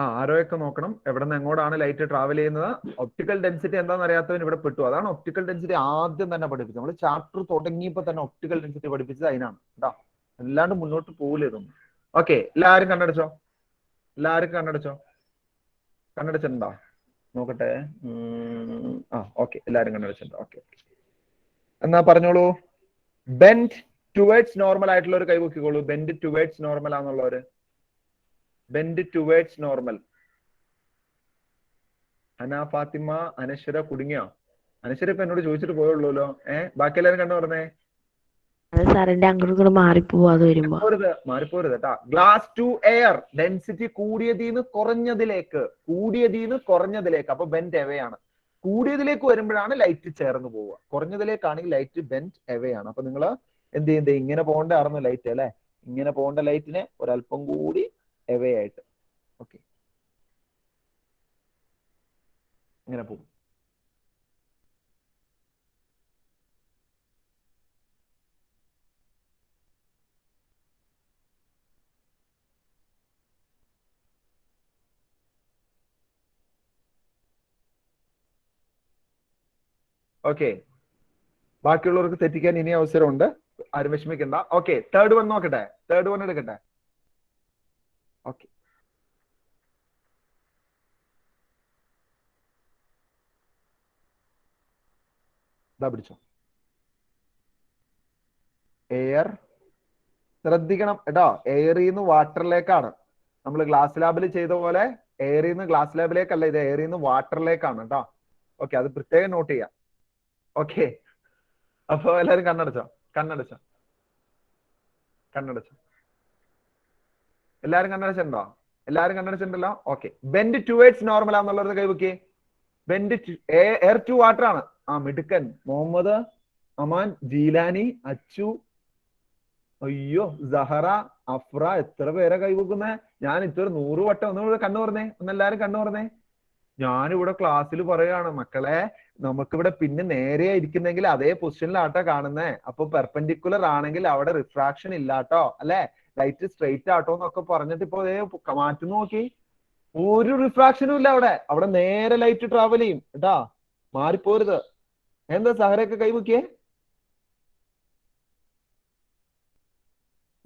ആരോയൊക്കെ നോക്കണം. എവിടെ നിന്ന് എങ്ങോട്ടാണ് ലൈറ്റ് ട്രാവൽ ചെയ്യുന്നത്. ഒപ്റ്റിക്കൽ ഡെൻസിറ്റി എന്താണെന്ന് അറിയാത്തവൻ ഇവിടെ പെട്ടു. അതാണ് ഒപ്റ്റിക്കൽ ഡെൻസിറ്റി ആദ്യം തന്നെ പഠിപ്പിച്ചത്. നമ്മൾ ചാപ്റ്റർ തുടങ്ങിയപ്പോൾ തന്നെ ഒപ്റ്റിക്കൽ ഡെൻസിറ്റി പഠിപ്പിച്ചത് അതിനാണ് കേട്ടോ. അല്ലാണ്ട് മുന്നോട്ട് പോകില്ല ഇതൊന്നും. ഓക്കെ, എല്ലാവരും കണ്ണടച്ചോ? എല്ലാവരും കണ്ണടച്ചോ? കണ്ണടച്ചിട്ടുണ്ടോ? നോക്കട്ടെ. ഓക്കെ, എല്ലാവരും കണ്ണടച്ചിട്ടുണ്ടോ? ഓക്കെ, എന്നാ പറഞ്ഞോളൂ. ബെൻഡ് ടുവേർഡ്സ് നോർമൽ ആയിട്ടുള്ള ഒരു കൈ പൊക്കിക്കോളൂ. ബെൻഡ് ടുവേർഡ്സ് നോർമൽ ആണെന്നുള്ളവര്. Bend towards normal. അന ഫാത്തിമ, അനശ്വര കുടുങ്ങിയോ? അനശ്വര ഇപ്പൊ എന്നോട് ചോദിച്ചിട്ട് പോയുള്ളൂല്ലോ. ബാക്കി എല്ലാവരും കണ്ടു പറഞ്ഞേ. സാറിന്റെ അങ്ങോട്ട് മാറിപ്പോവാ അത് വരുമ്പോ. മാറിപ്പോരുത് കേട്ടാ. ഗ്ലാസ് ടു എയർ ഡെൻസിറ്റി കൂടിയതിന്ന് കുറഞ്ഞതിലേക്ക്. അപ്പൊ ബെൻഡ് എവേ ആണ്. കൂടിയതിലേക്ക് വരുമ്പോഴാണ് ലൈറ്റ് ചേർന്ന് പോവുക. കുറഞ്ഞതിലേക്കാണെങ്കിൽ ലൈറ്റ് ബെൻഡ് എവേ ആണ്. അപ്പൊ നിങ്ങൾ എന്ത് ചെയ്യുന്നത്? ഇങ്ങനെ പോകേണ്ടായിരുന്നു ലൈറ്റ് അല്ലെ? ഇങ്ങനെ പോകേണ്ട ലൈറ്റിനെ ഒരല്പം കൂടി എവേ ആയിട്ട്. ഓക്കെ, ഇങ്ങനെ പോകും. ഓക്കെ, ബാക്കിയുള്ളവർക്ക് തെറ്റിക്കാൻ ഇനി അവസരമുണ്ട്. ആരും വിഷമിക്കണ്ട. ഓക്കെ, തേർഡ് വൺ നോക്കട്ടെ. തേർഡ് വൺ എടുക്കട്ടെ. ഓക്കെ, ഇതാ പിടിച്ചോ. എയർ ശ്രദ്ധിക്കണം കേട്ടോ. എയറിന്ന് വാട്ടറിലേക്കാണ്. നമ്മൾ ഗ്ലാസ് ലാബിൽ ചെയ്ത പോലെ എയറിന്ന് ഗ്ലാസ് ലാബിലേക്കല്ല, ഇത് എയറിന്ന് വാട്ടറിലേക്കാണ് കേട്ടോ. ഓക്കെ, അത് പ്രത്യേകം നോട്ട് ചെയ്യാം. ഓക്കെ, അപ്പൊ എല്ലാരും കണ്ണടച്ചോ? എല്ലാരും കണ്ണടച്ചിട്ടുണ്ടോ? എല്ലാരും കണ്ണടച്ചിട്ടുണ്ടല്ലോ. ഓക്കെ, ബെൻഡ് ടുവേർഡ്സ് നോർമൽ ആണെന്നുള്ളത് കൈവക്കി. ബെൻഡ് എയർ ടു വാട്ടർ ആണ്. മിടുക്കൻ മുഹമ്മദ് അമാൻ, ജീലാനി, അച്ചു, അയ്യോ സഹറ, അഫ്ര, എത്ര പേരെ കൈവക്കുന്നേ. ഞാൻ ഇത്ര 100 വട്ടം ഒന്നും കണ്ണു പറഞ്ഞേ. ഒന്നെല്ലാരും കണ്ണു പറഞ്ഞേ. ഞാനിവിടെ ക്ലാസ്സിൽ പറയാണ് മക്കളെ, നമുക്കിവിടെ പിന്നെ നേരെ ഇരിക്കുന്നെങ്കിൽ അതേ പൊസിഷനിലാട്ടോ കാണുന്നേ. അപ്പൊ പെർപെൻഡിക്കുലർ ആണെങ്കിൽ അവിടെ റിഫ്രാക്ഷൻ ഇല്ലാട്ടോ, അല്ലെ? ലൈറ്റ് സ്ട്രെയിറ്റ് ആട്ടോ എന്നൊക്കെ പറഞ്ഞിട്ട് ഇപ്പൊ മാറ്റി നോക്കി. ഒരു റിഫ്രാക്ഷനും ഇല്ല അവിടെ. അവിടെ നേരെ ലൈറ്റ് ട്രാവൽ ചെയ്യും കേട്ടാ. മാറിപ്പോരുത്. എന്താ സഹറയൊക്കെ കൈമുക്കിയേ?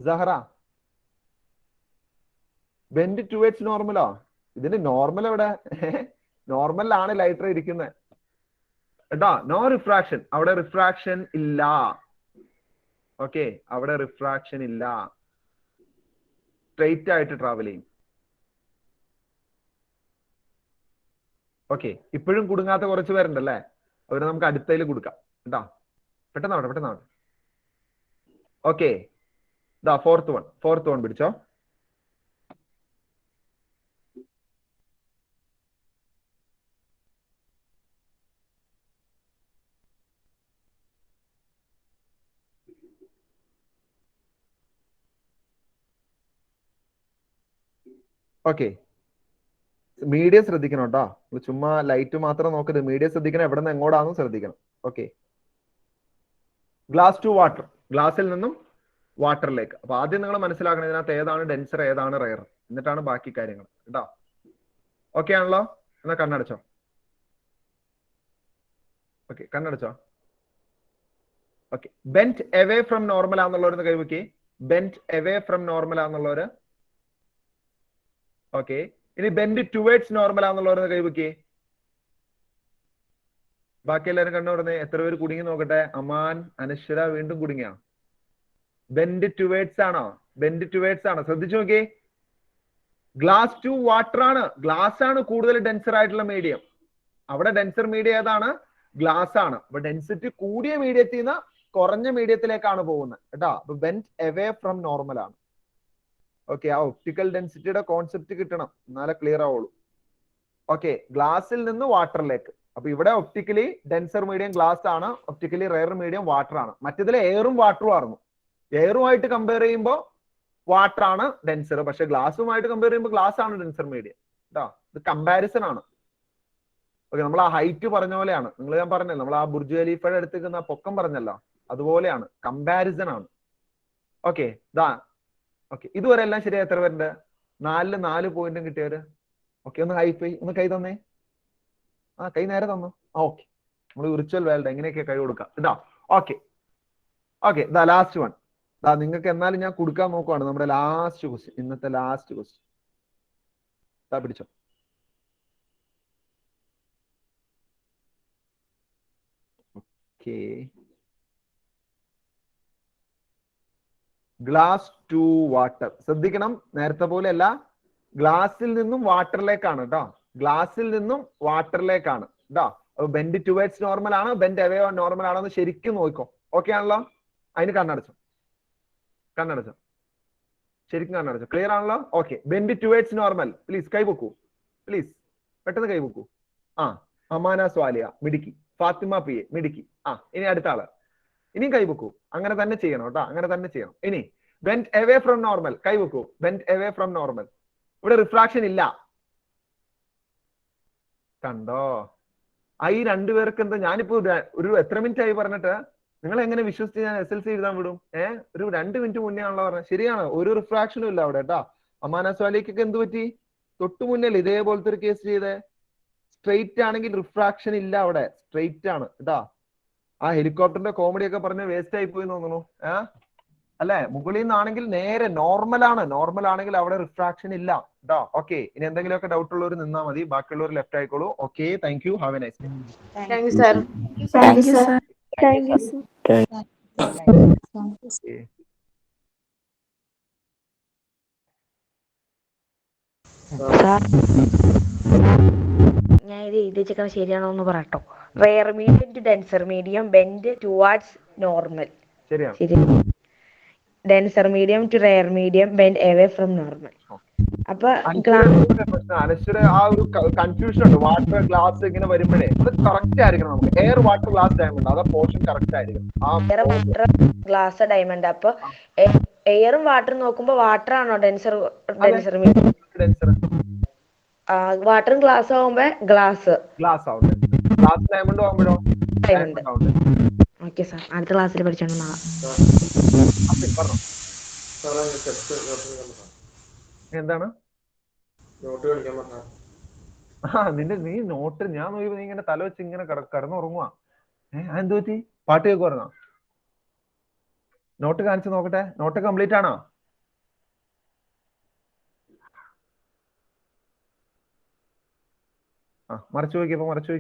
സഹറ, ബെൻഡ് ടുവേർഡ്സ് നോർമലോ? ഇതിന്റെ നോർമൽ എവിടെ? നോർമലിലാണ് ലൈറ്റർ ഇരിക്കുന്നത് കേട്ടോ. No refraction. അവിടെ റിഫ്രാക്ഷൻ ഇല്ല. ഓക്കെ, അവിടെ റിഫ്രാക്ഷൻ ഇല്ല. സ്ട്രെയിറ്റ് ആയിട്ട് ട്രാവൽ ചെയ്യും. ഓക്കെ, ഇപ്പോഴും കുടുങ്ങാത്ത കുറച്ച് പേരുണ്ടല്ലേ? അവര് നമുക്ക് അടുത്തതിൽ കൊടുക്കാം കേട്ടോ. പെട്ടെന്നാവട്ടെ. ഓക്കെ, ദാ ഫോർത്ത് വൺ പിടിച്ചോ. ഓക്കെ, മീഡിയം ശ്രദ്ധിക്കണം കേട്ടോ. ചുമ്മാ ലൈറ്റ് മാത്രം നോക്കരുത്. മീഡിയം ശ്രദ്ധിക്കണം. എവിടെ നിന്ന് എങ്ങോട്ടാണെന്ന് ശ്രദ്ധിക്കണം. Okay, glass to water. ഗ്ലാസ്സിൽ നിന്നും വാട്ടറിലേക്ക്. അപ്പൊ ആദ്യം നിങ്ങൾ മനസ്സിലാക്കണം ഇതിനകത്ത് ഏതാണ് ഡെൻസർ, ഏതാണ് റെയർ, എന്നിട്ടാണ് ബാക്കി കാര്യങ്ങൾ കേട്ടോ. ഓക്കെ ആണല്ലോ? എന്നാ കണ്ണടച്ചോ. ഓക്കെ, കണ്ണടച്ചോ. Okay, bent away from normal ആണെന്നുള്ളവരൊന്ന് കൈവക്കി. ബെൻറ്റ് എവേ ഫ്രം നോർമൽ ആണെന്നുള്ളവര്. ഓക്കെ, ഇനി ബെൻഡ് ടുവേർഡ്സ് നോർമൽ ആണെന്നുള്ളവരൊന്ന് കൈവക്കി. ബാക്കി എല്ലാവരും കണ്ണു പറഞ്ഞേ. എത്ര പേര് കുടുങ്ങി നോക്കട്ടെ. അമാൻ, അനശ്വര വീണ്ടും കുടുങ്ങിയ. ബെൻഡ് ടുവേർഡ്സ് ആണോ? ബെൻഡ് ടുവേർഡ്സ് ആണ്. ശ്രദ്ധിച്ചു നോക്കി. ഗ്ലാസ് ടു വാട്ടർ ആണ്. ഗ്ലാസ് ആണ് കൂടുതൽ ഡെൻസർ ആയിട്ടുള്ള മീഡിയം. അവിടെ ഡെൻസർ മീഡിയം ഏതാണ്? ഗ്ലാസ് ആണ്. അപ്പൊ ഡെൻസിറ്റി കൂടിയ മീഡിയത്തിൽ നിന്ന് കുറഞ്ഞ മീഡിയത്തിലേക്കാണ് പോകുന്നത് കേട്ടോ. അപ്പൊ ബെൻഡ് എവേ ഫ്രം നോർമൽ ആണ്. ഓക്കെ, ആ ഒപ്റ്റിക്കൽ ഡെൻസിറ്റിയുടെ കോൺസെപ്റ്റ് കിട്ടണം, എന്നാലേ ക്ലിയർ ആവുള്ളൂ. ഓക്കെ, ഗ്ലാസിൽ നിന്ന് വാട്ടറിലേക്ക്. അപ്പൊ ഇവിടെ ഒപ്റ്റിക്കലി ഡെൻസർ മീഡിയം ഗ്ലാസ് ആണ്, ഒപ്റ്റിക്കലി റെയർ മീഡിയം വാട്ടർ ആണ്. മറ്റേതിൽ എയറും വാട്ടറും ആയിരുന്നു. എയറുമായിട്ട് കമ്പയർ ചെയ്യുമ്പോൾ വാട്ടർ ആണ് ഡെൻസർ, പക്ഷെ ഗ്ലാസുമായിട്ട് കമ്പയർ ചെയ്യുമ്പോൾ ഗ്ലാസ് ആണ് ഡെൻസർ മീഡിയം കേട്ടോ. ഇത് കമ്പാരിസൺ ആണ്. ഓക്കെ, നമ്മൾ ആ ഹൈറ്റ് പറഞ്ഞ പോലെയാണ്. ഞാൻ പറഞ്ഞല്ലോ, നമ്മൾ ആ ബുർജ് ഖലീഫയുടെ അടുത്തേക്ക് പൊക്കം പറഞ്ഞല്ലോ, അതുപോലെയാണ്. കമ്പാരിസൺ ആണ്. ഓക്കെ, ഓക്കെ, ഇതുവരെ എല്ലാം ശരിയാ? എത്ര പേരുണ്ട്? 4 പോയിന്റും കിട്ടിയവര്? ഓക്കെ, ഒന്ന് കൈ തന്നേ. ആ കൈ നേരെ തന്നു. ആ ഓക്കെ, നമ്മൾ വിർച്വൽ വേൾഡ് എങ്ങനെയൊക്കെ കൈ കൊടുക്കാം ഇതാ. ഓക്കെ ഓക്കെ, ദാ ലാസ്റ്റ് വൺ. ദാ നിങ്ങൾക്ക് എന്നാലും ഞാൻ കൊടുക്കാൻ നോക്കുവാണ് നമ്മുടെ ലാസ്റ്റ് ക്വസ്റ്റ്യൻ, ഇന്നത്തെ ലാസ്റ്റ് ക്വസ്റ്റ്യൻ. ദാ പിടിച്ചോ. Okay, glass to water. ശ്രദ്ധിക്കണം, നേരത്തെ പോലെ അല്ല, ഗ്ലാസിൽ നിന്നും വാട്ടറിലേക്കാണ് കേട്ടോ. ഗ്ലാസിൽ നിന്നും വാട്ടറിലേക്കാണ് കേട്ടോ. അപ്പൊ ബെൻഡ് ടുവേർഡ്സ് നോർമൽ ആണോ ബെൻഡ് അവേ നോർമൽ ആണോ എന്ന് ശരിക്കും നോക്കോ. ഓക്കെ ആണല്ലോ? അതിന് കണ്ണടച്ചോ, ശരിക്കും കണ്ണടച്ചോ. ക്ലിയർ ആണല്ലോ? Okay, bend towards normal. Please കൈ പൊക്കൂ, പ്ലീസ് പെട്ടെന്ന് കൈ പൊക്കൂ. ആ, അമാന സ്വാലിയ മിടുക്കി, ഫാത്തിമ പി എ മിടുക്കി. ആ, ഇനി അടുത്ത ആള്, ഇനിയും കൈ പൊക്കൂ. അങ്ങനെ തന്നെ ചെയ്യണം കേട്ടോ, അങ്ങനെ തന്നെ ചെയ്യണം. ഇനി ബെൻഡ് അവേ ഫ്രം നോർമൽ, കൈ പൊക്കൂ. Bend away from normal. ഇവിടെ റിഫ്രാക്ഷൻ ഇല്ല, കണ്ടോ? ഈ രണ്ടുപേർക്ക് എന്താ, ഞാനിപ്പോ ഒരു എത്ര മിനിറ്റ് ആയി പറഞ്ഞിട്ട് നിങ്ങൾ എങ്ങനെ വിശ്വസിച്ച് ഞാൻ SLC എഴുതാൻ വിടും? ഒരു 2 മിനിറ്റ് മുന്നേ ആണല്ലോ പറഞ്ഞത്. ശരിയാണ്, ഒരു റിഫ്രാക്ഷനും ഇല്ല അവിടെ കേട്ടാ. അമാന സ്വാലിക്കൊക്കെ എന്ത് പറ്റി? തൊട്ടു മുന്നേ ഇതേപോലത്തെ ഒരു കേസ് ചെയ്തേ. സ്ട്രെയിറ്റ് ആണെങ്കിൽ റിഫ്രാക്ഷൻ ഇല്ല അവിടെ, സ്ട്രെയിറ്റ് ആണ് കേട്ടാ. ആ ഹെലികോപ്റ്ററിന്റെ കോമഡി ഒക്കെ പറഞ്ഞ് വേസ്റ്റ് ആയി പോയി തോന്നുന്നു. അല്ലെ, മുകളിൽ നിന്നാണെങ്കിൽ നേരെ നോർമൽ ആണെങ്കിൽ അവിടെ റിഫ്രാക്ഷൻ ഇല്ല കേട്ടോ. ഓക്കെ, ഇനി എന്തെങ്കിലുമൊക്കെ ഡൗട്ട് ഉള്ളവർ നിന്നാ മതി, ബാക്കിയുള്ളവർ ലെഫ്റ്റ് ആയിക്കോളൂ. Okay, thank you, have a nice day. Thank you, sir. Thank you, sir. Thank you, sir. ഞാൻ ഇത് എഴുതി വെച്ചേക്കാൻ ശരിയാണോ എന്ന് പറയട്ടോ. Rare medium to denser medium bend towards normal. ശരിയാണ്. Denser medium to rare medium bend away from normal. അപ്പൊ അനശ്വര ആ ഒരു കൺഫ്യൂഷൻ ഉണ്ട്. വാട്ടർ ഗ്ലാസ് ഇങ്ങനെ വരുമ്പോഴേ അത് കറക്റ്റ് ആയിരിക്കണം. നമുക്ക് എയർ വാട്ടർ ഗ്ലാസ് ഡയമണ്ട്, അതാ പോർഷൻ കറക്റ്റ് ആയിരിക്കും. Air water glass diamond. അപ്പൊ എയറും വാട്ടറും നോക്കുമ്പോ വാട്ടർ ആണോ ഡെൻസർ മീഡിയം? വാട്ടറും ഗ്ലാസ് ആവുമ്പോ ഗ്ലാസ് ആവും. ഗ്ലാസ് ഡയമണ്ട് ആവുമ്പോഴോ ഡയമണ്ട്. ഓക്കെ സാർ, അടുത്ത ക്ലാസ്സിൽ പഠിച്ചോണ്ട് എന്താണ് നീ നോട്ട് ഞാൻ നോക്കി നീ ഇങ്ങനെ തല വെച്ച് ഇങ്ങനെ കിടന്നുറങ്ങുവാ. എന്ത് പറ്റി? പാട്ട് കേൾക്കുവായിരുന്നോ? നോട്ട് കാണിച്ചു നോക്കട്ടെ. നോട്ട് കംപ്ലീറ്റ് ആണോ? മറച്ചു നോക്കി. അപ്പൊ മറച്ചു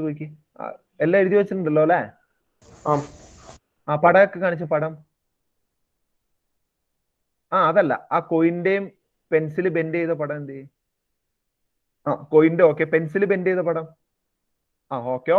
നോക്കി. എല്ലാം എഴുതി വെച്ചിട്ടുണ്ടല്ലോ അല്ലെ? പടമൊക്കെ കാണിച്ചു. പടം അതല്ല, ആ കോയിന്റെയും പെൻസിൽ ബെൻഡ് ചെയ്ത പടം എന്ത് ചെയ്യും? കോയിന്റെ ഓക്കെ, പെൻസിൽ ബെൻഡ് ചെയ്ത പടം. ഓക്കെ.